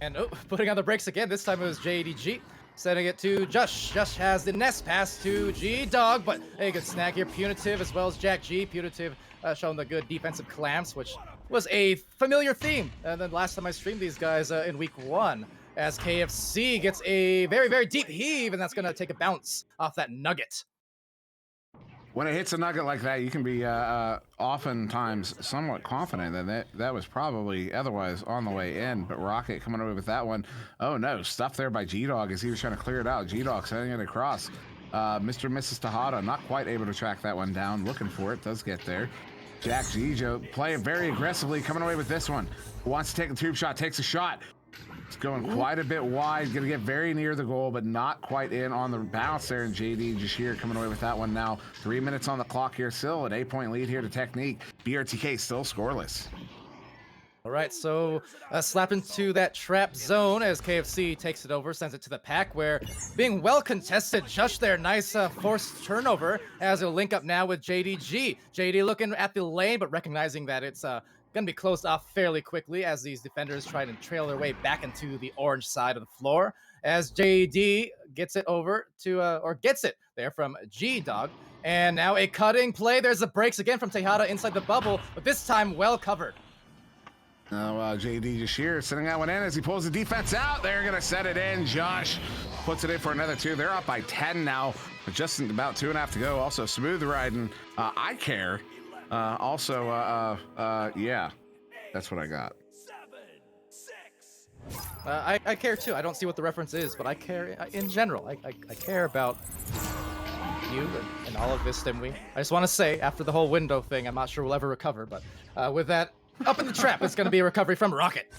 And putting on the brakes again. This time it was JDG. Sending it to Josh. Josh has the nest pass to G-Dog, but a good snag here. Punitive as well as Jack G. Punitive showing the good defensive clamps, which was a familiar theme. And then last time I streamed these guys in week 1, as KFC gets a very, very deep heave, and that's going to take a bounce off that nugget. When it hits a nugget like that, you can be oftentimes somewhat confident that was probably otherwise on the way in. But Rocket coming away with that one. Oh no, stuff there by G-Dog as he was trying to clear it out. G-Dog sending it across. Mr. and Mrs. Tejada not quite able to track that one down. Looking for it, does get there. Jack G-Joe playing very aggressively, coming away with this one. Wants to take the tube shot, takes a shot. It's going quite a bit wide. Going to get very near the goal, but not quite in on the bounce there. And JD Jashir coming away with that one now. 3 minutes on the clock here. Still an 8-point lead here to Technique. BRTK still scoreless. All right, so slap into that trap zone as KFC takes it over, sends it to the pack, where being well contested, just there, nice forced turnover as it'll link up now with JDG. JD looking at the lane, but recognizing that it's gonna be closed off fairly quickly as these defenders try to trail their way back into the orange side of the floor. As JD gets it over to, or gets it there from G-Dog. And now a cutting play. There's the breaks again from Tejada inside the bubble, but this time well covered. Now JD Jashir sending that one in as he pulls the defense out. They're going to set it in. Josh puts it in for another 2. They're up by 10 now, with just about 2.5 to go. Also smooth riding. I care. Yeah, that's what I got. I care too. I don't see what the reference is, but I care in general. I care about you and all of this, Dimwi. I just want to say, after the whole window thing, I'm not sure we'll ever recover, but with that up in the trap, it's going to be a recovery from Rocket.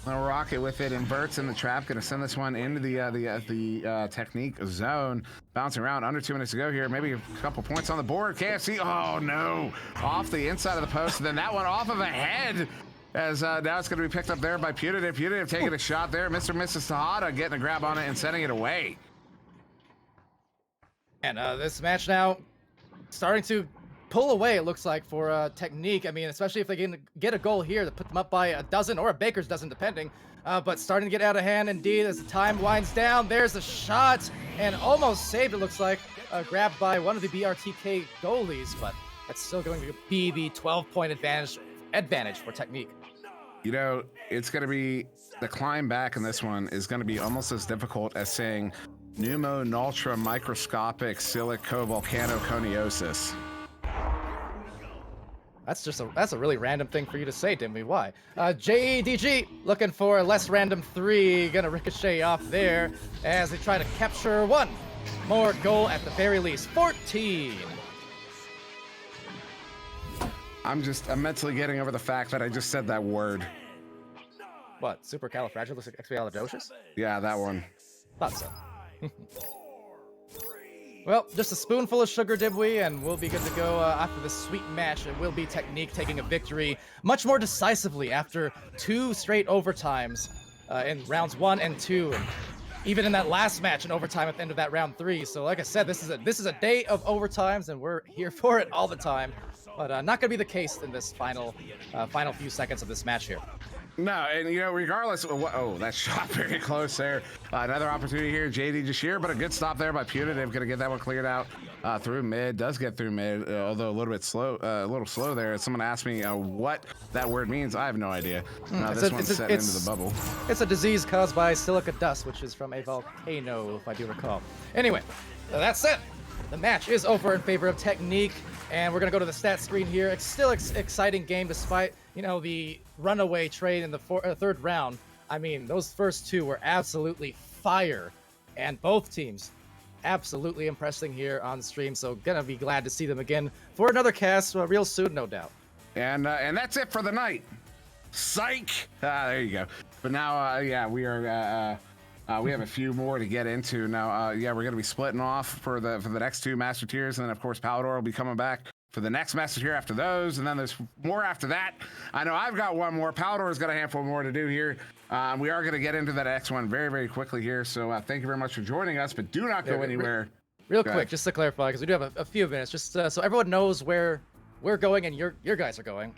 Rocket with it, inverts in the trap, going to send this one into the Technique zone. Bouncing around, under 2 minutes to go here. Maybe a couple points on the board. KFC, oh no, off the inside of the post, and then that one off of a head. As now it's going to be picked up there by Putative. Putative taking a shot there. Mr. and Mrs. Tejada getting a grab on it and sending it away. And this match now starting to pull away, it looks like, for Technique. I mean, especially if they can get a goal here to put them up by a dozen or a baker's dozen, depending. But starting to get out of hand indeed as the time winds down. There's a shot and almost saved, it looks like. Grabbed by one of the BRTK goalies, but that's still going to be the 12-point advantage for Technique. You know, it's going to be the climb back in this one is going to be almost as difficult as saying pneumonultra microscopic silicovolcanoconiosis. That's a really random thing for you to say, Dimmy. Why? JDG looking for a less random 3, gonna ricochet off there as they try to capture one more goal at the very least. 14. I'm mentally getting over the fact that I just said that word. What? Supercalifragilisticexpialidocious? Yeah, that one. Thought so. Well, just a spoonful of sugar, Dibwe, and we'll be good to go after this sweet match. It will be Technique taking a victory much more decisively after 2 straight overtimes in rounds 1 and 2, and even in that last match in overtime at the end of that round 3. So, like I said, this is a day of overtimes, and we're here for it all the time. But not going to be the case in this final few seconds of this match here. No, and you know, regardless of what, oh, that shot very close there. Another opportunity here, JD Jashir, but a good stop there by Punitive. Going to get that one cleared out through mid. Does get through mid, although a little slow there. Someone asked me what that word means. I have no idea. This one's set into the bubble. It's a disease caused by silica dust, which is from a volcano, if I do recall. Anyway, that's it. The match is over in favor of Technique, and we're going to go to the stat screen here. It's still exciting game despite, you know, the runaway trade in the third round. I mean, those first 2 were absolutely fire, and both teams absolutely impressing here on stream. So gonna be glad to see them again for another cast real soon, no doubt. And that's it for the night. Psych. There you go. But now, yeah, we are. We have a few more to get into now. Yeah, we're gonna be splitting off for the next 2 Master Tiers, and then of course Palidore will be coming back for the next Master Tier after those, and then there's more after that. I know I've got one more. Palidore's got a handful more to do here. We are gonna get into that next one very, very quickly here. So thank you very much for joining us, but do not go anywhere. Real quick, just to clarify, because we do have a few minutes, just so everyone knows where we're going and your guys are going.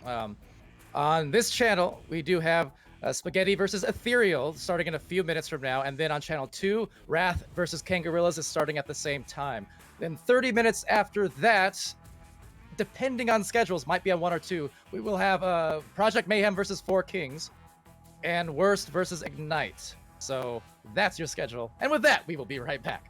On this channel, we do have Spaghetti versus Ethereal starting in a few minutes from now, and then on channel 2, Wrath versus Kangarillas is starting at the same time. Then 30 minutes after that, depending on schedules, might be on 1 or 2, we will have Project Mayhem versus 4 Kings and Worst versus Ignite. So that's your schedule. And with that, we will be right back.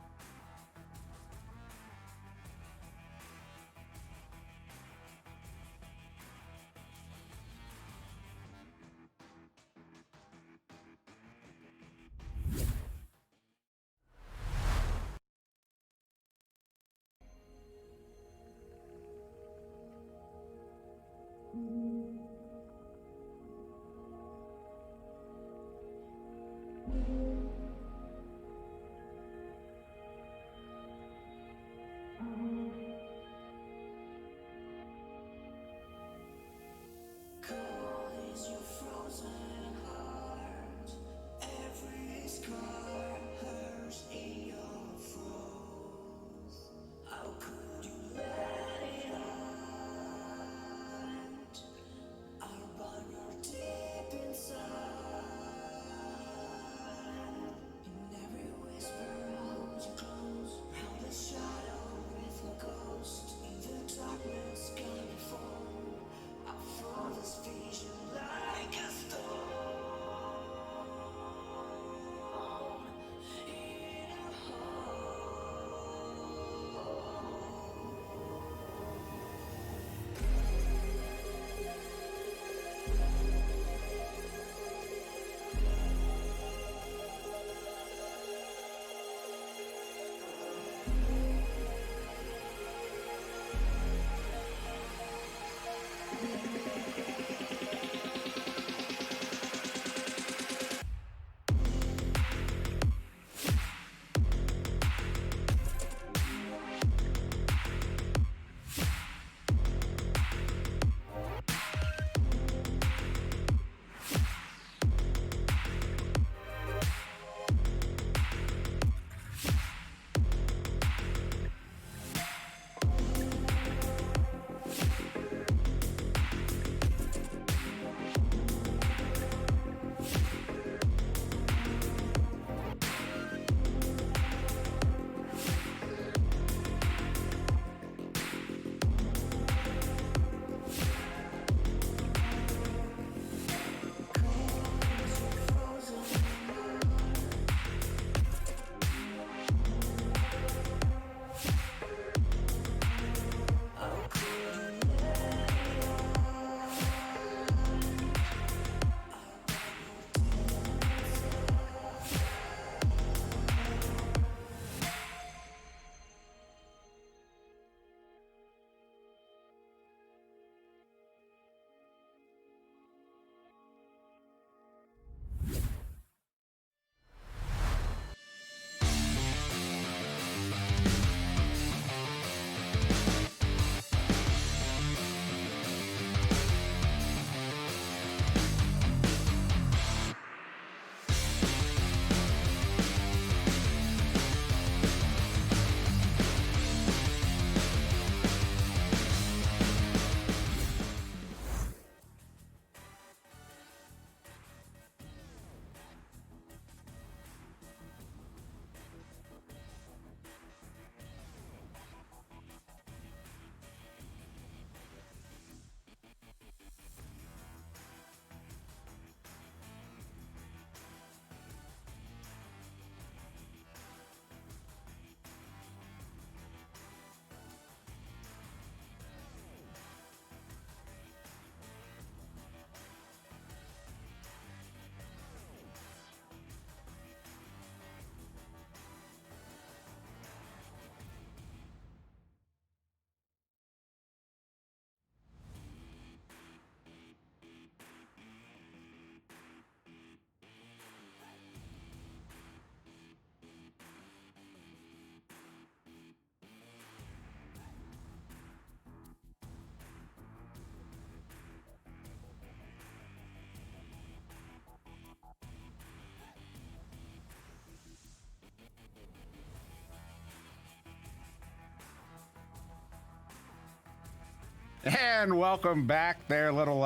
And welcome back there, little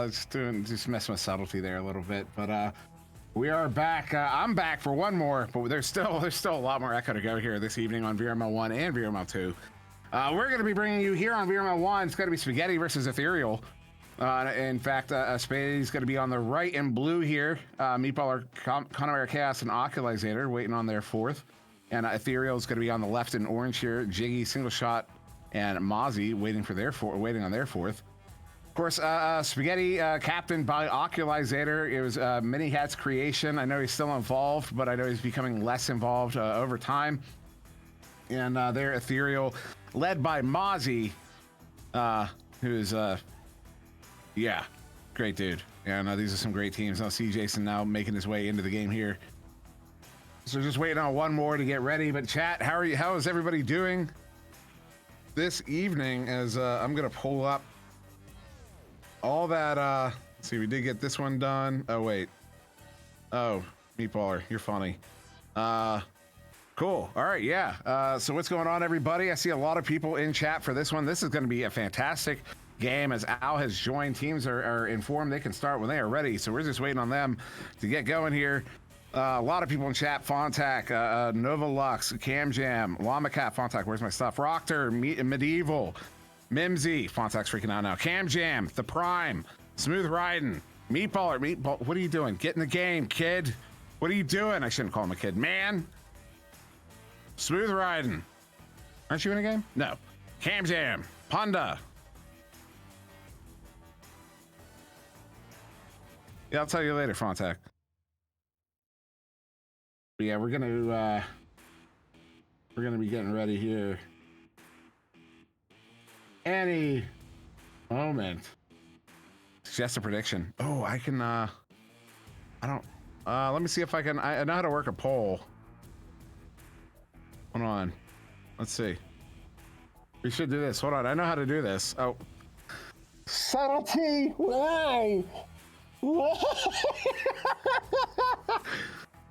just messing with subtlety there a little bit, but we are back. I'm back for one more, but there's still a lot more echo to go here this evening on VRML 1 and VRML 2. We're going to be bringing you here on VRML 1. It's going to be Spaghetti versus Ethereal. In fact, Spaghetti's going to be on the right in blue here. Meatballer, Conaware Chaos, and Oculizator waiting on their fourth, and Ethereal is going to be on the left in orange here. Jiggy, Single Shot, and Mozzie waiting on their fourth. Of course, Spaghetti, captained by Oculizator. It was Mini Hat's creation. I know he's still involved, but I know he's becoming less involved over time. And they're Ethereal, led by Mozzie, who's, yeah, great dude. And these are some great teams. I see Jason now making his way into the game here. So just waiting on one more to get ready. But chat, how is everybody doing this evening? As I'm going to pull up all that, let's see, we did get this one done. Oh, wait. Oh, Meatballer, you're funny. Cool. All right, yeah. So what's going on, everybody? I see a lot of people in chat for this one. This is going to be a fantastic game as Al has joined. Teams are informed they can start when they are ready. So we're just waiting on them to get going here. A lot of people in chat. Fontac, Nova Lux, Cam Jam, Llama Cat, Fontac, where's my stuff? Rockter, Medieval, Mimsy, Fontac's freaking out now. Cam Jam, The Prime, Smooth Riding, Meatball, what are you doing? Get in the game, kid. What are you doing? I shouldn't call him a kid. Man. Smooth Riding. Aren't you in a game? No. Cam Jam, Punda. Yeah, I'll tell you later, Fontac. But yeah, we're gonna be getting ready here any moment. Suggest a prediction. Oh, I can I don't let me see if I can. I know how to work a poll. Hold on, let's see. We should do this. Hold on, I know how to do this. Oh, subtlety. Why?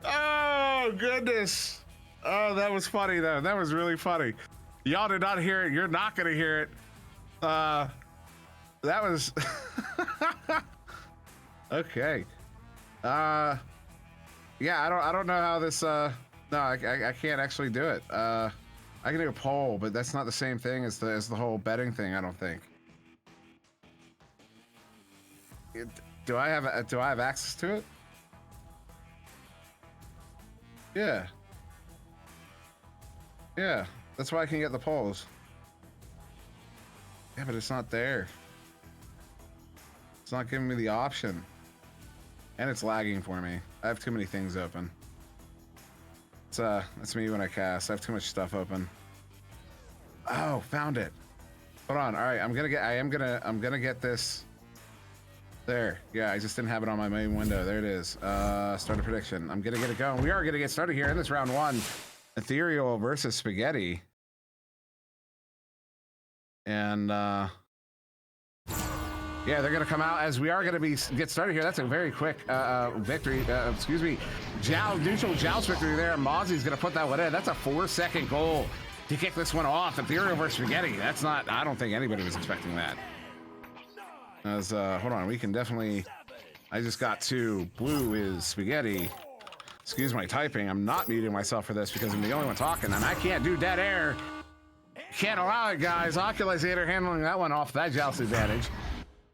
Oh goodness. Oh, that was funny though. That was really funny. Y'all did not hear it. You're not gonna hear it. That was okay. Yeah, I don't know how this no, I can't actually do it. I can do a poll, but that's not the same thing as the whole betting thing, I don't think. Do I have access to it? Yeah. Yeah, that's why I can get the polls. Yeah, but it's not there. It's not giving me the option. And it's lagging for me. I have too many things open. It's that's me when I cast. I have too much stuff open. Oh, found it. Hold on. All right, I'm gonna get this. There. Yeah, I just didn't have it on my main window. There it is. Start a prediction. I'm gonna get it going. We are gonna get started here in this round one. Ethereal versus Spaghetti. And yeah, they're gonna come out as we are gonna get started here. That's a very quick victory. Excuse me, neutral Joust victory there. Mozzie's gonna put that one in. That's a 4-second goal to kick this one off. Ethereal versus Spaghetti. That's not. I don't think anybody was expecting that. As hold on, we can definitely. I just got to blue is Spaghetti. Excuse my typing. I'm not muting myself for this because I'm the only one talking, and I can't do dead air. Can't allow it, guys. Oculizator handling that one off that Joust advantage.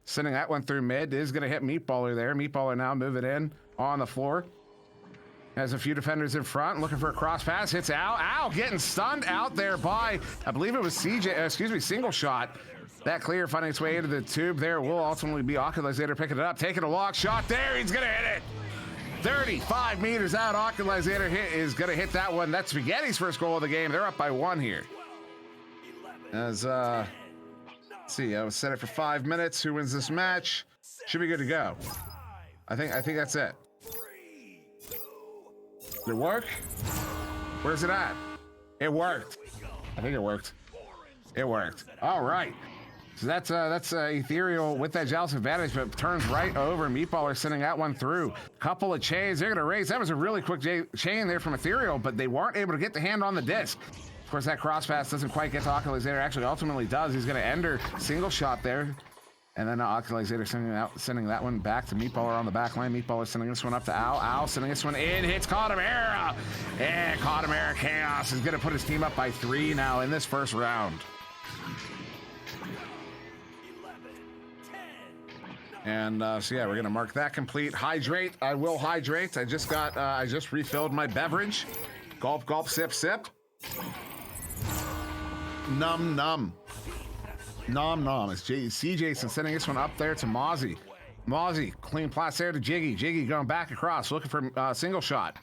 Sending that one through mid is going to hit Meatballer there. Meatballer now moving in on the floor. Has a few defenders in front, looking for a cross pass. Hits Al. Al getting stunned out there by, I believe it was Single Shot. That clear finding its way into the tube there will ultimately be Oculizator picking it up, taking a long shot there. He's going to hit it. 35 meters out. Oculizator is going to hit that one. That's Spaghetti's first goal of the game. They're up by 1 here. As, let's see, I was set it for 5 minutes. Who wins this match? Should be good to go. I think that's it. Did it work? Where's it at? It worked. I think it worked. It worked. All right. So that's Ethereal with that Joust advantage, but turns right over. Meatballer sending that one through. Couple of chains. They're going to raise. That was a really quick chain there from Ethereal, but they weren't able to get the hand on the disc. Of course, that cross pass doesn't quite get to Oculazator. Actually, ultimately does. He's going to ender single shot there. And then Oculazator sending that one back to Meatballer on the back line. Meatballer sending this one up to Al. Al sending this one in. Hits Connemara. And Connemara Chaos is going to put his team up by 3 now in this first round. And so yeah, we're going to mark that complete. Hydrate. I will hydrate. I just refilled my beverage. Gulp, gulp, sip, sip. Num, num. Nom nom. It's C. Jason sending this one up there to Mozzie. Mozzie, clean pass there to Jiggy. Jiggy going back across, looking for single shot.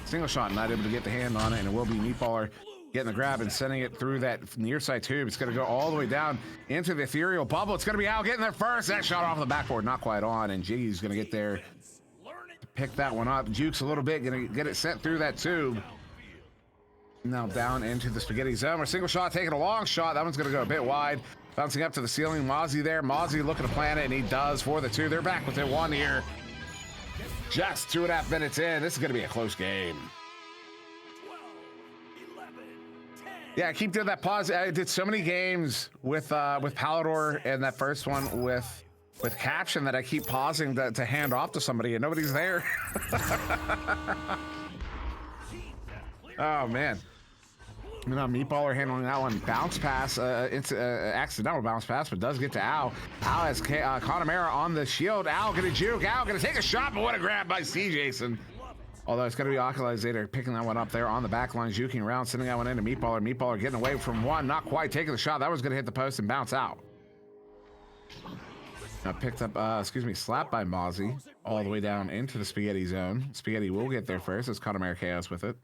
Single shot, not able to get the hand on it, and it will be Meatballer getting the grab and sending it through that near side tube. It's going to go all the way down into the ethereal bubble. It's going to be Al getting there first. That shot off the backboard, not quite on, and Jiggy's going to get there to pick that one up. Jukes a little bit, going to get it sent through that tube. Now down into the spaghetti zone. A single shot, taking a long shot. That one's going to go a bit wide. Bouncing up to the ceiling. Mozzie there. Mozzie looking to plant it, and he does for the 2. They're back within 1 here. Just 2.5 minutes in. This is going to be a close game. 12, 11, 10. Yeah, I keep doing that pause. I did so many games with Palidore and that first one with Caption that I keep pausing to hand off to somebody, and nobody's there. Oh, man. Meatballer handling that one. Bounce pass, it's accidental bounce pass, but does get to Al. Al has Connemara on the shield. Al gonna juke. Al gonna take a shot, but what a grab by C. Jason. Although it's gonna be Oculazator picking that one up there on the back line, juking around, sending that one into Meatballer. Meatballer getting away from one, not quite taking the shot. That was gonna hit the post and bounce out. Now picked up, slapped by Mozzie all the way down into the spaghetti zone. Spaghetti will get there first as Connemara Chaos with it.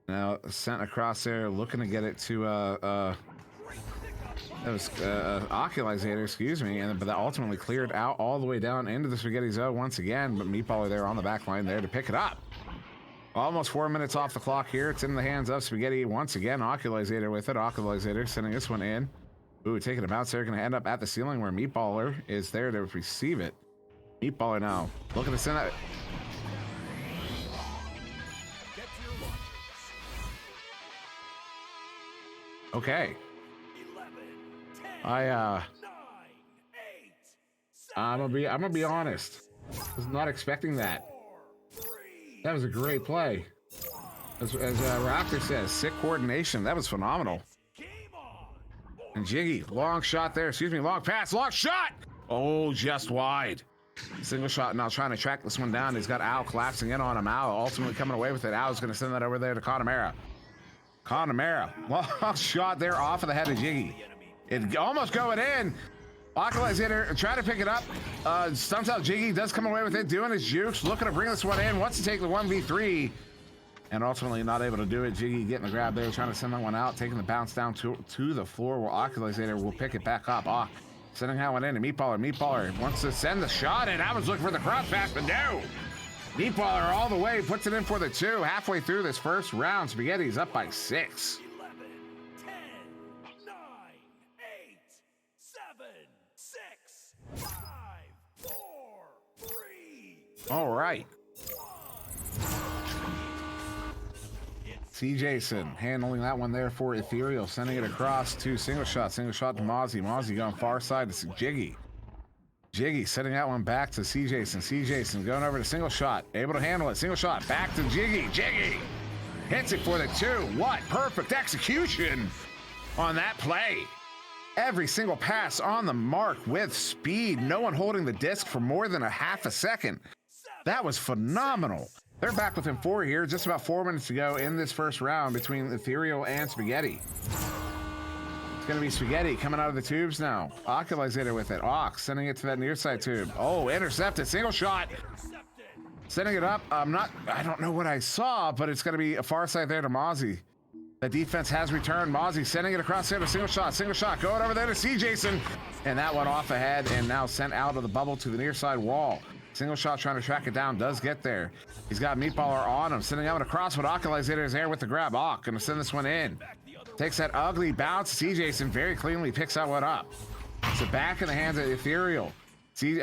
Now sent across there, looking to get it to that was Oculazator, excuse me, but that ultimately cleared out all the way down into the spaghetti zone once again. But Meatballer there on the back line there to pick it up. Almost 4 minutes off the clock here. It's in the hands of Spaghetti once again. Oculazator with it. Oculazator sending this one in. Ooh, taking a bounce there. Going to end up at the ceiling where Meatballer is there to receive it. Meatballer now looking to send that. Okay. 11, 10, I'm gonna be honest. I was not expecting that. That was a great play. As Raptor says, sick coordination. That was phenomenal. And Jiggy, long shot there. Excuse me, long pass, long shot. Oh, just wide. Single shot now trying to track this one down. He's got Al collapsing in on him. Al ultimately coming away with it. Al's gonna send that over there to Connemara. Connemara, long shot there off of the head of Jiggy. It almost going in. Oculazator trying to pick it up. Stumps out Jiggy, does come away with it, doing his jukes, looking to bring this one in, wants to take the 1v3, and ultimately not able to do it. Jiggy getting the grab there, trying to send that one out, taking the bounce down to the floor where Oculazator will pick it back up. Sending that one in to Meatballer. Meatballer wants to send the shot in. I was looking for the cross pass, but no. Meatballer all the way, puts it in for the 2. Halfway through this first round, Spaghetti's up by 6. 11, 10, 9, 8, 7, 6, 5, 4, 3. All right. C. Jason handling that one there for Ethereal, sending it across to single shot to Mozzie. Mozzie going far side to Jiggy. Jiggy sending that one back to C. Jason. C. Jason going over to single shot, able to handle it. Single shot back to Jiggy. Jiggy hits it for the 2. What perfect execution on that play. Every single pass on the mark with speed. No one holding the disc for more than a half a second. That was phenomenal. They're back within 4 here. Just about 4 minutes to go in this first round between Ethereal and Spaghetti. It's going to be Spaghetti coming out of the tubes now. Oculazator with it. Ox sending it to that near side tube. Oh, intercepted. Single shot. Sending it up. I don't know what I saw, but it's going to be a far side there to Mozzie. The defense has returned. Mozzie sending it across there to single shot. Single shot going over there to C. Jason. And that one off ahead and now sent out of the bubble to the near side wall. Single shot trying to track it down. Does get there. He's got Meatballer on him. Sending out across, but Oculazator is there with the grab. Going to send this one in. Takes that ugly bounce. C. Jason very cleanly picks that one up. So back in the hands of Ethereal. C.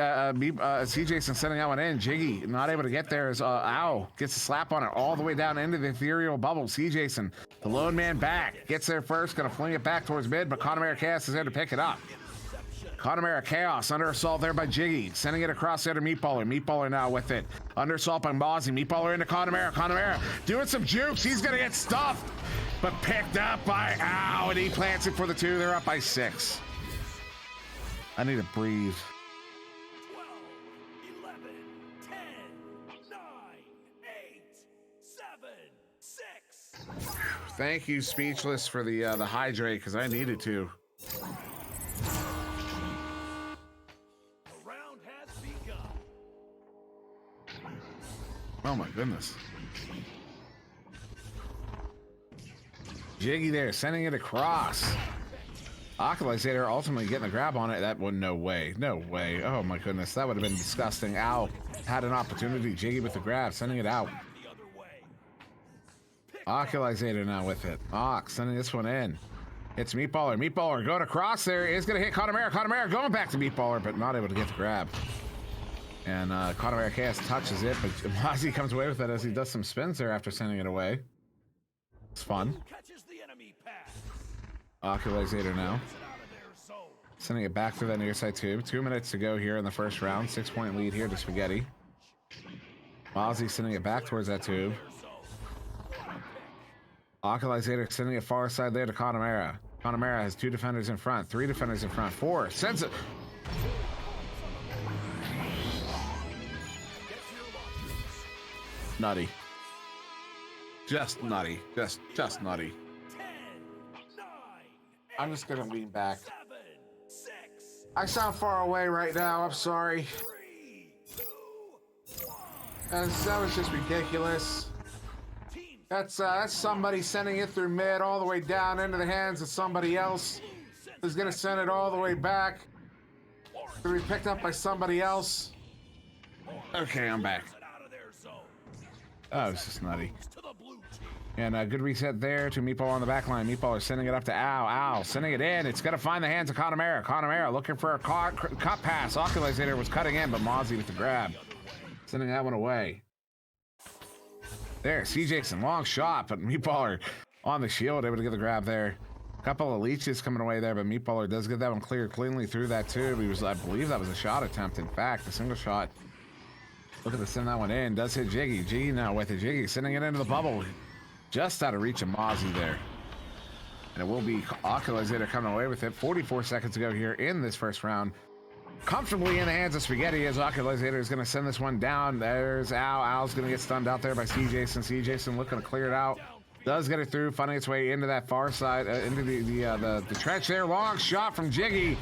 Jason sending that one in. Jiggy not able to get there as Ow gets a slap on it all the way down into the ethereal bubble. C. Jason, the lone man back, gets there first, gonna fling it back towards mid, but Connemara Chaos is there to pick it up. Connemara Chaos under assault there by Jiggy, sending it across there to Meatballer. Meatballer now with it. Under assault by Mozzie. Meatballer into Connemara. Connemara doing some jukes. He's gonna get stuffed, but picked up by Ow, and he plants it for the 2. They're up by 6. I need to breathe. 12, 11, 10, 9, 8, 7, 6. Thank you, Speechless, for the hydrate, because I needed to. The round has begun. Oh my goodness. Jiggy there, sending it across. Occulizator ultimately getting the grab on it. That one, no way. No way. Oh my goodness, that would have been disgusting. Ow had an opportunity. Jiggy with the grab, sending it out. The other way. Occulizator now with it. Ox sending this one in. It's Meatballer. Meatballer going across there. Is going to hit Connemara. Connemara going back to Meatballer, but not able to get the grab. And Connemara Chaos touches it, but Mozzie comes away with it as he does some spins there after sending it away. It's fun. Catches the enemy pass. Occulizator now. Out of their zone. Sending it back through that near side tube. 2 minutes to go here in the first round. 6-point lead here to Spaghetti. Mozzie sending it back towards that tube. Occulizator sending it far side there to Connemara. Connemara has 2 defenders in front, 3 defenders in front, 4. Sends it. Nutty. Just nutty. Just nutty. 10, 9, I'm just gonna lean back. 7, 6, I sound far away right now. I'm sorry. 3, 2, 1. That was just ridiculous. Team That's somebody sending it through mid all the way down into the hands of somebody else who's gonna send it all the way back to be picked up by somebody else. Okay, I'm back. it out of their zone. Oh, it's just nutty. To the blue team. And a good reset there to Meatball on the back line. Meatball is sending it up to Ow. Ow sending it in. It's going to find the hands of Connemara. Connemara looking for a cut pass. Occulizator was cutting in, but Mozzie with the grab. Sending that one away. There, C. Jason, long shot, but Meatballer on the shield, able to get the grab there. A couple of leeches coming away there, but Meatballer does get that one cleared cleanly through that tube. I believe that was a shot attempt. In fact, a single shot. Look at the send that one in. Does hit Jiggy. Jiggy now with it. Jiggy sending it into the bubble. Just out of reach of Mozzie there. And it will be Occulizator coming away with it. 44 seconds to go here in this first round. Comfortably in the hands of Spaghetti as Occulizator is going to send this one down. There's Ow. Ow's going to get stunned out there by C. Jason. C. Jason looking to clear it out. Does get it through, finding its way into that far side, into the trench there. Long shot from Jiggy.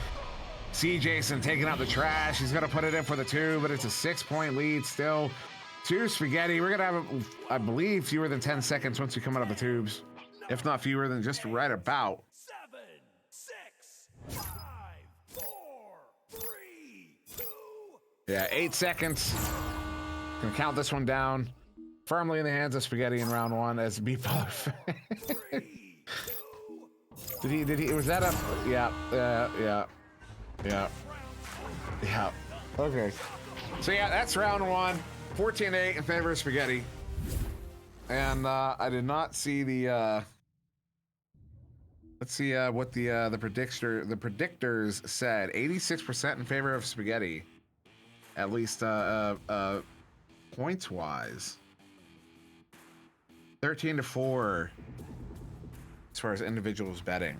C. Jason taking out the trash. He's going to put it in for the 2, but it's a 6-point lead still to Spaghetti. We're going to have, I believe, fewer than 10 seconds once we come out of the tubes. If not fewer than just right about. 7, 6, 5, 4, 3, 2. Yeah, 8 seconds. Gonna count this one down. Firmly in the hands of Spaghetti in round 1 as Beefball. Did he, was that a, yeah. Okay. So yeah, that's round 1. 14-8 in favor of Spaghetti. And I did not see the let's see what the predictors said. 86% in favor of Spaghetti. At least points wise. 13-4 as far as individuals betting.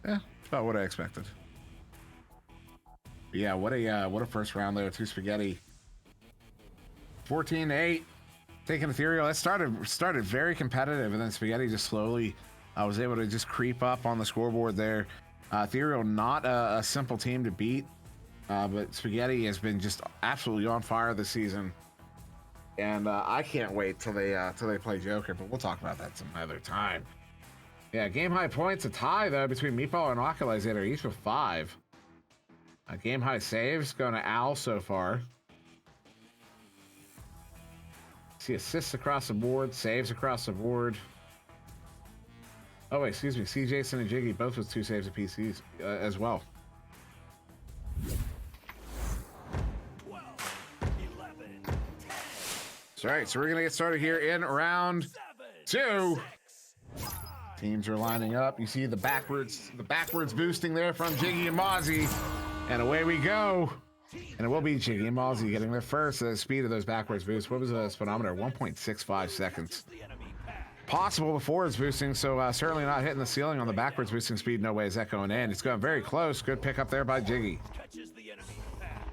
Yeah, about what I expected. But yeah, what a first round there to Spaghetti. 14-8, taking Ethereal. That started very competitive, and then Spaghetti just slowly was able to just creep up on the scoreboard there. Ethereal not a simple team to beat, but Spaghetti has been just absolutely on fire this season, and I can't wait till they play Joker. But we'll talk about that some other time. Yeah, game high points, a tie though between Meatball and Occulizator, each with 5. Game high saves going to Al so far. See assists across the board, saves across the board. Oh wait, excuse me, C. Jason and Jiggy both with 2 saves apiece as well. That's right. So we're gonna get started here in round 2. Teams are lining up. You see the backwards boosting there from Jiggy and Mozzie, and away we go. And it will be Jiggy and Mozzie getting there first. The speed of those backwards boosts. What was the speedometer? 1.65 seconds. Possible before it's boosting, so certainly not hitting the ceiling on the backwards boosting speed. No way is that going in. It's going very close. Good pick up there by Jiggy. Catches the enemy pass.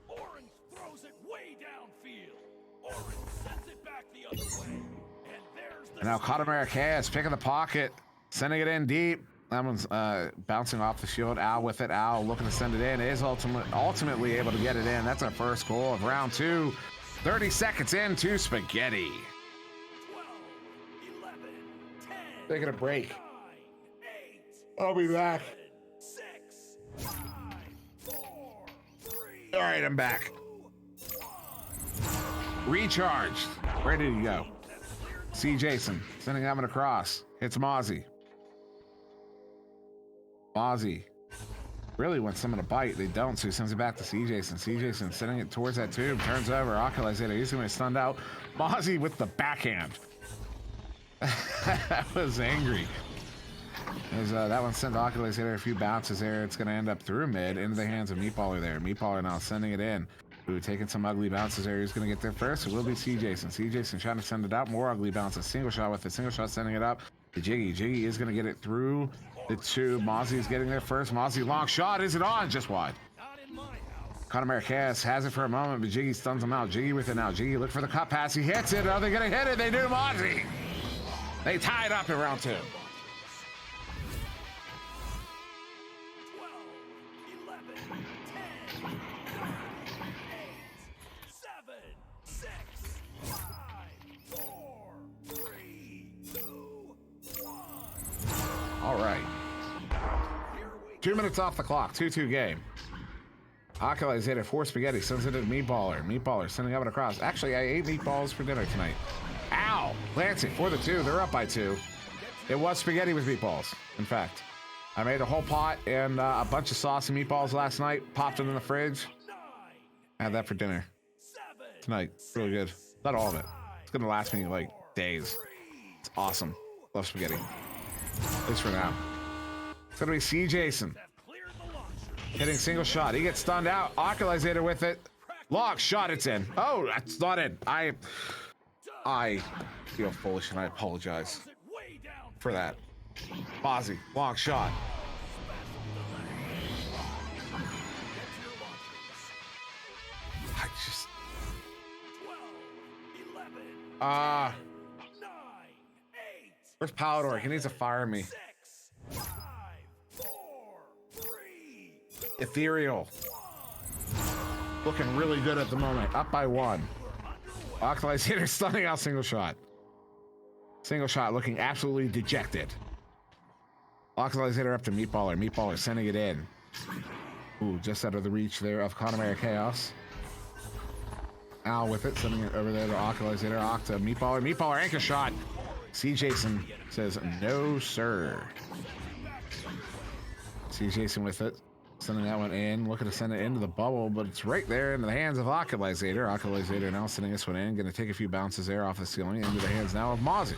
Orange throws it way downfield. Orange sends it back the other way. And there's the And now Captain picking the pocket, sending it in deep. That one's bouncing off the shield. Al with it. Al looking to send it in. Is ultimately able to get it in. That's our first goal of round 2. 30 seconds into Spaghetti. 12, 11, 10, Taking a break. 9, 8, I'll be back. 6, 5, 4, 3, All right, I'm back. 2, 1. Recharged. Ready to go. See Jason sending that one across. Hits Mozzie. Mozzie really wants someone to bite. They don't, so he sends it back to C Jason. C Jason sending it towards that tube. Turns over. Oculazator. He's going to be stunned out. Mozzie with the backhand. That was angry. That one sent Oculazator a few bounces there. It's going to end up through mid into the hands of Meatballer there. Meatballer now sending it in. Ooh, taking some ugly bounces there. He's going to get there first. It will be C Jason. C Jason trying to send it out. More ugly bounces. Single shot with it. Single shot sending it up. The Jiggy. Jiggy is going to get it through the tube. Mozzie is getting there first. Mozzie long shot. Is it on? Just wide. Not in my house. Conor Marquez has it for a moment, but Jiggy stuns him out. Jiggy with it now. Jiggy look for the cut pass. He hits it. Are they going to hit it? They do. Mozzie. They tie it up in round 2. 12, 11, 10, 9, 8, 7, 6, 5, 4, 3, 2, 1. All right. Here we 2 minutes off the clock. 2-2 game. Oculus hit it for Spaghetti. Sends it to Meatballer. Meatballer sending up and across. Actually, I ate meatballs for dinner tonight. Ow! Lancing for the 2. They're up by 2. It was spaghetti with meatballs, in fact. I made a whole pot and a bunch of sauce and meatballs last night. Popped them in the fridge. 9, Had that for dinner 7, tonight. Really good. Not all of it. It's going to last me like days. It's awesome. Love spaghetti. At least for now. It's going to be C. Jason. cleared the launcher. Hitting single shot. He gets stunned out. Oculazator with it. Lock shot. It's in. Oh, that's not in. I feel foolish and I apologize Throws it way down. for that. Mozzie, long shot. I just 12, 11, 9, 8, where's Palidore? He needs to fire me. 6, 5, 4, 3, 2, Ethereal. Looking really good at the moment. Up by 1. Oculazator stunning out single shot. Single shot looking absolutely dejected. Oculazator up to Meatballer. Meatballer sending it in. Ooh, just out of the reach there of Connemara Chaos. Al with it, sending it over there to Oculazator. Octa, Meatballer. Meatballer anchor shot. C. Jason says, no, sir. C. Jason with it. Sending that one in, looking to send it into the bubble, but it's right there into the hands of Oculazator. Oculazator now sending this one in, going to take a few bounces there off the ceiling into the hands now of Mozzie.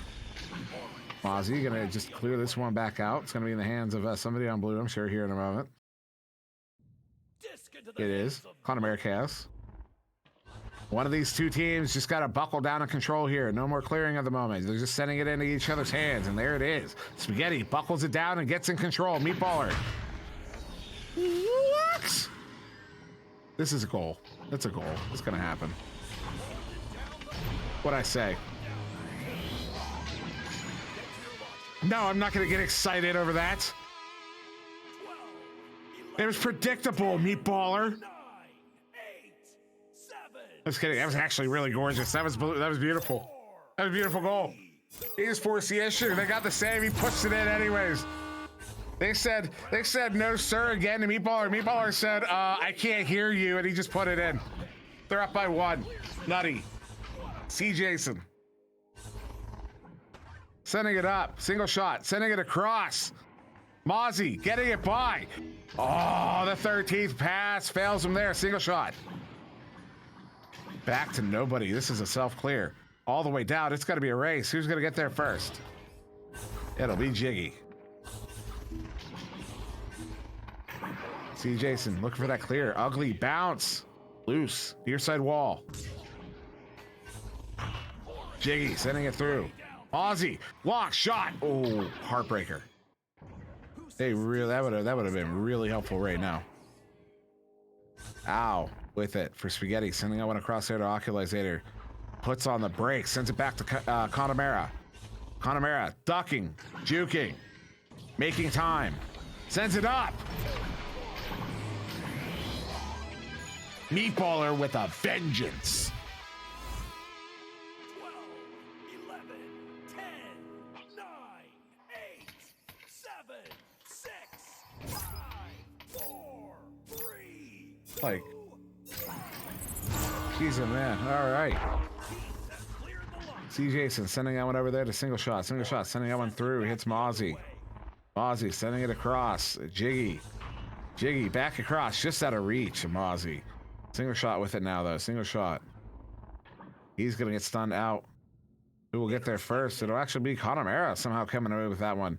Mozzie going to just clear this one back out. It's going to be in the hands of somebody on blue, I'm sure, here in a moment. disc into the It hands is of Connemara Chaos. One of these two teams just got to buckle down and control here. No more clearing at the moment. They're just sending it into each other's hands, and there it is. Spaghetti buckles it down and gets in control. Meatballer. What? This is a goal. It's a goal. It's going to happen. What'd I say? No, I'm not going to get excited over that. 12, It was predictable, Meatballer. 9, 8, 7. I was kidding. That was actually really gorgeous. That was beautiful. That was a beautiful goal. He just forced the issue. They got the save. He pushed it in anyways. They said no sir again to Meatballer. Meatballer said, I can't hear you, and he just put it in. They're up by 1. Nutty. C. Jason. Sending it up. Single shot. Sending it across. Mozzie getting it by. Oh, the 13th pass fails him there. Single shot. Back to nobody. This is a self-clear. All the way down. It's got to be a race. Who's going to get there first? It'll be Jiggy. See Jason looking for that clear. Ugly bounce. Loose. Near side wall. Jiggy sending it through. Aussie. Lock shot. Oh, heartbreaker. Hey, really, that would have been really helpful right now. Ow. With it for Spaghetti. Sending that one across there to Oculizator. Puts on the brakes. Sends it back to Connemara. Connemara ducking. Juking. Making time. Sends it up. Meatballer with a vengeance. 12, 11, 10, 9, 8, 7, 6, 5, 4, 3, 2. Like, she's a man. All right. See Jason sending that one over there to single shot. Single shot. Sending that one through. Hits Mozzie. Mozzie sending it across. Jiggy. Jiggy back across. Just out of reach of Mozzie. Single shot with it now, though. Single shot. He's going to get stunned out. Who will get there first? It'll actually be Connemara somehow coming away with that one.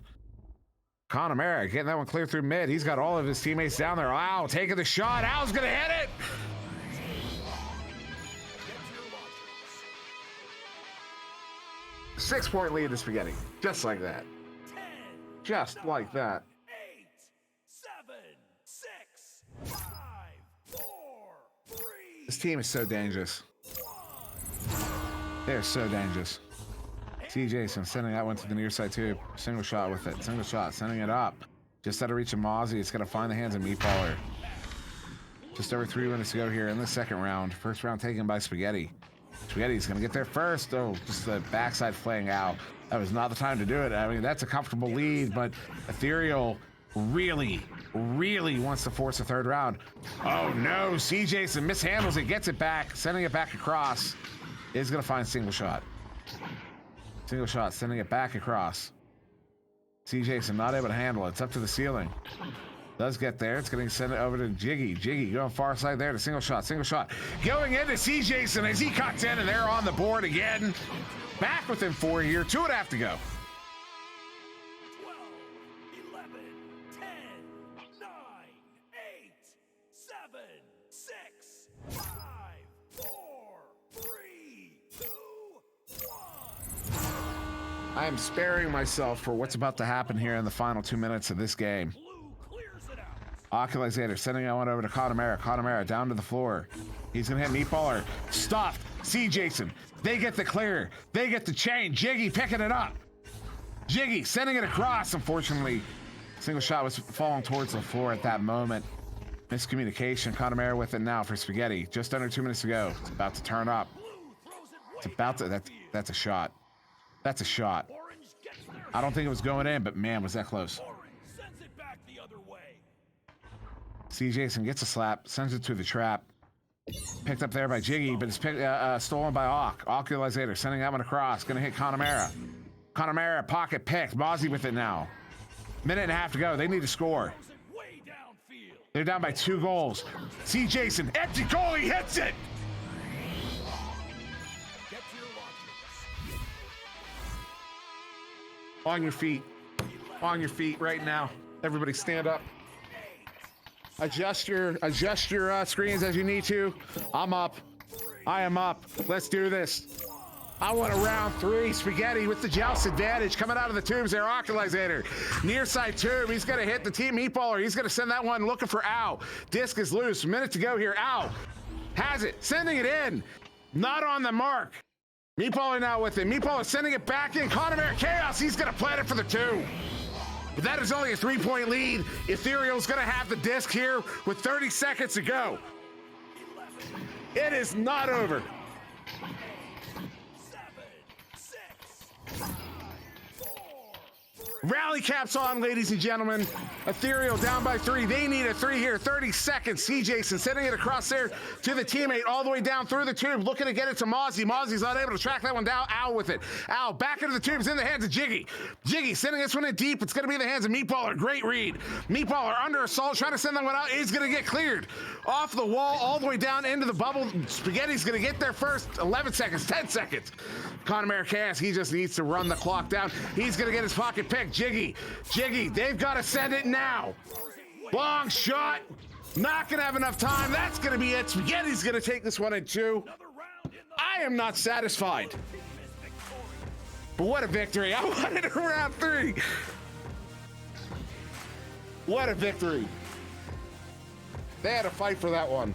Connemara getting that one clear through mid. He's got all of his teammates down there. Ow, taking the shot. Al's going to hit it. Six-point lead to Spaghetti. Just like that. 10, Just like that. 8, 7, 6, 5, 4, 3, This team is so dangerous. They're so dangerous. See Jason sending that one to the near side too. Single shot with it. Single shot. Sending it up. Just out of reach of Mozzie. It's going to find the hands of Meatballer. Just over 3 minutes to go here in the second round. First round taken by Spaghetti. Spaghetti's going to get there first. Oh, just the backside flaying out. That was not the time to do it. I mean, that's a comfortable lead, but Ethereal really wants to force a third round. Oh no, C. Jason mishandles it, gets it back, sending it back across. Is going to find single shot. Single shot, sending it back across. C. Jason not able to handle it. It's up to the ceiling. Does get there. It's going to send it over to Jiggy. Jiggy going far side there to single shot. Single shot. Going into C. Jason as he cuts in, and they're on the board again. Back within 4 here. 2.5 to go. 12, 11, 10, 9, 8, 7, 6, 5, 4, 3, 2, 1. I am sparing myself for what's about to happen here in the final 2 minutes of this game. Blue clears it out. Oculizator sending that one over to Connemara. Connemara down to the floor. He's going to hit Meatballer. Stuffed. See Jason. They get the clear. They get the chain. Jiggy picking it up. Jiggy sending it across. Unfortunately, single shot was falling towards the floor at that moment. Miscommunication. Connemara with it now for Spaghetti. Just under 2 minutes to go. It's about to turn up. It's about to. That's a shot. That's a shot. Orange gets there. I don't think it was going in, but man, was that close. Orange sends it back the other way. C. Jason gets a slap, sends it to the trap. Picked up there by Jiggy, but it's stolen by Oculizator, sending that one across. Gonna hit Connemara. Connemara, pocket picked. Mozzie with it now. Minute and a half to go. They need to score. Throws it way downfield. They're down by 2 goals. C. Jason, empty goal, he hits it! Get to your launchers. On your feet. On your feet right now. Everybody stand up. Adjust your screens as you need to. I'm up. I am up. Let's do this. I want a round 3. Spaghetti with the joust advantage coming out of the tubes there. Oculizator. Near side tube. He's going to hit the team Meatballer. He's going to send that one looking for Ow. Disc is loose. Minute to go here. Ow. Has it. Sending it in. Not on the mark. Meatballer now with it. Meatballer sending it back in. Connemara Chaos. He's going to plant it for the 2. But that is only a 3-point lead. Ethereal's going to have the disc here with 30 seconds to go. It is not over. 7, 6, 5, 4, Rally caps on, ladies and gentlemen. Ethereal down by 3. They need a 3 here. 30 seconds. C. Jason sending it across there to the teammate all the way down through the tube, looking to get it to Mozzie. Mozzie's not able to track that one down. Owl with it. Owl back into the tubes in the hands of Jiggy. Jiggy sending this one in deep. It's going to be in the hands of Meatballer. Great read. Meatballer under assault, trying to send that one out. Is going to get cleared. Off the wall, all the way down into the bubble. Spaghetti's going to get there first. 11 seconds, 10 seconds. Conor Chaos, he just needs to run the clock down. He's going to get his pocket pick. Jiggy, they've got to send it now. Long shot. Not going to have enough time. That's going to be it. Spaghetti's going to take this one in 2. I am not satisfied. But what a victory. I wanted a round 3. What a victory. They had to fight for that one.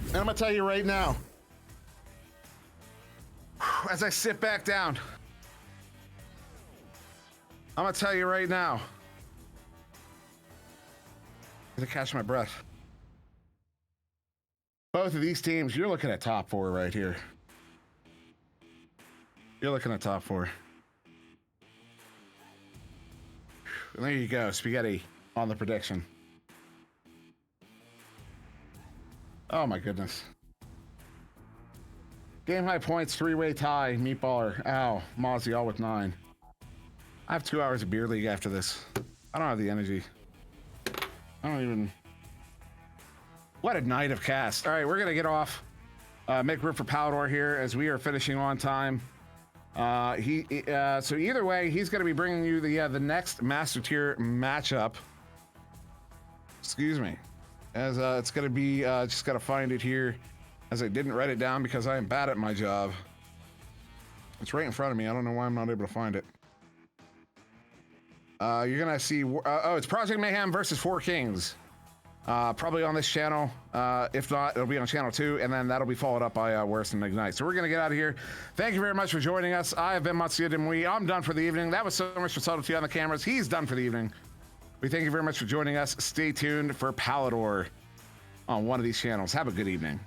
And I'm going to tell you right now, as I sit back down, I'm going to tell you right now, to catch my breath. Both of these teams, you're looking at top 4 right here. You're looking at top 4. And there you go, Spaghetti on the prediction. Oh my goodness. Game high points, 3-way tie, Meatballer, Ow, Mozzie all with 9. I have 2 hours of beer league after this. I don't have the energy. I don't even... What a night of cast. All right, we're gonna get off. Make room for Palidore here as we are finishing on time. So either way, he's gonna be bringing you the next Master Tier matchup. Excuse me. As it's gonna be, just gotta find it here, as I didn't write it down because I am bad at my job. It's right in front of me. I don't know why I'm not able to find it. You're gonna see, oh, it's Project Mayhem versus 4 Kings. Probably on this channel. If not, it'll be on channel 2, and then that'll be followed up by Worse and Ignite. So we're gonna get out of here. Thank you very much for joining us. I have been SirDimwi. I'm done for the evening. That was so much for subtlety on the cameras. He's done for the evening. We thank you very much for joining us. Stay tuned for Palidore on one of these channels. Have a good evening.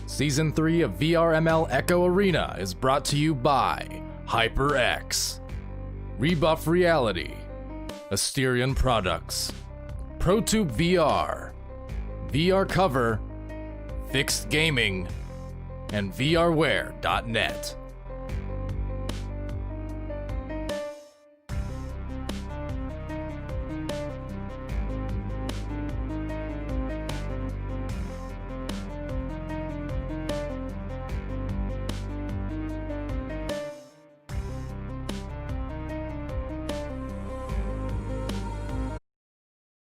Season 3 of VRML Echo Arena is brought to you by HyperX, Rebuff Reality, Asterion Products, ProTube VR, VR Cover, Fixed Gaming, and VRware.net.